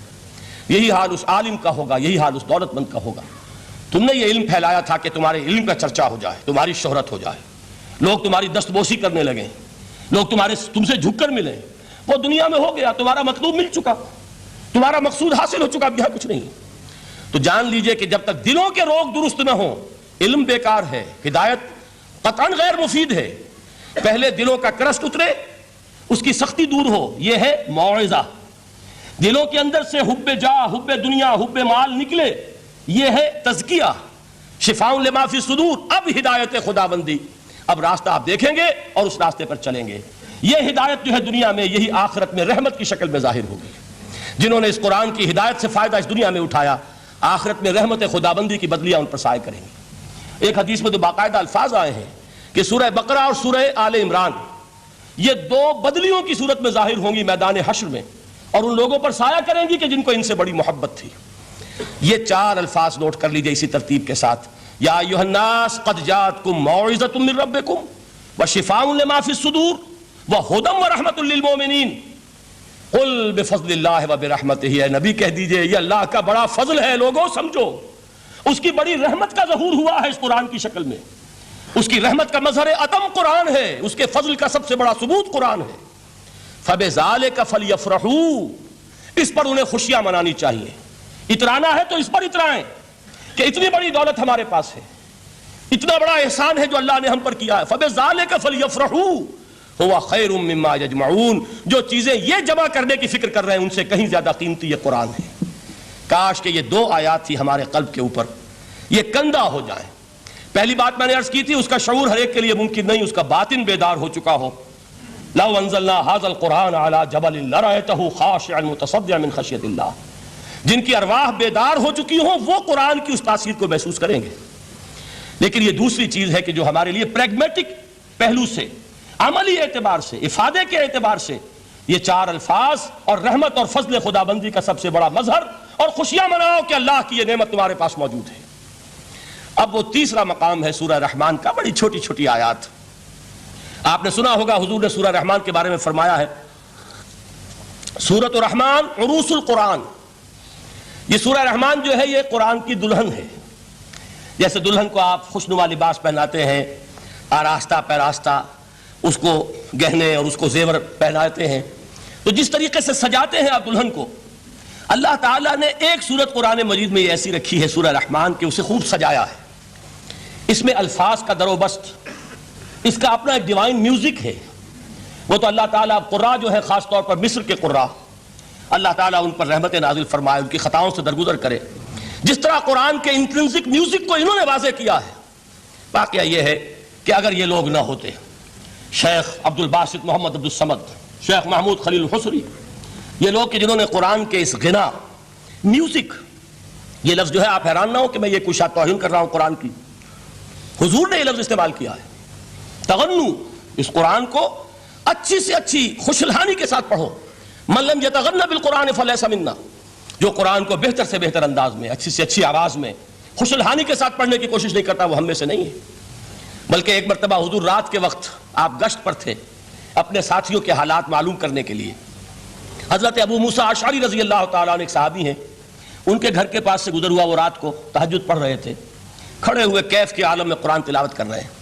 یہی حال اس عالم کا ہوگا، یہی حال اس دولت مند کا ہوگا۔ تم نے یہ علم پھیلایا تھا کہ تمہارے علم کا چرچا ہو جائے، تمہاری شہرت ہو جائے، لوگ تمہاری دستبوسی کرنے لگیں، لوگ تم سے جھک کر ملیں۔ وہ دنیا میں ہو گیا، تمہارا مطلوب مل چکا، تمہارا مقصود حاصل ہو چکا، اب یہاں کچھ نہیں۔ تو جان لیجئے کہ جب تک دلوں کے روگ درست نہ ہوں، علم بیکار ہے، ہدایت قطعاً غیر مفید ہے۔ پہلے دلوں کا کرسٹ اترے، اس کی سختی دور ہو، یہ ہے موعظہ۔ دلوں کے اندر سے حب جاہ، حب دنیا، حب مال نکلے، یہ ہے تزکیہ، شفاء لما فی الصدور۔ اب ہدایت خداوندی، اب راستہ آپ دیکھیں گے اور اس راستے پر چلیں گے۔ یہ ہدایت جو ہے دنیا میں، یہی آخرت میں رحمت کی شکل میں ظاہر ہوگی۔ جنہوں نے اس قرآن کی ہدایت سے فائدہ اس دنیا میں اٹھایا، آخرت میں رحمت خداوندی کی بدلیاں ان پر سایہ کریں گے۔ ایک حدیث میں تو باقاعدہ الفاظ آئے ہیں کہ سورہ بقرہ اور سورہ آل عمران یہ 2 بدلیوں کی صورت میں ظاہر ہوں گی میدان حشر میں، اور ان لوگوں پر سایہ کریں گی کہ جن کو ان سے بڑی محبت تھی۔ یہ 4 الفاظ نوٹ کر لیجئے اسی ترتیب کے ساتھ۔ یا ایھا الناس قد جاءتکم موعظۃ من ربکم وشفاء لما فی الصدور وہدی ورحمۃ للمؤمنین قل بفضل اللہ وبرحمتہ، اے نبی کہہ دیجئے یہ اللہ کا بڑا فضل ہے، لوگوں سمجھو، اس کی بڑی رحمت کا ظہور ہوا ہے اس قرآن کی شکل میں۔ اس کی رحمت کا مظہر عتم قرآن ہے، اس کے فضل کا سب سے بڑا ثبوت قرآن ہے۔ فبذالک فلیفرحوا، اس پر انہیں خوشیاں منانی چاہیے۔ اترانا ہے تو اس پر اترائیں کہ اتنی بڑی دولت ہمارے پاس ہے، اتنا بڑا احسان ہے جو اللہ نے ہم پر کیا ہے۔ فبذالک فلیفرحوا هو خیر مما یجمعون، جو چیزیں یہ جمع کرنے کی فکر کر رہے ہیں ان سے کہیں زیادہ قیمتی یہ قرآن ہے۔ کاش کہ یہ 2 آیات تھی ہمارے قلب کے اوپر، یہ کندہ ہو جائیں۔ پہلی بات میں نے عرض کی تھی، اس کا شعور ہر ایک کے لیے ممکن نہیں، اس کا باطن بیدار ہو چکا ہو۔ لو انزلنا هذا القرآن على جبل لرأيته خاشعا متصدعا من خشیۃ اللہ، جن کی ارواح بیدار ہو چکی ہوں وہ قرآن کی اس تاثیر کو محسوس کریں گے۔ لیکن یہ دوسری چیز ہے کہ جو ہمارے لیے پریگمیٹک پہلو سے، عملی اعتبار سے، افادے کے اعتبار سے، یہ 4 الفاظ اور رحمت اور فضل خدابندی کا سب سے بڑا مظہر، اور خوشیاں مناؤ کہ اللہ کی یہ نعمت تمہارے پاس موجود ہے۔ اب وہ تیسرا مقام ہے سورہ رحمان کا، بڑی چھوٹی چھوٹی آیات۔ آپ نے سنا ہوگا حضور نے سورہ رحمان کے بارے میں فرمایا ہے، سورۃ الرحمان عروس القرآن۔ یہ سورہ رحمان جو ہے یہ قرآن کی دلہن ہے۔ جیسے دلہن کو آپ خوشنما لباس پہناتے ہیں، آراستہ پیراستہ، اس کو گہنے اور اس کو زیور پہناتے ہیں، تو جس طریقے سے سجاتے ہیں آپ دلہن کو، اللہ تعالیٰ نے ایک سورت قرآن مجید میں ایسی رکھی ہے سورہ رحمان کہ اسے خوب سجایا ہے۔ اس میں الفاظ کا در و بست، اس کا اپنا ایک ڈیوائن میوزک ہے۔ وہ تو اللہ تعالیٰ قراء جو ہے، خاص طور پر مصر کے قراء، اللہ تعالیٰ ان پر رحمت نازل فرمائے، ان کی خطاؤں سے درگزر کرے۔ جس طرح قرآن کے انٹرنسک میوزک کو انہوں نے واضح کیا ہے۔ واقعہ یہ ہے کہ اگر یہ لوگ نہ ہوتے، شیخ عبد الباسط محمد عبد الصمد، شیخ محمود خلیل الحصری، یہ لوگ کہ جنہوں نے قرآن کے اس غنا، میوزک، یہ لفظ جو ہے آپ حیران نہ ہو کہ میں یہ کوئی شاید توہین کر رہا ہوں قرآن کی، حضور نے یہ لفظ استعمال کیا ہے، تغنو، اس قرآن کو اچھی سے اچھی خوشلہانی کے ساتھ پڑھو۔ من لم یتغن بالقرآن فلیس منا، جو قرآن کو بہتر سے بہتر انداز میں، اچھی سے اچھی آواز میں، خوشلہانی کے ساتھ پڑھنے کی کوشش نہیں کرتا، وہ ہم میں سے نہیں ہے۔ بلکہ ایک مرتبہ حضور رات کے وقت آپ گشت پر تھے اپنے ساتھیوں کے حالات معلوم کرنے کے لیے۔ حضرت ابو موسیٰ اشعری رضی اللہ تعالیٰ عنہ ایک صحابی ہیں، ان کے گھر کے پاس سے گزر ہوا، وہ رات کو تہجد پڑھ رہے تھے، کھڑے ہوئے کیف کے عالم میں قرآن تلاوت کر رہے ہیں۔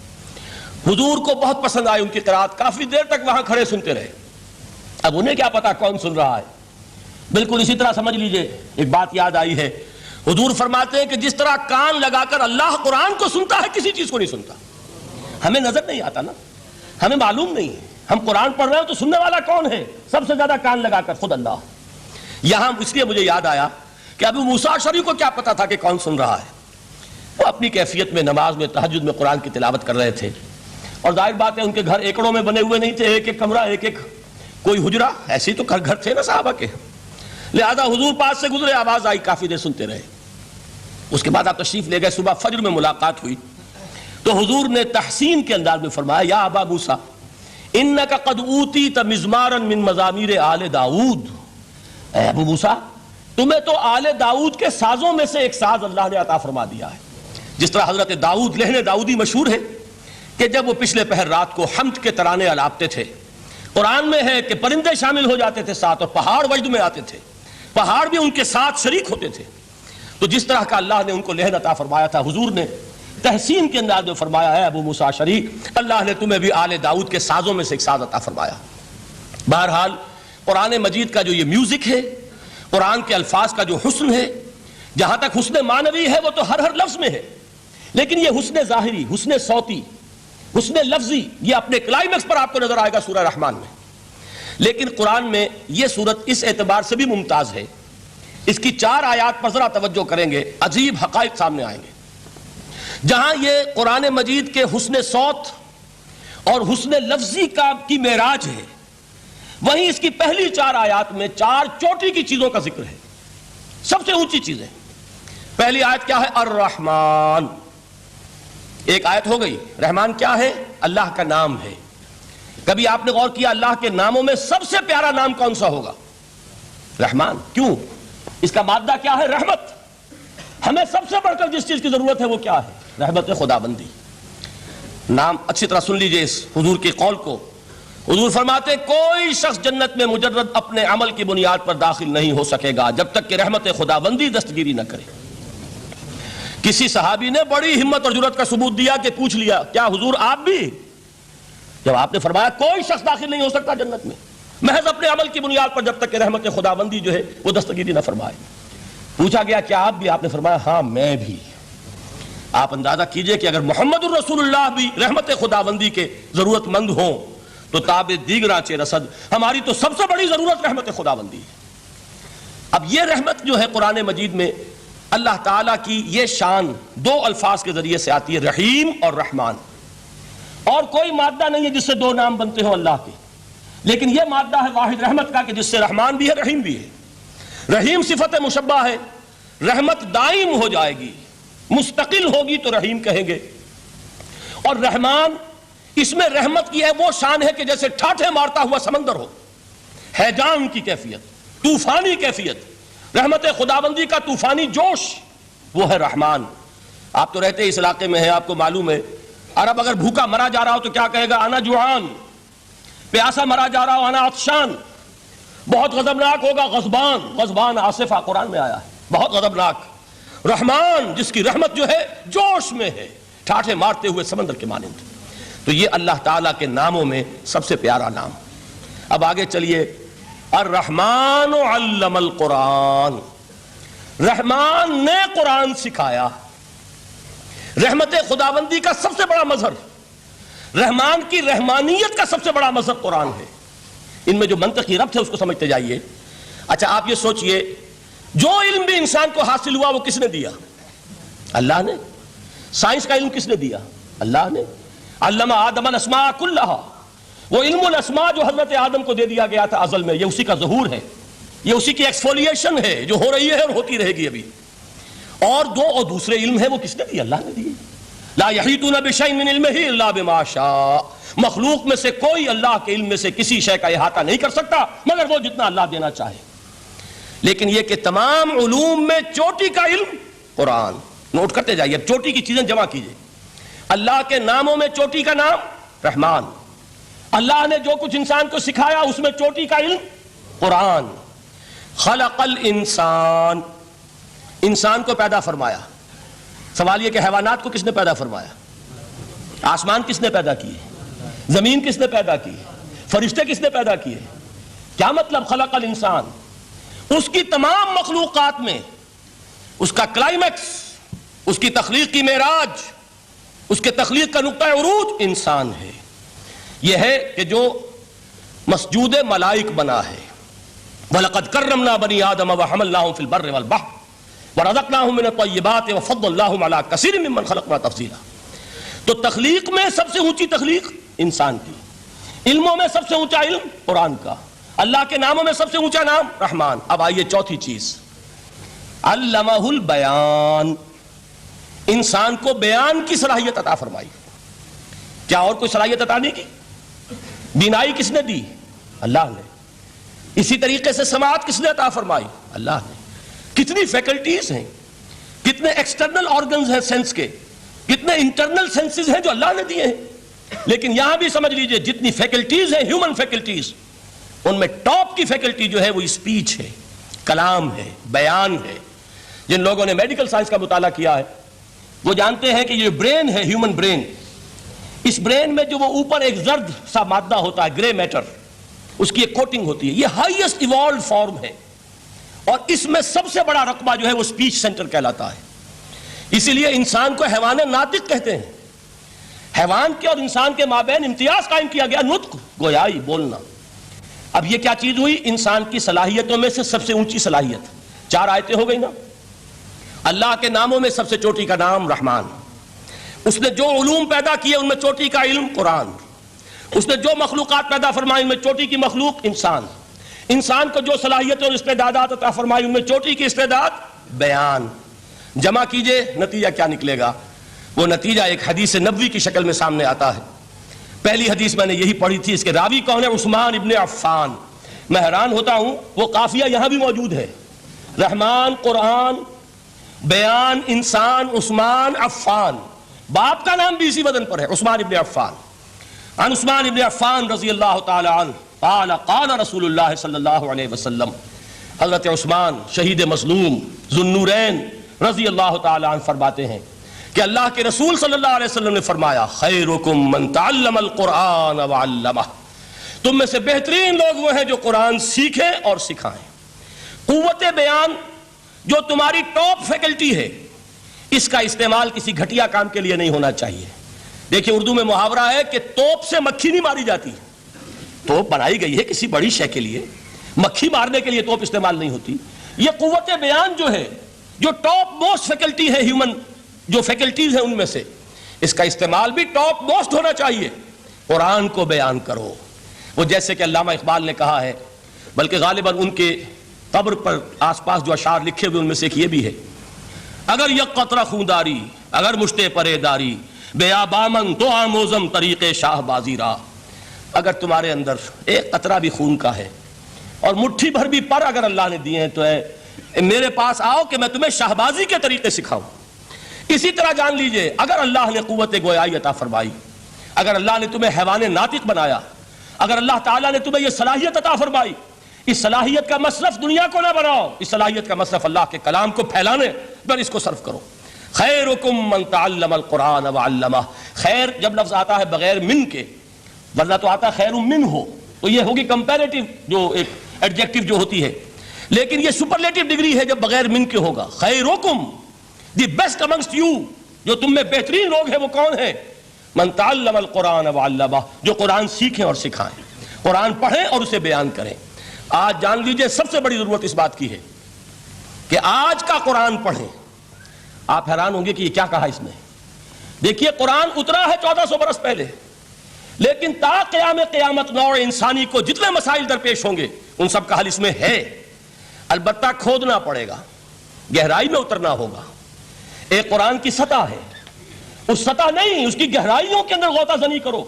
حضور کو بہت پسند آئی ان کی قرات، کافی دیر تک وہاں کھڑے سنتے رہے۔ اب انہیں کیا پتا کون سن رہا ہے، بالکل اسی طرح سمجھ لیجئے، ایک بات یاد آئی ہے، حضور فرماتے ہیں کہ جس طرح کان لگا کر اللہ قرآن کو سنتا ہے کسی چیز کو نہیں سنتا. ہمیں نظر نہیں آتا نا، ہمیں معلوم نہیں ہے، ہم قرآن پڑھ رہے ہیں تو سننے والا کون ہے؟ سب سے زیادہ کان لگا کر خود اللہ. یہاں اس لیے مجھے یاد آیا کہ ابو موسیٰ اشعری کو کیا پتا تھا کہ کون سن رہا ہے. وہ اپنی کیفیت میں نماز میں تہجد میں قرآن کی تلاوت کر رہے تھے، اور ظاہر بات ہے ان کے گھر ایکڑوں میں بنے ہوئے نہیں تھے، ایک ایک کمرہ، ایک ایک کوئی حجرہ، ایسے ہی تو گھر تھے نا صحابہ کے. لہذا حضور پاس سے گزرے، آواز آئی، کافی دیر سنتے رہے. اس کے بعد آپ تشریف لے گئے، صبح فجر میں ملاقات ہوئی تو حضور نے تحسین کے انداز میں فرمایا، یا ابا موسیٰ انک قد اوتیت مزمارا من مزامیر آل داؤد. اے ابو موسیٰ، تمہیں تو آل داؤد کے سازوں میں سے ایک ساز اللہ نے عطا فرما دیا ہے. جس طرح حضرت داؤد، لہن داؤدی مشہور ہے کہ جب وہ پچھلے پہر رات کو حمد کے ترانے الاپتے تھے، قرآن میں ہے کہ پرندے شامل ہو جاتے تھے ساتھ، اور پہاڑ وجد میں آتے تھے، پہاڑ بھی ان کے ساتھ شریک ہوتے تھے. تو جس طرح کا اللہ نے ان کو لہن عطا فرمایا تھا، حضور نے تحسین کے انداز میں فرمایا، ہے ابو موسیٰ اشعری، اللہ نے تمہیں بھی آل داؤد کے سازوں میں سے ایک ساز عطا فرمایا. بہرحال قرآن مجید کا جو یہ میوزک ہے، قرآن کے الفاظ کا جو حسن ہے، جہاں تک حسن معنوی ہے وہ تو ہر لفظ میں ہے، لیکن یہ حسن ظاہری، حسن صوتی، حسن لفظی، یہ اپنے کلائمیکس پر آپ کو نظر آئے گا سورہ رحمان میں. لیکن قرآن میں یہ سورت اس اعتبار سے بھی ممتاز ہے، اس کی 4 آیات پر ذرا توجہ کریں گے، عجیب حقائق سامنے آئیں گے. جہاں یہ قرآن مجید کے حسن صوت اور حسن لفظی کی معراج ہے، وہیں اس کی پہلی 4 آیات میں 4 چوٹی کی چیزوں کا ذکر ہے، سب سے اونچی چیزیں. پہلی آیت کیا ہے؟ الرحمن. ایک آیت ہو گئی. رحمان کیا ہے؟ اللہ کا نام ہے. کبھی آپ نے غور کیا اللہ کے ناموں میں سب سے پیارا نام کون سا ہوگا؟ رحمان. کیوں؟ اس کا مادہ کیا ہے؟ رحمت. ہمیں سب سے بڑھ کر جس چیز کی ضرورت ہے وہ کیا ہے؟ رحمت خداوندی. نام اچھی طرح سن لیجئے اس حضور کے قول کو. حضور فرماتے کوئی شخص جنت میں مجرد اپنے عمل کی بنیاد پر داخل نہیں ہو سکے گا جب تک کہ رحمت خداوندی دستگیری نہ کرے. کسی صحابی نے بڑی ہمت اور جرأت کا ثبوت دیا کہ پوچھ لیا، کیا حضور آپ بھی؟ جب آپ نے فرمایا کوئی شخص داخل نہیں ہو سکتا جنت میں محض اپنے عمل کی بنیاد پر جب تک کہ رحمت خداوندی جو ہے وہ دستگیری نہ فرمائے. پوچھا گیا کیا آپ بھی؟ آپ نے فرمایا ہاں میں بھی. آپ اندازہ کیجئے کہ اگر محمد الرسول اللہ بھی رحمت خداوندی کے ضرورت مند ہوں تو تاب دیگراں چہ رسد، ہماری تو سب سے بڑی ضرورت رحمت خداوندی ہے. اب یہ رحمت جو ہے قرآن مجید میں اللہ تعالیٰ کی یہ شان 2 الفاظ کے ذریعے سے آتی ہے، رحیم اور رحمان. اور کوئی مادہ نہیں ہے جس سے 2 نام بنتے ہوں اللہ کے، لیکن یہ مادہ ہے واحد رحمت کا کہ جس سے رحمان بھی ہے رحیم بھی ہے. رحیم صفت مشبہ ہے، رحمت دائم ہو جائے گی، مستقل ہوگی تو رحیم کہیں گے. اور رحمان، اس میں رحمت کی ہے وہ شان ہے کہ جیسے ٹھاٹھے مارتا ہوا سمندر ہو، ہیجان کی کیفیت، طوفانی کیفیت. رحمت خداوندی کا طوفانی جوش وہ ہے رحمان. آپ تو رہتے اس علاقے میں ہیں، آپ کو معلوم ہے عرب اگر بھوکا مرا جا رہا ہو تو کیا کہے گا؟ انا جوعان. پیاسا مرا جا رہا ہو انا عطشان. بہت غضبناک ہوگا غضبان. غضبان آصفہ قرآن میں آیا ہے، بہت غضبناک. رحمان جس کی رحمت جو ہے جوش میں ہے، ٹھاٹھے مارتے ہوئے سمندر کے مانند. تو یہ اللہ تعالیٰ کے ناموں میں سب سے پیارا نام. اب آگے چلیے. الرحمن علم القرآن. رحمان نے قرآن سکھایا. رحمت خداوندی کا سب سے بڑا مظہر، رحمان کی رحمانیت کا سب سے بڑا مظہر قرآن ہے. ان میں جو منطقی ربط ہے اس کو سمجھتے جائیے. اچھا آپ یہ سوچئے، جو علم بھی انسان کو حاصل ہوا وہ کس نے دیا؟ اللہ نے. سائنس کا علم کس نے دیا؟ اللہ نے. علم آدم الاسماء کلہا. وہ علم الاسماء جو حضرت آدم کو دے دیا گیا تھا ازل میں، یہ اسی کا ظہور ہے، یہ اسی کی ایکسفولیشن ہے جو ہو رہی ہے اور ہوتی رہے گی ابھی. اور دوسرے علم ہے وہ کس نے دیے؟ اللہ نے دیے. لا یحیطون بشیء من علمہ الا بما شاء. مخلوق میں سے کوئی اللہ کے علم میں سے کسی شے کا احاطہ نہیں کر سکتا مگر وہ جتنا اللہ دینا چاہے. لیکن یہ کہ تمام علوم میں چوٹی کا علم قرآن. نوٹ کرتے جائیے، اب چوٹی کی چیزیں جمع کیجئے. اللہ کے ناموں میں چوٹی کا نام رحمان. اللہ نے جو کچھ انسان کو سکھایا اس میں چوٹی کا علم قرآن. خلق الانسان. انسان کو پیدا فرمایا. سوال یہ کہ حیوانات کو کس نے پیدا فرمایا؟ آسمان کس نے پیدا کیے؟ زمین کس نے پیدا کی؟ فرشتے کس نے پیدا کیے؟ کیا مطلب خلق الانسان؟ اس کی تمام مخلوقات میں اس کا کلائمیکس، اس کی تخلیق کی معراج، اس کے تخلیق کا نقطہ عروج انسان ہے۔ یہ ہے کہ جو مسجود ملائک بنا ہے۔ وَلَقَدْ كَرَّمْنَا بَنِي آدَمَ وَحَمَلْنَاهُمْ فِي الْبَرِّ وَالْبَحْرِ وَرَزَقْنَاهُمْ مِنَ الطَّيِّبَاتِ وَفَضَّلْنَاهُمْ عَلَى كَثِيرٍ مِّمَّنْ خَلَقْنَا تَفْضِيلًا۔ تو تخلیق میں سب سے اونچی تخلیق انسان کی، علموں میں سب سے اونچا علم قرآن کا، اللہ کے ناموں میں سب سے اونچا نام رحمان۔ اب آئیے چوتھی چیز، علمہ البیان، انسان کو بیان کی صلاحیت عطا فرمائی۔ کیا اور کوئی صلاحیت عطا نہیں کی؟ بینائی کس نے دی؟ اللہ نے۔ اسی طریقے سے سماعت کس نے عطا فرمائی؟ اللہ نے۔ کتنی فیکلٹیز ہیں، کتنے ایکسٹرنل آرگنز ہیں سینس کے، کتنے انٹرنل سینسز ہیں جو اللہ نے دیے ہیں۔ لیکن یہاں بھی سمجھ لیجئے جتنی فیکلٹیز ہیں ہیومن فیکلٹیز، ان میں ٹاپ کی فیکلٹی جو ہے وہ اسپیچ ہے، کلام ہے، بیان ہے۔ جن لوگوں نے میڈیکل سائنس کا مطالعہ کیا ہے وہ جانتے ہیں کہ یہ برین ہے، ہیومن برین، اس برین میں جو وہ اوپر ایک زرد سا مادہ ہوتا ہے، گرے میٹر، اس کی ایک کوٹنگ ہوتی ہے، یہ ہائیسٹ ایوالوڈ فارم ہے، اور اس میں سب سے بڑا رقبہ جو ہے وہ سپیچ سینٹر کہلاتا ہے۔ اسی لیے انسان کو حیوان ناطق کہتے ہیں۔ حیوان کے اور انسان کے مابین امتیاز قائم کیا گیا، نطق، گویائی، بولنا۔ اب یہ کیا چیز ہوئی؟ انسان کی صلاحیتوں میں سے سب سے اونچی صلاحیت۔ 4 آیتیں ہو گئی نا۔ اللہ کے ناموں میں سب سے چوٹی کا نام رحمان، اس نے جو علوم پیدا کیے ان میں چوٹی کا علم قرآن، اس نے جو مخلوقات پیدا فرمائی ان میں چوٹی کی مخلوق انسان، انسان کو جو صلاحیتیں اور استعدادات عطا فرمائی ان میں چوٹی کی استعداد بیان۔ جمع کیجئے نتیجہ کیا نکلے گا؟ وہ نتیجہ ایک حدیث نبوی کی شکل میں سامنے آتا ہے۔ پہلی حدیث میں نے یہی پڑھی تھی، اس کے راوی کون ہے؟ عثمان ابن عفان۔ میں حیران ہوتا ہوں وہ قافیہ یہاں بھی موجود ہے، رحمان، قرآن، بیان، انسان، عثمان، عفان، باپ کا نام بھی اسی وزن پر ہے، عثمان ابن عفان۔ عن عثمان ابن عفان رضی اللہ تعالی عنہ قال قال رسول اللہ صلی اللہ علیہ وسلم، حضرت عثمان شہید مظلوم ذو النورین رضی اللہ تعالی عنہ فرماتے ہیں کہ اللہ کے رسول صلی اللہ علیہ وسلم نے فرمایا، خیرکم من تعلم القرآن وعلمہ، تم میں سے بہترین لوگ وہ ہیں جو قرآن سیکھیں اور سکھائیں۔ قوت بیان جو تمہاری ٹاپ فیکلٹی ہے، اس کا استعمال کسی گھٹیا کام کے لیے نہیں ہونا چاہیے۔ دیکھیں اردو میں محاورہ ہے کہ توپ سے مکھی نہیں ماری جاتی، توپ بنائی گئی ہے کسی بڑی شے کے لیے، مکھی مارنے کے لیے توپ استعمال نہیں ہوتی۔ یہ قوت بیان جو ہے، جو ٹاپ موسٹ فیکلٹی ہے ہیومن جو فیکلٹیز ہیں ان میں سے، اس کا استعمال بھی ٹاپ موسٹ ہونا چاہیے۔ قرآن کو بیان کرو، وہ جیسے کہ علامہ اقبال نے کہا ہے، بلکہ غالباً ان کے قبر پر آس پاس جو اشعار لکھے ہوئے ان میں سے ایک یہ بھی ہے، اگر یک قطرہ خونداری اگر مشتے پرے داری بیابامن تو آموزم طریق شاہ بازی را، اگر تمہارے اندر ایک قطرہ بھی خون کا ہے اور مٹھی بھر بھی پر اگر اللہ نے دیے ہیں تو میرے پاس آؤ کہ میں تمہیں شاہبازی کے طریقے سکھاؤں۔ اسی طرح جان لیجئے اگر اللہ نے قوت گویائی عطا فرمائی، اگر اللہ نے تمہیں حیوان ناطق بنایا، اگر اللہ تعالیٰ نے تمہیں یہ صلاحیت عطا فرمائی، اس صلاحیت کا مصرف دنیا کو نہ بناؤ، اس صلاحیت کا مصرف اللہ کے کلام کو پھیلانے پر اس کو صرف کرو۔ خیرکم من تعلم القرآن وعلمہ، خیر جب لفظ آتا ہے بغیر من کے، ورنہ تو آتا خیر من ہو تو یہ ہوگی کمپیریٹیو جو ایک ایڈجیکٹیو جو ہوتی ہے، لیکن یہ سپرلیٹیو ڈگری ہے جب بغیر من کے ہوگا۔ خیرکم، دی بیسٹ امنگسٹ یو، جو تم میں بہترین لوگ ہیں وہ کون ہیں؟ من تعلم القرآن وعلمہ، جو قرآن سیکھیں اور سکھائیں، قرآن پڑھیں اور اسے بیان کریں۔ آج جان لیجئے سب سے بڑی ضرورت اس بات کی ہے کہ آج کا قرآن پڑھیں۔ آپ حیران ہوں گے کہ یہ کیا کہا اس نے۔ دیکھیے قرآن اترا ہے 1400 برس پہلے، لیکن تا قیام قیامت نوع انسانی کو جتنے مسائل درپیش ہوں گے ان سب کا حل اس میں ہے، البتہ کھودنا پڑے گا، گہرائی میں اترنا ہوگا۔ ایک قرآن کی سطح ہے، اس سطح نہیں، اس کی گہرائیوں کے اندر غوطہ زنی کرو۔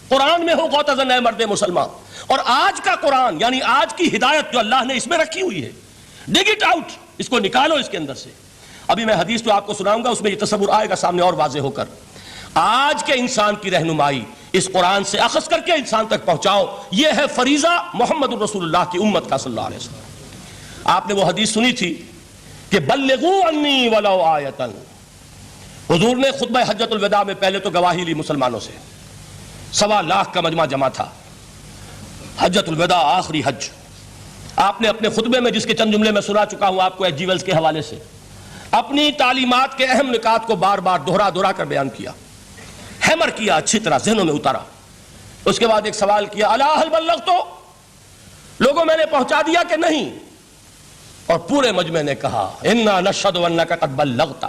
قرآن میں ہو غوطہ زن اے مرد مسلمان، اور آج کا قرآن یعنی آج کی ہدایت جو اللہ نے اس میں رکھی ہوئی ہے، ڈگ اٹ آؤٹ، اس کو نکالو اس کے اندر سے۔ ابھی میں حدیث تو آپ کو سناؤں گا، اس میں یہ تصور آئے گا سامنے اور واضح ہو کر۔ آج کے انسان کی رہنمائی اس قرآن سے اخذ کر کے انسان تک پہنچاؤ، یہ ہے فریضہ محمد الرسول اللہ کی امت کا صلی اللہ علیہ وسلم۔ آپ نے وہ حدیث سنی تھی کہ بلغوا عنی ولو آیۃ، حضور نے خطبہ حجۃ الوداع میں پہلے تو گواہی لی مسلمانوں سے، 1.25 لاکھ کا مجمع جمع تھا، حجۃ الوداع آخری حج، آپ نے اپنے خطبے میں، جس کے چند جملے میں سنا چکا ہوں آپ کو ایچ جی ویلز کے حوالے سے، اپنی تعلیمات کے اہم نکات کو بار بار دہرا کر بیان کیا، ہیمر کیا، اچھی طرح ذہنوں میں اتارا۔ اس کے بعد ایک سوال کیا، الا هل بلغت، لوگوں میں نے پہنچا دیا کہ نہیں؟ اور پورے مجمع نے کہا انا نشهد انک قد بلغت،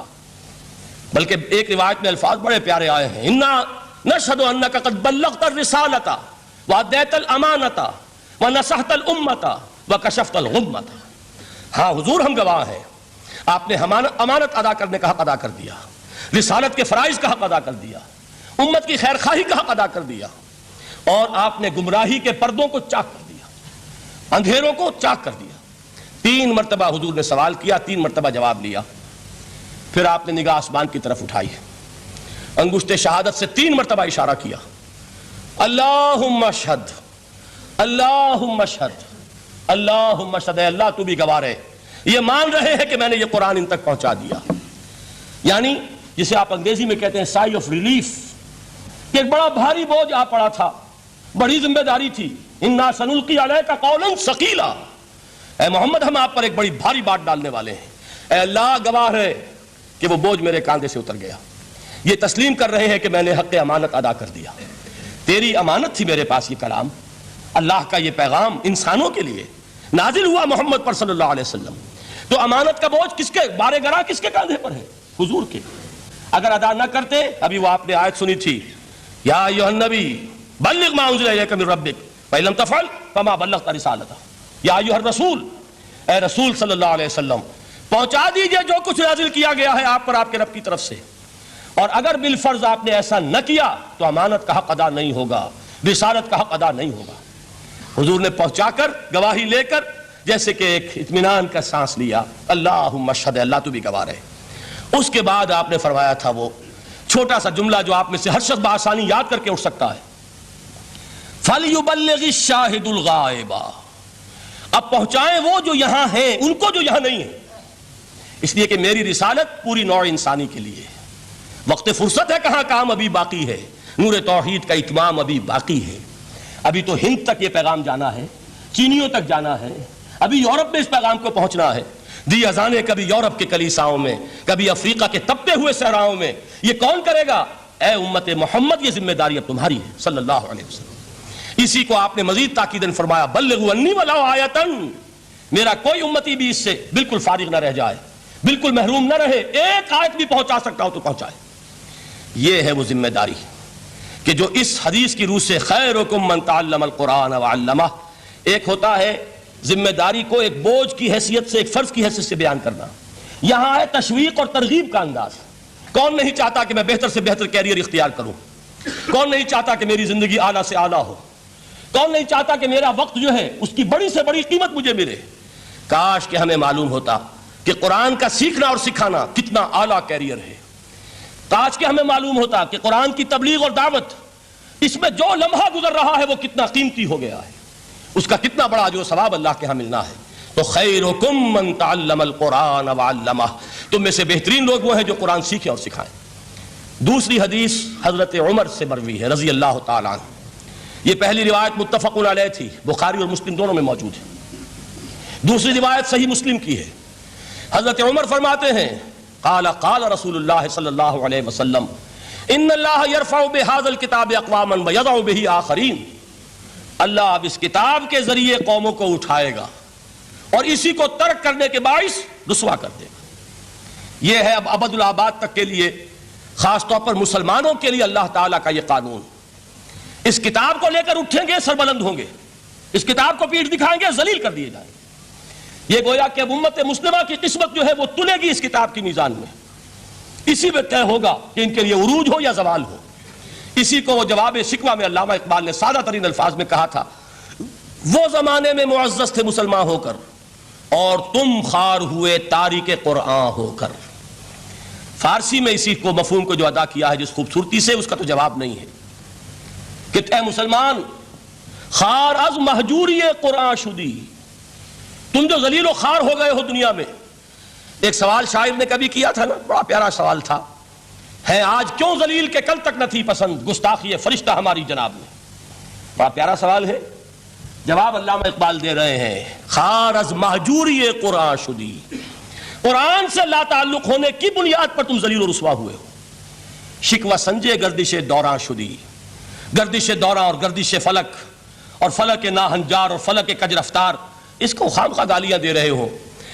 بلکہ ایک روایت میں الفاظ بڑے پیارے آئے ہیں، انا نشهد انک قد بلغت الرسالۃ وادیت الامانۃ ونصحت الامۃ وکشفت الغمۃ۔ ہاں حضور، ہم گواہ ہیں، آپ نے امانت ادا کرنے کا حق ادا کر دیا، رسالت کے فرائض کا حق ادا کر دیا، امت کی خیر خواہی کا حق ادا کر دیا، اور آپ نے گمراہی کے پردوں کو چاک کر دیا، اندھیروں کو چاک کر دیا۔ 3 مرتبہ حضور نے سوال کیا، 3 مرتبہ جواب لیا۔ پھر آپ نے نگاہ آسمان کی طرف اٹھائی، انگشت شہادت سے 3 مرتبہ اشارہ کیا، اللہم اشہد، اللہم اشہد، اللہم اشہد، اے اللہ تو بھی گواہ رہے، یہ مان رہے ہیں کہ میں نے یہ قرآن ان تک پہنچا دیا۔ یعنی جسے آپ انگریزی میں کہتے ہیں سائی آف ریلیف، کہ ایک بڑا بھاری بوجھ آ پڑا تھا، بڑی ذمہ داری تھی، انا سنلقی علیک قولا ثقیلا، اے محمد ہم آپ پر ایک بڑی بھاری بات ڈالنے والے ہیں، اے اللہ گواہ ہے کہ وہ بوجھ میرے کاندھے سے اتر گیا۔ یہ تسلیم کر رہے ہیں کہ میں نے حق امانت ادا کر دیا، تیری امانت تھی میرے پاس یہ کلام، اللہ کا یہ پیغام انسانوں کے لیے نازل ہوا محمد پر صلی اللہ علیہ وسلم، تو امانت کا بوجھ کس کے بارے گرا، کس کے کاندھے پر ہے؟ حضور کے۔ اگر ادا نہ کرتے، ابھی وہ آپ نے آیت سنی تھی، یا ایھا النبی بلغ ما انزل الیک من ربک فإن لم تفعل فما بلغت رسالتہ، یا ایھا الرسول، اے رسول صلی اللہ علیہ وسلم پہنچا دیجئے جو کچھ نازل کیا گیا ہے آپ پر آپ کے رب کی طرف سے، اور اگر بالفرض آپ نے ایسا نہ کیا تو امانت کا حق ادا نہیں ہوگا، رسالت کا حق ادا نہیں ہوگا۔ حضور نے پہنچا کر، گواہی لے کر، جیسے کہ ایک اطمینان کا سانس لیا، اللہم اشہد، اللہ تو بھی گواہ رہے۔ اس کے بعد آپ نے فرمایا تھا وہ چھوٹا سا جملہ جو آپ میں سے ہر شخص بآسانی یاد کر کے اٹھ سکتا ہے، فَلْيُبَلِّغِ الشَّاهِدُ الْغَائِبَ، اب پہنچائیں وہ جو یہاں ہیں ان کو جو یہاں نہیں ہیں، اس لیے کہ میری رسالت پوری نوع انسانی کے لیے ہے، وقت فرصت ہے کہاں، کام ابھی باقی ہے، نور توحید کا اتمام ابھی باقی ہے، ابھی تو ہند تک یہ پیغام جانا ہے، چینیوں تک جانا ہے، ابھی یورپ میں اس پیغام کو پہنچنا ہے، دی اذانیں کبھی یورپ کے کلیساؤں میں، کبھی افریقہ کے تپتے ہوئے صحراؤں میں، یہ کون کرے گا؟ اے امت محمد، یہ ذمہ داری اب تمہاری ہے صلی اللہ علیہ وسلم۔ اسی کو آپ نے مزید تاکیداً فرمایا، بلغوا انی ولو آیۃ، میرا کوئی امتی بھی اس سے بالکل فارغ نہ رہ جائے، بالکل محروم نہ رہے، ایک آیت بھی پہنچا سکتا ہو تو پہنچائے۔ یہ ہے وہ ذمہ داری کہ جو اس حدیث کی روح سے خیرکم من تعلم القرآن وعلمہ، ایک ہوتا ہے ذمہ داری کو ایک بوجھ کی حیثیت سے، ایک فرض کی حیثیت سے بیان کرنا، یہاں ہے تشویق اور ترغیب کا انداز۔ کون نہیں چاہتا کہ میں بہتر سے بہتر کیریئر اختیار کروں؟ کون نہیں چاہتا کہ میری زندگی اعلیٰ سے اعلیٰ ہو؟ کون نہیں چاہتا کہ میرا وقت جو ہے اس کی بڑی سے بڑی قیمت مجھے ملے؟ کاش کہ ہمیں معلوم ہوتا کہ قرآن کا سیکھنا اور سکھانا کتنا اعلیٰ کیریئر ہے، کاش کہ ہمیں معلوم ہوتا کہ قرآن کی تبلیغ اور دعوت، اس میں جو لمحہ گزر رہا ہے وہ کتنا قیمتی ہو گیا ہے، اس کا کتنا بڑا جو ثواب اللہ کے ہاں ملنا ہے۔ تو خیرکم من تعلم القرآن وعلمہ، تم میں سے بہترین لوگ وہ ہیں جو قرآن سیکھیں اور سکھائیں۔ دوسری حدیث حضرت عمر سے مروی ہے رضی اللہ تعالیٰ عنہ، یہ پہلی روایت متفق علیہ تھی، بخاری اور مسلم دونوں میں موجود ہے، دوسری روایت صحیح مسلم کی ہے۔ حضرت عمر فرماتے ہیں، قال قال رسول اللہ صلی اللہ علیہ وسلم، ان اللہ یرفع بہذا الکتاب اقواما ویضع بہ آخرین، اللہ اب اس کتاب کے ذریعے قوموں کو اٹھائے گا اور اسی کو ترک کرنے کے باعث رسوا کر دے گا۔ یہ ہے اب ابد الآباد تک کے لیے، خاص طور پر مسلمانوں کے لیے اللہ تعالیٰ کا یہ قانون۔ اس کتاب کو لے کر اٹھیں گے سربلند ہوں گے، اس کتاب کو پیٹھ دکھائیں گے ذلیل کر دیے جائیں گے۔ یہ گویا کہ اب امت مسلمہ کی قسمت جو ہے وہ تلے گی اس کتاب کی میزان میں، اسی میں طے ہوگا کہ ان کے لیے عروج ہو یا زوال ہو۔ اسی کو وہ جواب شکوہ میں علامہ اقبال نے سادہ ترین الفاظ میں کہا تھا، وہ زمانے میں معزز تھے مسلمان ہو کر اور تم خوار ہوئے تاریک قرآن ہو کر۔ فارسی میں اسی کو مفہوم کو جو ادا کیا ہے جس خوبصورتی سے، اس کا تو جواب نہیں ہے کہ اے مسلمان خار از مہجوری قرآن شدی، تم جو ذلیل و خوار ہو گئے ہو دنیا میں۔ ایک سوال شاعر نے کبھی کیا تھا نا، بڑا پیارا سوال تھا، ہے آج کیوں ذلیل کہ کل تک نہ تھی پسند گستاخی فرشتہ ہماری جناب میں۔ بڑا پیارا سوال ہے، جواب علامہ اقبال دے رہے ہیں، خار از مہجوری قرآن شدی، قرآن سے لا تعلق ہونے کی بنیاد پر تم ذلیل و رسوا ہوئے ہو۔ شکوہ سنجے گردش دوراں شدی، گردش دوراں اور گردش فلک اور فلک ناہنجار اور فلک کج رفتار، اس کو خامخواہ گالیاں دے رہے ہو،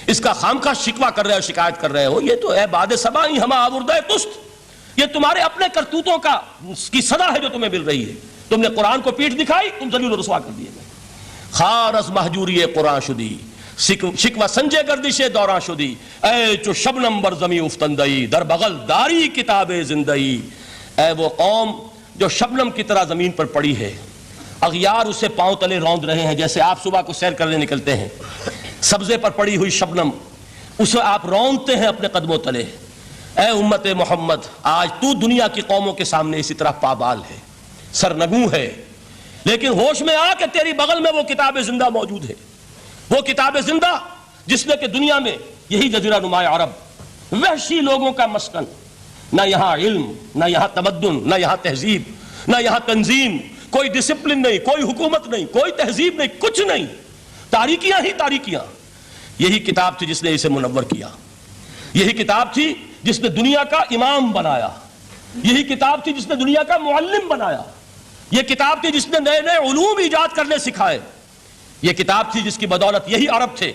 اس کا خامخواہ شکوہ کر رہے ہو، شکایت کر رہے ہو، یہ تو ہے باد سبائی ہما آوردہ تست، یہ تمہارے اپنے کرتوتوں کی سزا ہے جو تمہیں مل رہی ہے۔ تم نے قرآن کو پیٹھ دکھائی، تم ذلیل و رسوا کر دیے گئے۔ خار از مہجوری قرآن شدی، شکوہ سنجے گردش دوراں شدی، اے چو شبنم بر زمیں افتندئی، در بغل داری کتاب زندئی، اے وہ قوم جو شبنم کی طرح زمین پر پڑی ہے، اغیار اسے پاؤں تلے روند رہے ہیں، جیسے آپ صبح کو سیر کرنے نکلتے ہیں، سبزے پر پڑی ہوئی شبنم اسے آپ روندتے ہیں اپنے قدموں تلے۔ اے امت محمد، آج تو دنیا کی قوموں کے سامنے اسی طرح پابال ہے، سرنگوں ہے، لیکن ہوش میں آ کہ تیری بغل میں وہ کتاب زندہ موجود ہے، وہ کتاب زندہ جس نے کہ دنیا میں یہی جزیرہ نما عرب، وحشی لوگوں کا مسکن، نہ یہاں علم، نہ یہاں تمدن، نہ یہاں تہذیب، نہ یہاں تنظیم، کوئی ڈسپلن نہیں، کوئی حکومت نہیں، کوئی تہذیب نہیں، کچھ نہیں، تاریکیاں ہی تاریکیاں۔ یہی کتاب تھی جس نے اسے منور کیا، یہی کتاب تھی جس نے دنیا کا امام بنایا، یہی کتاب تھی جس نے دنیا کا معلم بنایا، یہ کتاب تھی جس نے نئے نئے علوم ایجاد کرنے سکھائے، یہ کتاب تھی جس کی بدولت یہی عرب تھے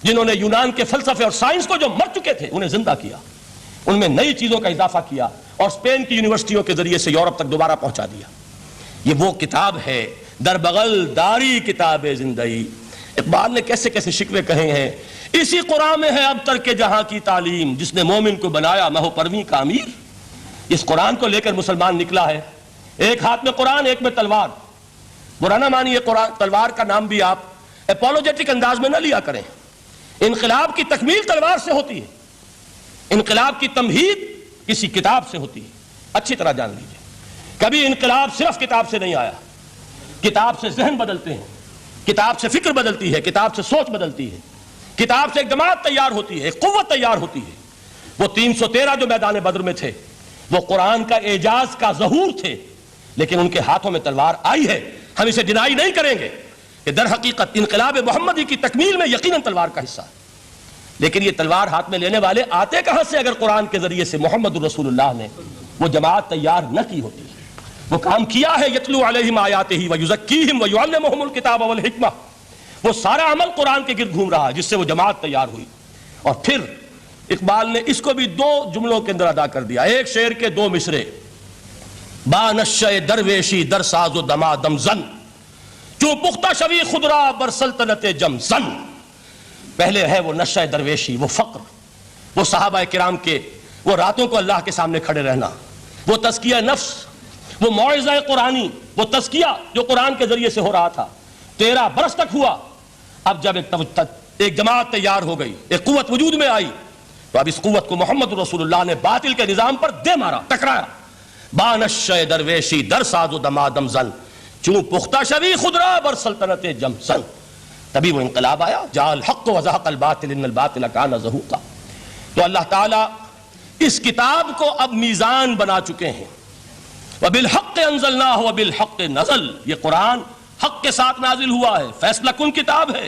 جنہوں نے یونان کے فلسفے اور سائنس کو جو مر چکے تھے انہیں زندہ کیا، ان میں نئی چیزوں کا اضافہ کیا اور اسپین کی یونیورسٹیوں کے ذریعے سے یورپ تک دوبارہ پہنچا دیا۔ یہ وہ کتاب ہے، در بغل داری کتاب زندئی۔ اقبال نے کیسے کیسے شکوے کہے ہیں، اسی قرآن میں ہے اب ترک جہاں کی تعلیم، جس نے مومن کو بنایا مہو پرویں کا امیر۔ اس قرآن کو لے کر مسلمان نکلا ہے، ایک ہاتھ میں قرآن، ایک میں تلوار۔ برا نہ مانیے، قرآن تلوار کا نام بھی آپ اپولوجیٹک انداز میں نہ لیا کریں۔ انقلاب کی تکمیل تلوار سے ہوتی ہے، انقلاب کی تمہید کسی کتاب سے ہوتی ہے، اچھی طرح جان لیجیے۔ کبھی انقلاب صرف کتاب سے نہیں آیا، کتاب سے ذہن بدلتے ہیں، کتاب سے فکر بدلتی ہے، کتاب سے سوچ بدلتی ہے، کتاب سے ایک جماعت تیار ہوتی ہے، ایک قوت تیار ہوتی ہے۔ وہ 313 جو میدان بدر میں تھے وہ قرآن کا اعجاز کا ظہور تھے، لیکن ان کے ہاتھوں میں تلوار آئی ہے، ہم اسے ڈینائی نہیں کریں گے کہ در حقیقت انقلاب محمدی کی تکمیل میں یقیناً تلوار کا حصہ ہے۔ لیکن یہ تلوار ہاتھ میں لینے والے آتے کہاں سے اگر قرآن کے ذریعے سے محمد رسول اللہ نے وہ جماعت تیار نہ کی ہوتی؟ وہ کام کیا ہے، یتلو علیہم آیاتہ ویزکیہم ویعلمہم الکتاب والحکمہ، وہ سارا عمل قرآن کے گرد گھوم رہا ہے جس سے وہ جماعت تیار ہوئی۔ اور پھر اقبال نے اس کو بھی 2 جملوں کے اندر ادا کر دیا، ایک شعر کے 2 مصرے، با نشہ درویشی در ساز و دما دم زن، چوں پختہ شوی خدرا بر سلطنت جم زن۔ پہلے ہے وہ نشہ درویشی، وہ فقر، وہ صحابہ کرام کے وہ راتوں کو اللہ کے سامنے کھڑے رہنا، وہ تزکیہ نفس، وہ موعظہ قرآنی، وہ تزکیہ جو قرآن کے ذریعے سے ہو رہا تھا 13 برس تک ہوا۔ اب جب ایک جماعت تیار ہو گئی، ایک قوت وجود میں آئی، تو اب اس قوت کو محمد رسول اللہ نے باطل کے نظام پر دے مارا، ٹکرایا۔ با نشہ درویشی در ساز و دما دم زن، چوں پختہ شوی خدرا بر سلطنت جم زن۔ تبھی وہ انقلاب آیا، جاء الحق وزہق الباطل ان الباطل کان زہوقا۔ تو اللہ تعالیٰ اس کتاب کو اب میزان بنا چکے ہیں، وبالحق انزلناہ وبالحق نزل، یہ قرآن حق کے ساتھ نازل ہوا ہے، فیصلہ کن کتاب ہے۔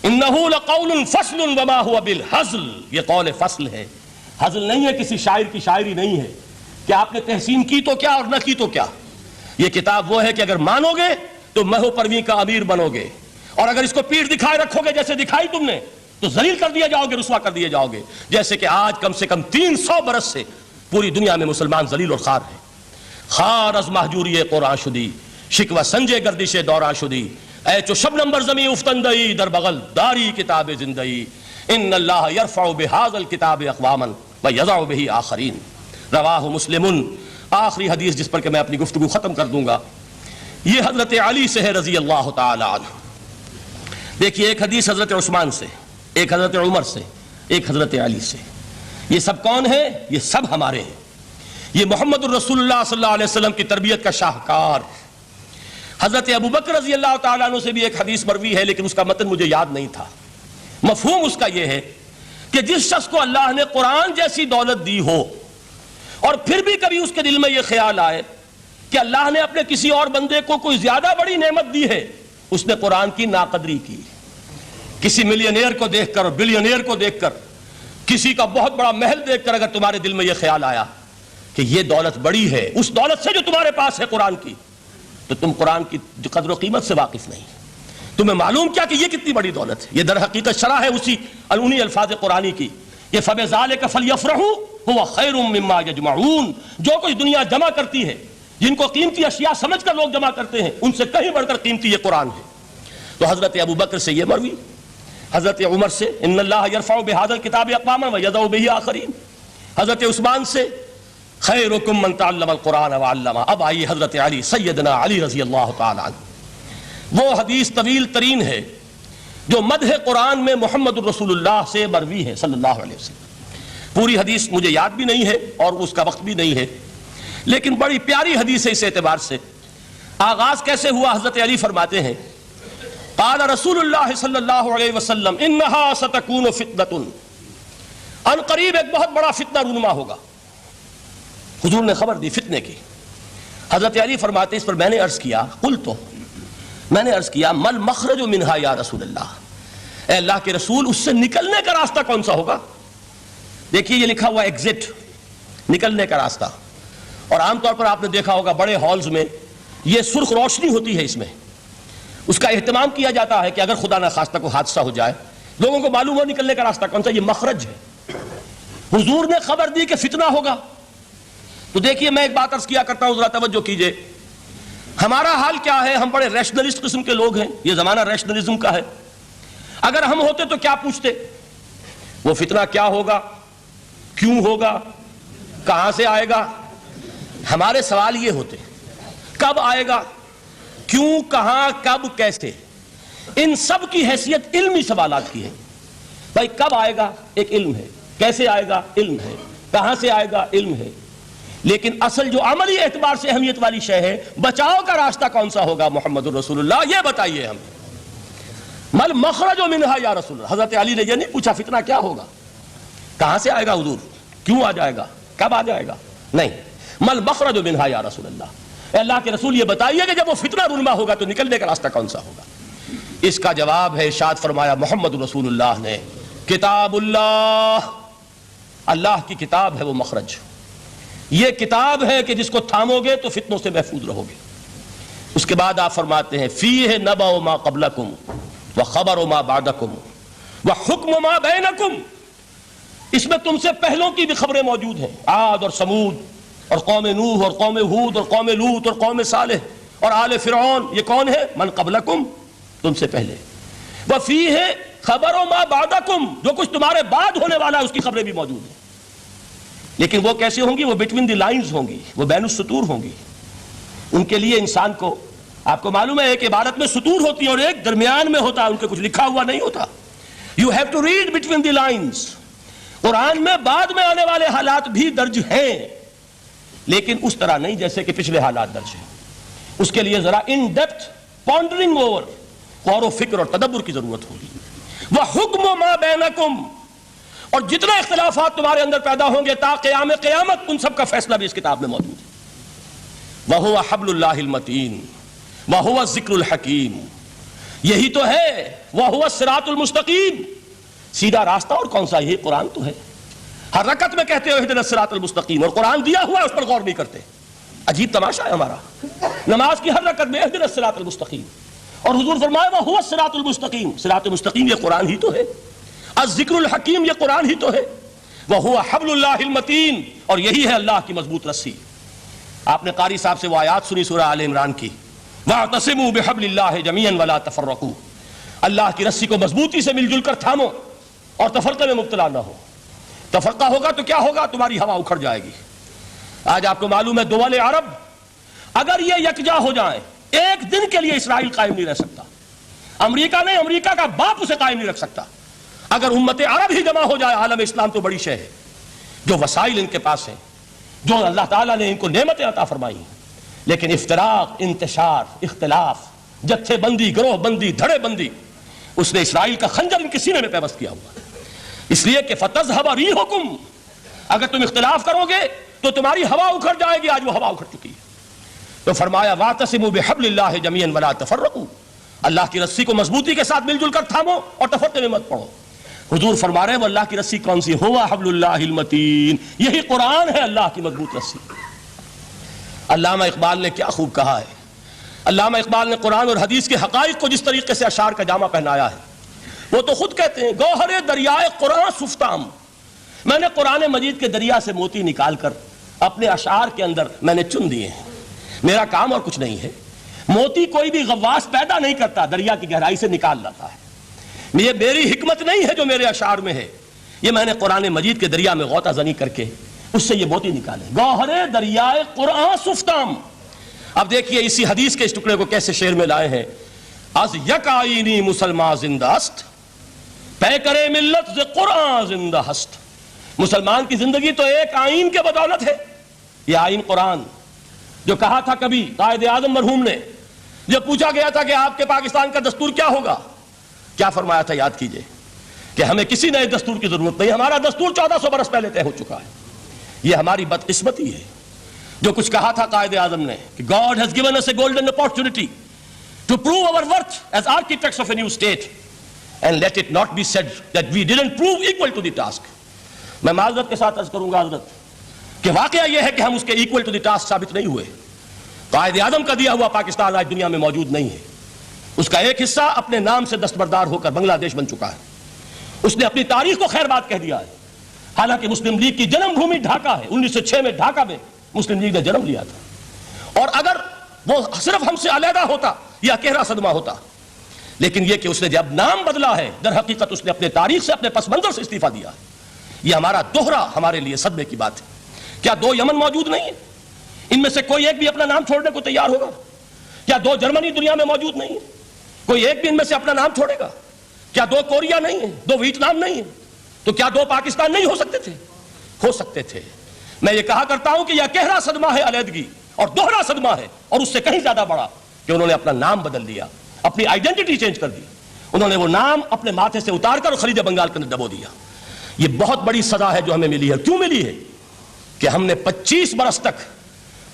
انہ لقول فصل وما هو بالحزل، یہ قول فصل ہے، حزل نہیں ہے، کسی شاعر کی شاعری نہیں ہے کہ آپ نے تحسین کی تو کیا اور نہ کی تو کیا۔ یہ کتاب وہ ہے کہ اگر مانو گے تو مہو پرویں کا امیر بنو گے، اور اگر اس کو پیٹھ دکھائے رکھو گے جیسے دکھائی تم نے تو ذلیل کر دیا جاؤ گے، رسوا کر دیے جاؤ گے، جیسے کہ آج کم سے کم 300 برس سے پوری دنیا میں مسلمان ذلیل اور خوار ہیں۔ خار از مہجوری قرآن شدی، شکوہ سنجے گردش دوراں شدی، اے چو شبنم بر زمیں افتندئی، در بغل داری کتاب زندئی، ان اللہ یرفع بہذا الکتاب اقواما ویضع بہ آخرین۔ رواہ مسلم۔ آخری حدیث جس پر کہ میں اپنی گفتگو ختم کر دوں گا، یہ حضرت علی سے ہے رضی اللہ تعالی عنہ۔ دیکھیے، ایک حدیث حضرت عثمان سے، ایک حضرت عمر سے، ایک حضرت علی سے۔ یہ سب کون ہیں؟ یہ سب ہمارے ہیں۔ یہ محمد الرسول اللہ صلی اللہ علیہ وسلم کی تربیت کا شاہکار۔ حضرت ابو بکر رضی اللہ تعالیٰ عنہ سے بھی ایک حدیث مروی ہے، لیکن اس کا متن مجھے یاد نہیں تھا۔ مفہوم اس کا یہ ہے کہ جس شخص کو اللہ نے قرآن جیسی دولت دی ہو اور پھر بھی کبھی اس کے دل میں یہ خیال آئے کہ اللہ نے اپنے کسی اور بندے کو کوئی زیادہ بڑی نعمت دی ہے، اس نے قرآن کی ناقدری کی، کسی ملینئر کو دیکھ کر اور بلینئر کو دیکھ کر، کسی کا بہت بڑا محل دیکھ کر اگر تمہارے دل میں یہ خیال آیا کہ یہ دولت بڑی ہے اس دولت سے جو تمہارے پاس ہے قرآن کی، تو تم قرآن کی قدر و قیمت سے واقف نہیں، تمہیں معلوم کیا کہ یہ کتنی بڑی دولت ہے۔ یہ در حقیقت شرح ہے انہی الفاظ قرآنی کی، یہ فَبِذَلِكَ فَلْيَفْرَحُوا هُوَ خَيْرٌ مِّمَّا يَجْمَعُونَ۔ جو کچھ دنیا جمع کرتی ہے، جن کو قیمتی اشیاء سمجھ کر لوگ جمع کرتے ہیں، ان سے کہیں بڑھ کر قیمتی یہ قرآن ہے۔ تو حضرت ابو بکر سے یہ مروی، حضرت عمر سے ان اللہ یرفع بہذا الکتاب اقواما ویضع بہ آخرین، حضرت عثمان سے خیرکم من تعلم القرآن وعلمہ۔ اب آئیے حضرت علی، سیدنا علی رضی اللہ تعالی عنہ، وہ حدیث طویل ترین ہے جو مدح قرآن میں محمد الرسول اللہ سے مروی ہے صلی اللہ علیہ وسلم۔ پوری حدیث مجھے یاد بھی نہیں ہے اور اس کا وقت بھی نہیں ہے، لیکن بڑی پیاری حدیث ہے۔ اس اعتبار سے آغاز کیسے ہوا؟ حضرت علی فرماتے ہیں قال رسول اللہ صلی اللہ علیہ وسلم انہا ستکون فتنۃ، ان قریب ایک بہت بڑا فتنہ رونما ہوگا۔ حضور نے خبر دی فتنے کی۔ حضرت علی فرماتے اس پر میں نے عرض کیا، میں نے عرض کیا مل مخرج منہا یا رسول اللہ، اے اللہ کے رسول اس سے نکلنے کا راستہ کون سا ہوگا؟ دیکھیے یہ لکھا ہوا ایگزٹ، نکلنے کا راستہ، اور عام طور پر آپ نے دیکھا ہوگا بڑے ہالز میں یہ سرخ روشنی ہوتی ہے، اس میں اس کا اہتمام کیا جاتا ہے کہ اگر خدا نخواستہ کو حادثہ ہو جائے لوگوں کو معلوم ہو نکلنے کا راستہ کون سا، یہ مخرج ہے۔ حضور نے خبر دی کہ فتنہ ہوگا۔ تو دیکھیے میں ایک بات عرض کیا کرتا ہوں، ذرا توجہ کیجئے، ہمارا حال کیا ہے؟ ہم بڑے ریشنلسٹ قسم کے لوگ ہیں، یہ زمانہ ریشنلزم کا ہے۔ اگر ہم ہوتے تو کیا پوچھتے؟ وہ فتنہ کیا ہوگا، کیوں ہوگا، کہاں سے آئے گا؟ ہمارے سوال یہ ہوتے، کب آئے گا، کیوں، کہاں، کب، کیسے؟ ان سب کی حیثیت علمی سوالات کی ہے۔ بھائی کب آئے گا ایک علم ہے، کیسے آئے گا علم ہے، کہاں سے آئے گا علم ہے، لیکن اصل جو عملی اعتبار سے اہمیت والی شے ہے، بچاؤ کا راستہ کون سا ہوگا محمد الرسول اللہ، یہ بتائیے ہمیں۔ مل مخرج منہا یا رسول اللہ، حضرت علی نے یہ نہیں پوچھا فتنہ کیا ہوگا، کہاں سے آئے گا حضور، کیوں آ جائے گا، کب آ جائے گا، نہیں، مل مخرج منہا یا رسول اللہ، اے اللہ کے رسول یہ بتائیے کہ جب وہ فتنہ رونما ہوگا تو نکلنے کا راستہ کون سا ہوگا۔ اس کا جواب ہے، ارشاد فرمایا محمد رسول اللہ نے، کتاب اللہ، اللہ کی کتاب ہے وہ مخرج، یہ کتاب ہے کہ جس کو تھامو گے تو فتنوں سے محفوظ رہو گے۔ اس کے بعد آپ فرماتے ہیں فیہ نبأ ما قبلکم وخبر ما بعدکم وحکم ما بینکم، اس میں تم سے پہلوں کی بھی خبریں موجود ہیں، عاد اور سمود اور قوم نوح اور قوم ہود اور قوم لوط اور قوم صالح اور آل فرعون، یہ کون ہے؟ من قبلکم، تم سے پہلے، وفیہ خبر ما بعدکم، جو کچھ تمہارے بعد ہونے والا ہے اس کی خبریں بھی موجود ہیں، لیکن وہ کیسے ہوں گی؟ وہ بٹوین دی لائنز ہوں گی، وہ بین السطور ہوں گی۔ ان کے لیے انسان کو، آپ کو معلوم ہے ایک عبارت میں سطور ہوتی ہے اور ایک درمیان میں ہوتا ہے، ان کے کچھ لکھا ہوا نہیں ہوتا۔ You have to read between the lines. Quran میں بعد میں آنے والے حالات بھی درج ہیں، لیکن اس طرح نہیں جیسے کہ پچھلے حالات درج ہیں۔ اس کے لیے ذرا ان ڈیپتھ پونڈرنگ اوور، غور و فکر اور تدبر کی ضرورت ہوگی۔ وَحُکْمُ مَا بَيْنَكُمْ، اور جتنے اختلافات تمہارے اندر پیدا ہوں گے تا قیام قیامت، ان سب کا فیصلہ بھی اس کتاب میں موجود ہے۔ وَهُوَ حَبْلُ اللَّهِ الْمَتِينُ وَهُوَ الذِّكْرُ الْحَكِيمُ، یہی تو ہے، وَهُوَ الصِّرَاطُ الْمُسْتَقِيمُ، سیدھا راستہ، اور کون سا؟ یہ قرآن تو ہے۔ ہر رکعت میں کہتے ہو اہدنا الصراط المستقیم، اور قرآن دیا ہوا ہے اس پر غور نہیں کرتے۔ عجیب تماشا ہے ہمارا، نماز کی ہر رکعت میں اہدنا الصراط المستقیم، اور حضور فرمایا وَهُوَ الصراط المستقیم، صراط مستقیم یہ قرآن ہی تو ہے، الذکر الحکیم یہ قرآن ہی تو ہے، وَهُوَ حَبْلُ اللَّهِ الْمَتِينُ، اور یہی ہے اللہ کی مضبوط رسی۔ آپ نے قاری صاحب سے وہ آیات سنی سورہ آل عمران کی، وَاعْتَصِمُوا بِحَبْلِ اللَّهِ جَمِيعًا وَلَا تَفَرَّقُوا، اللہ کی رسی کو مضبوطی سے مل جل کر تھامو اور تفرقے میں مبتلا نہ ہو۔ تفرقہ ہوگا تو کیا ہوگا؟ تمہاری ہوا اکھڑ جائے گی۔ آج آپ کو معلوم ہے دول عرب اگر یہ یکجا ہو جائیں، ایک دن کے لیے اسرائیل قائم نہیں رہ سکتا، امریکہ نہیں، امریکہ کا باپ اسے قائم نہیں رکھ سکتا۔ اگر امت عرب ہی جمع ہو جائے، عالم اسلام تو بڑی شے ہے، جو وسائل ان کے پاس ہیں، جو اللہ تعالیٰ نے ان کو نعمتیں عطا فرمائی ہیں، لیکن افتراق، انتشار، اختلاف، جتھے بندی، گروہ بندی، دھڑے بندی، اس نے اسرائیل کا خنجر ان کے سینے میں پیوست کیا ہوا ہے۔ اس لیے کہ فَتَذْهَبَ رِيحُكُمْ، اگر تم اختلاف کرو گے تو تمہاری ہوا اکھڑ جائے گی، آج وہ ہوا اکھڑ چکی ہے۔ تو فرمایا وَاعْتَصِمُوا بِحَبْلِ اللَّهِ جَمِيعًا وَلَا تَفَرَّقُوا، اللہ کی رسی کو مضبوطی کے ساتھ مل جل کر تھامو اور تفرقے میں مت پڑو۔ حضور فرما رہے ہیں وہ اللہ کی رسی کون سی؟ ہوا حبل اللہ المتین، یہی قرآن ہے اللہ کی مضبوط رسی۔ علامہ اقبال نے کیا خوب کہا ہے، علامہ اقبال نے قرآن اور حدیث کے حقائق کو جس طریقے سے اشعار کا جامہ پہنایا ہے، وہ تو خود کہتے ہیں گوہر دریائے قرآن سفتام، میں نے قرآن مجید کے دریا سے موتی نکال کر اپنے اشعار کے اندر میں نے چن دیے ہیں، میرا کام اور کچھ نہیں ہے۔ موتی کوئی بھی غواص پیدا نہیں کرتا، دریا کی گہرائی سے نکال لاتا ہے۔ یہ میری حکمت نہیں ہے جو میرے اشعار میں ہے، یہ میں نے قرآن مجید کے دریا میں غوطہ زنی کر کے اس سے یہ موتی نکالے۔ گوہر دریائے قرآن سفتام۔ اب دیکھیے اسی حدیث کے اس ٹکڑے کو کیسے شعر میں لائے ہیں۔ از یک آئینی مسلمان زندہ است، پے کرے ملت ز قرآن زندہ ہست۔ مسلمان کی زندگی تو ایک آئین کے بدولت ہے، یہ آئین قرآن۔ جو کہا تھا کبھی قائد اعظم مرحوم نے، جب پوچھا گیا تھا کہ آپ کے پاکستان کا دستور کیا ہوگا، کیا فرمایا تھا؟ یاد کیجئے کہ ہمیں کسی نئے دستور کی ضرورت نہیں، ہمارا دستور 1400 برس پہلے طے ہو چکا ہے۔ یہ ہماری بدقسمتی ہے۔ جو کچھ کہا تھا قائد اعظم نے کہ God has given us a golden opportunity to prove our worth as architects of a new state and let it not be said that we didn't prove equal to the task۔ میں معذرت کے ساتھ عرض کروں گا حضرت کہ واقعہ یہ ہے کہ ہم اس کے equal to the task ثابت نہیں ہوئے۔ قائد اعظم کا دیا ہوا پاکستان آج دنیا میں موجود نہیں ہے، اس کا ایک حصہ اپنے نام سے دستبردار ہو کر بنگلہ دیش بن چکا ہے، اس نے اپنی تاریخ کو خیر بات کہہ دیا ہے، حالانکہ مسلم لیگ کی جنم بھومی ڈھاکہ ہے۔ 1906 میں ڈھاکہ میں مسلم لیگ نے جنم لیا تھا، اور اگر وہ صرف ہم سے علیحدہ ہوتا یہ اکیلا صدمہ ہوتا، لیکن یہ کہ اس نے جب نام بدلا ہے در حقیقت اس نے اپنے تاریخ سے اپنے پس منظر سے استعفیٰ دیا ہے۔ یہ ہمارا دوہرا ہمارے لیے صدمے کی بات ہے۔ کیا 2 یمن موجود نہیں ہے؟ ان میں سے کوئی ایک بھی اپنا نام چھوڑنے کو تیار ہوگا؟ کیا 2 جرمنی دنیا میں موجود نہیں ہے؟ کوئی ایک بھی ان میں سے اپنا نام چھوڑے گا؟ کیا 2 کوریا نہیں ہے؟ 2 ویتنام نہیں ہے؟ تو کیا 2 پاکستان نہیں ہو سکتے تھے؟ ہو سکتے تھے۔ میں یہ کہا کرتا ہوں کہ یہ گہرا صدمہ ہے علیحدگی، اور دوہرا صدمہ ہے، اور اس سے کہیں زیادہ بڑا کہ انہوں نے اپنا نام بدل دیا، اپنی آئیڈینٹی چینج کر دی، انہوں نے وہ نام اپنے ماتھے سے اتار کر خلیج بنگال کے اندر دبو دیا۔ یہ بہت بڑی سزا ہے جو ہمیں ملی ہے۔ کیوں ملی ہے؟ کہ ہم نے 25 برس تک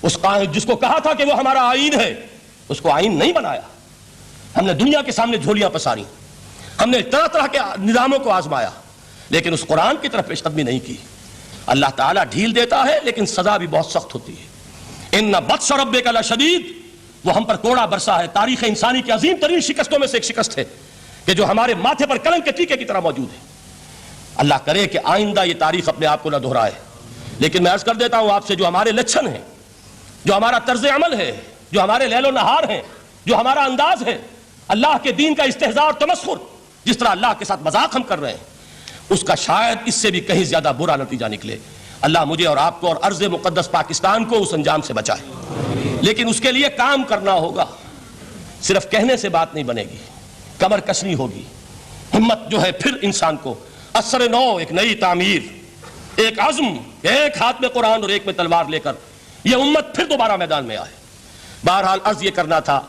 اس جس کو کہا تھا کہ وہ ہمارا آئین ہے، اس کو آئین نہیں بنایا۔ ہم نے دنیا کے سامنے جھولیاں پساری، ہم نے طرح طرح کے نظاموں کو آزمایا، لیکن اس قرآن کی طرف پیش قدمی نہیں کی۔ اللہ تعالیٰ ڈھیل دیتا ہے لیکن سزا بھی بہت سخت ہوتی ہے۔ ان بطش ربک لشدید، وہ ہم پر کوڑا برسا ہے۔ تاریخ انسانی کی عظیم ترین شکستوں میں سے ایک شکست ہے کہ جو ہمارے ماتھے پر کلنک کے ٹیکے کی طرح موجود ہے۔ اللہ کرے کہ آئندہ یہ تاریخ اپنے آپ کو نہ دہرائے، لیکن میں عرض کر دیتا ہوں آپ سے، جو ہمارے لچھن ہیں، جو ہمارا طرز عمل ہے، جو ہمارے لیل و نہار ہیں، جو ہمارا انداز ہے، اللہ کے دین کا استہزاء اور تمسخر، جس طرح اللہ کے ساتھ مذاق ہم کر رہے ہیں، اس کا شاید اس سے بھی کہیں زیادہ برا نتیجہ نکلے۔ اللہ مجھے اور آپ کو اور ارض مقدس پاکستان کو اس انجام سے بچائے، لیکن اس کے لیے کام کرنا ہوگا۔ صرف کہنے سے بات نہیں بنے گی، کمر کسنی ہوگی، ہمت جو ہے پھر انسان کو اثر نو، ایک نئی تعمیر، ایک عزم، ایک ہاتھ میں قرآن اور ایک میں تلوار لے کر یہ امت پھر دوبارہ میدان میں آئے۔ بہرحال عرض یہ کرنا تھا،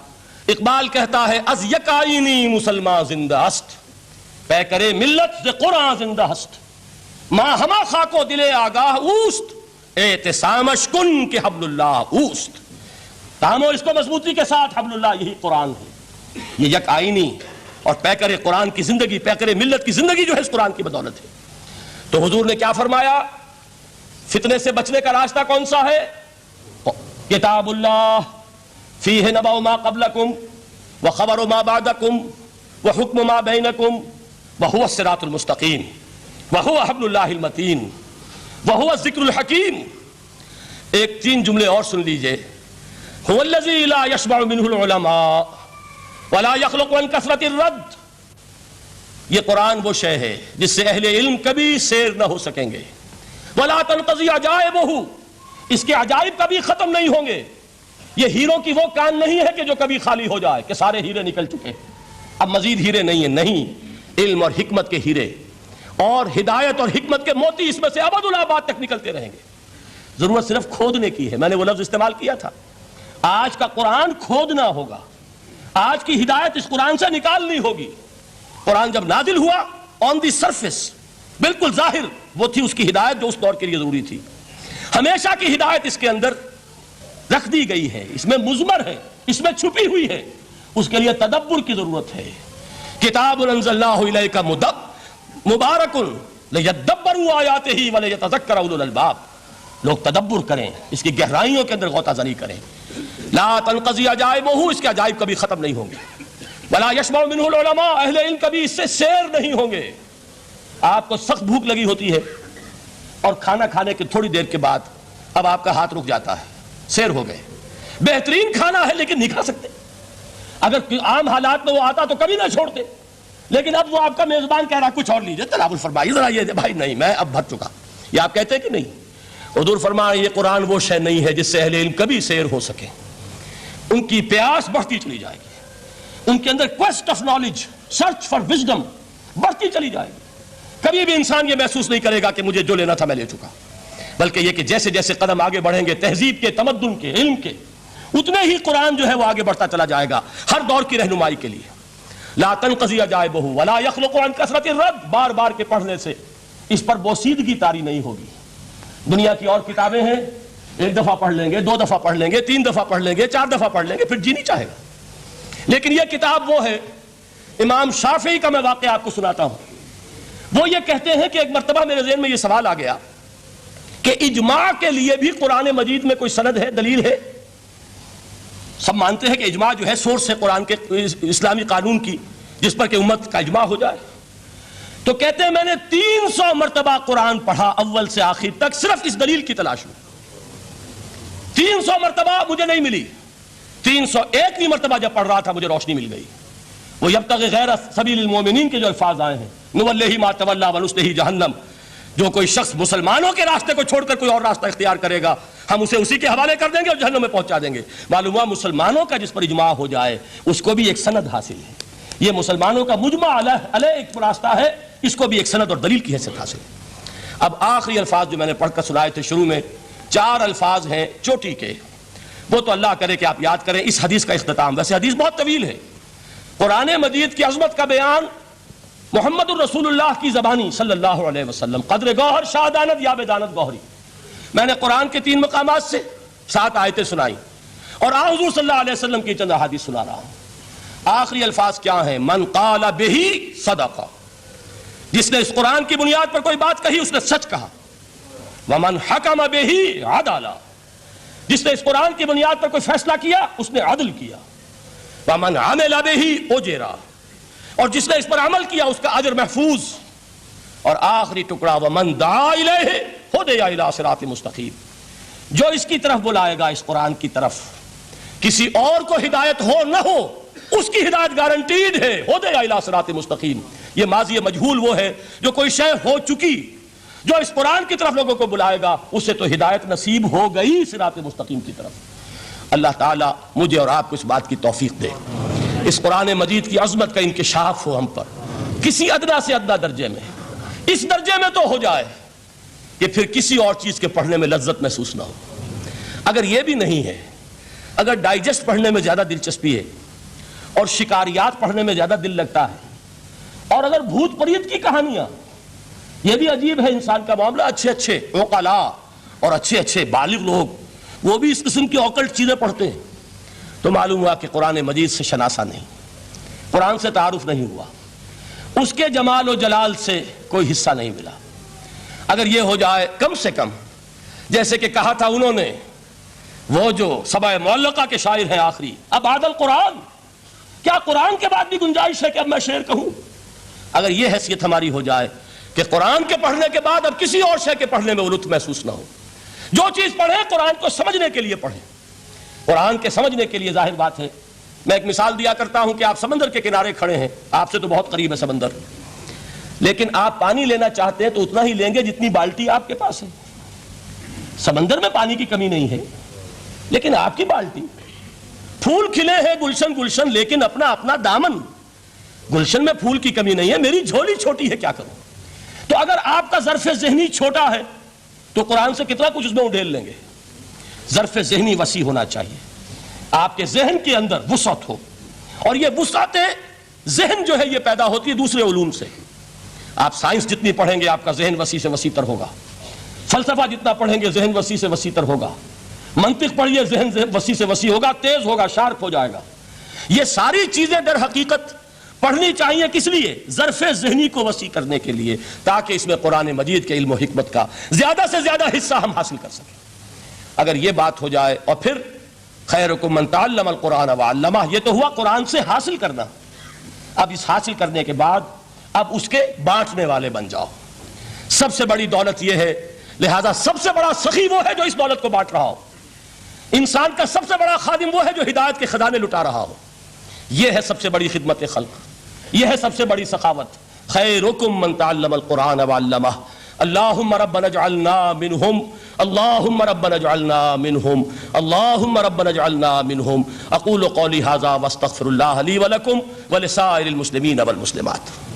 اقبال کہتا ہے از یک آئینی مسلمان زندہ است، پے کرے ملت ز قرآن زندہ ہست، ماں ہما خاک و دل آگاہ اوست، اعتصامش کن کہ حبل اللہ اوست۔ تامو اس کو مضبوطی کے ساتھ، حبل اللہ یہی قرآن ہے۔ یہ یک آئینی اور پے کرے قرآن کی زندگی، پے کرے ملت کی زندگی جو ہے اس قرآن کی بدولت ہے۔ تو حضور نے کیا فرمایا؟ فتنے سے بچنے کا راستہ کون سا ہے؟ کتاب اللہ فیہ نبأ ما قبلکم وخبر ما بعدکم وحکم ما بینکم وہو الصراط المستقیم وہو حبل اللہ المتین وہو الذکر الحکیم۔ ایک 3 جملے اور سن لیجئے۔ هو الذی لا یشبع منہ العلماء ولا یخلق عن کثرت الرد۔ یہ قرآن وہ شے ہے جس سے اہل علم کبھی سیر نہ ہو سکیں گے۔ ولا تنقضی عجائبہ، اس کے عجائب کبھی ختم نہیں ہوں گے۔ یہ ہیروں کی وہ کان نہیں ہے کہ جو کبھی خالی ہو جائے کہ سارے ہیرے نکل چکے اب مزید ہیرے نہیں ہیں، نہیں، علم اور حکمت کے ہیرے اور ہدایت اور حکمت کے موتی اس میں سے ابد الآباد تک نکلتے رہیں گے۔ ضرورت صرف کھودنے کی ہے۔ میں نے وہ لفظ استعمال کیا تھا، آج کا قرآن کھودنا ہوگا، آج کی ہدایت اس قرآن سے نکالنی ہوگی۔ قرآن جب نازل ہوا آن دی سرفیس، بالکل ظاہر وہ تھی اس کی ہدایت جو اس دور کے لیے ضروری تھی۔ ہمیشہ کی ہدایت اس کے اندر رکھ دی گئی ہے، اس میں مضمر ہے، اس میں چھپی ہوئی ہے۔ اس کے لیے تدبر کی ضرورت ہے. کتاب انزلناہ الیک مبارک لیدبروا آیاتہ ولیتذکر اولو الالباب. لوگ تدبر کریں، اس کی گہرائیوں کے اندر غوطہ زنی کریں. لا تنقضی عجائبہ، اس کے عجائب کبھی ختم نہیں ہوں گے. ولا یشبع منہ العلماء، اہل علم کبھی اس سے سیر نہیں ہوں گے. آپ کو سخت بھوک لگی ہوتی ہے اور کھانا کھانے کے تھوڑی دیر کے بعد اب آپ کا ہاتھ رک جاتا ہے، سیر ہو گئے. بہترین کھانا ہے لیکن نہیں کھا سکتے. اگر عام حالات میں وہ آتا تو کبھی نہ چھوڑتے، لیکن اب وہ آپ کا میزبان کہہ رہا کچھ اور لیجیے، تناول فرمائیے ذرا یہ بھائی نہیں میں اب بھر چکا. یہ آپ کہتے ہیں کہ نہیں؟ حضور فرمایا یہ قرآن وہ شے نہیں ہے جس سے اہل علم کبھی سیر ہو سکے. ان کی پیاس بڑھتی چلی جائے گی، ان کے اندر quest of knowledge, search for wisdom بڑھتی چلی جائے گی. کبھی بھی انسان یہ محسوس نہیں کرے گا کہ مجھے جو لینا تھا میں لے چکا، بلکہ یہ کہ جیسے جیسے قدم آگے بڑھیں گے تہذیب کے، تمدن کے، علم کے، اتنے ہی قرآن جو ہے وہ آگے بڑھتا چلا جائے گا ہر دور کی رہنمائی کے لیے. لا تنقضی عجائبہ ولا یخلق عن کثرت الرد، بار بار کے پڑھنے سے اس پر بوسیدگی طاری نہیں ہوگی. دنیا کی اور کتابیں ہیں، ایک دفعہ پڑھ لیں گے، دو دفعہ پڑھ لیں گے، تین دفعہ پڑھ لیں گے، چار دفعہ پڑھ لیں گے، پھر جی نہیں چاہے گا. لیکن یہ کتاب وہ ہے. امام شافعی کا میں واقعہ آپ کو سناتا ہوں. وہ یہ کہتے ہیں کہ ایک مرتبہ میرے ذہن میں یہ سوال آ گیا کہ اجماع کے لیے بھی قرآن مجید میں کوئی سند ہے، دلیل ہے؟ سب مانتے ہیں کہ اجماع جو ہے سورس ہے قرآن کے اسلامی قانون کی، جس پر کہ امت کا اجماع ہو جائے. تو کہتے ہیں میں نے 300 مرتبہ قرآن پڑھا اول سے آخر تک صرف اس دلیل کی تلاش میں. 300 مرتبہ مجھے نہیں ملی. 301ویں مرتبہ جب پڑھ رہا تھا مجھے روشنی مل گئی. وہ یبتغی غیر سبیل المومنین کے جو الفاظ آئے ہیں، نولہ ما تولی ونصلہ جہنم، جو کوئی شخص مسلمانوں کے راستے کو چھوڑ کر کوئی اور راستہ اختیار کرے گا ہم اسے اسی کے حوالے کر دیں گے اور جہنم میں پہنچا دیں گے. معلوم ہوا مسلمانوں کا جس پر اجماع ہو جائے اس کو بھی ایک سند حاصل ہے. یہ مسلمانوں کا مجمع علیہ ایک راستہ ہے، اس کو بھی ایک سند اور دلیل کی حیثیت حاصل ہے. اب آخری الفاظ جو میں نے پڑھ کر سنائے تھے شروع میں، 4 الفاظ ہیں چوٹی کے، وہ تو اللہ کرے کہ آپ یاد کریں. اس حدیث کا اختتام، ویسے حدیث بہت طویل ہے. قرآن مجید کی عظمت کا بیان محمد الرسول اللہ کی زبانی صلی اللہ علیہ وسلم، قدر گوہر شادانت یا بدانت گوہری. میں نے قرآن کے 3 مقامات سے 7 آیتیں سنائی اور حضور صلی اللہ علیہ وسلم کی چند احادیث سنا رہا ہوں. آخری الفاظ کیا ہیں؟ من قال بہ صدق، جس نے اس قرآن کی بنیاد پر کوئی بات کہی اس نے سچ کہا. ومن حکم بہ عدل، جس نے اس قرآن کی بنیاد پر کوئی فیصلہ کیا اس نے عدل کیا. ومن عمل بہ اجر، اور جس نے اس پر عمل کیا اس کا اجر محفوظ. اور آخری ٹکڑا ومن دعا الیہ ہدی الی صراط مستقیم، جو اس کی طرف بلائے گا، اس قرآن کی طرف، کسی اور کو ہدایت ہو نہ ہو اس کی ہدایت گارنٹیڈ ہے. ہدی الی صراط مستقیم، یہ ماضی مجہول وہ ہے جو کوئی شے ہو چکی، جو اس قرآن کی طرف لوگوں کو بلائے گا اسے تو ہدایت نصیب ہو گئی صراط مستقیم کی طرف. اللہ تعالیٰ مجھے اور آپ کو اس بات کی توفیق دے، اس قرآن مجید کی عظمت کا انکشاف ہو ہم پر کسی ادنا سے ادنا درجے میں، اس درجے میں تو ہو جائے کہ پھر کسی اور چیز کے پڑھنے میں لذت محسوس نہ ہو. اگر یہ بھی نہیں ہے، اگر ڈائجسٹ پڑھنے میں زیادہ دلچسپی ہے اور شکاریات پڑھنے میں زیادہ دل لگتا ہے، اور اگر بھوت پریت کی کہانیاں، یہ بھی عجیب ہے انسان کا معاملہ، اچھے اچھے عقلاء اور اچھے اچھے بالغ لوگ وہ بھی اس قسم کی اوکلٹ چیزیں پڑھتے ہیں، تو معلوم ہوا کہ قرآن مجید سے شناسہ نہیں، قرآن سے تعارف نہیں ہوا، اس کے جمال و جلال سے کوئی حصہ نہیں ملا. اگر یہ ہو جائے کم سے کم، جیسے کہ کہا تھا انہوں نے، وہ جو سبع معلقہ کے شاعر ہیں آخری، اب عادل قرآن، کیا قرآن کے بعد بھی گنجائش ہے کہ اب میں شعر کہوں؟ اگر یہ حیثیت ہماری ہو جائے کہ قرآن کے پڑھنے کے بعد اب کسی اور شے کے پڑھنے میں لطف محسوس نہ ہو، جو چیز پڑھیں قرآن کو سمجھنے کے لیے پڑھیں. قرآن کے سمجھنے کے لیے ظاہر بات ہے، میں ایک مثال دیا کرتا ہوں کہ آپ سمندر کے کنارے کھڑے ہیں، آپ سے تو بہت قریب ہے سمندر، لیکن آپ پانی لینا چاہتے ہیں تو اتنا ہی لیں گے جتنی بالٹی آپ کے پاس ہے. سمندر میں پانی کی کمی نہیں ہے، لیکن آپ کی بالٹی، پھول کھلے ہیں گلشن گلشن، لیکن اپنا اپنا دامن، گلشن میں پھول کی کمی نہیں ہے، میری جھولی چھوٹی ہے، کیا کروں؟ تو اگر آپ کا ظرف ذہنی چھوٹا ہے تو قرآن سے کتنا کچھ اس میں اڈھیل لیں گے. ظرف ذہنی وسیع ہونا چاہیے، آپ کے ذہن کے اندر وسعت ہو، اور یہ وسعت ذہن جو ہے یہ پیدا ہوتی ہے دوسرے علوم سے. آپ سائنس جتنی پڑھیں گے آپ کا ذہن وسیع سے وسیع تر ہوگا، فلسفہ جتنا پڑھیں گے ذہن وسیع سے وسیع تر ہوگا، منطق پڑھیے ذہن وسیع سے وسیع ہوگا، تیز ہوگا، شارپ ہو جائے گا. یہ ساری چیزیں در حقیقت پڑھنی چاہیے کس لیے؟ ظرف ذہنی کو وسیع کرنے کے لیے، تاکہ اس میں قرآن مجید کے علم و حکمت کا زیادہ سے زیادہ حصہ ہم حاصل کر سکیں۔ اگر یہ بات ہو جائے، اور پھر خیرکم من تعلم القرآن وعلمہ، یہ تو ہوا قرآن سے حاصل کرنا۔ اب اس حاصل کرنے کے بعد اب اس کے بانٹنے والے بن جاؤ۔ سب سے بڑی دولت یہ ہے، لہذا سب سے بڑا سخی وہ ہے جو اس دولت کو بانٹ رہا ہو، انسان کا سب سے بڑا خادم وہ ہے جو ہدایت کے خزانے لٹا رہا ہو۔ یہ ہے سب سے بڑی خدمت خلق، یہ ہے سب سے بڑی سخاوت۔ خیرکم من تعلم القرآن وعلمہ، اللہم ربنا اجعلنا منہم، اللہم ربنا اجعلنا منہم، اللہم ربنا اجعلنا منہم۔ اقول قولی ھذا واستغفر اللہ لی ولکم ولسائر المسلمین والمسلمات۔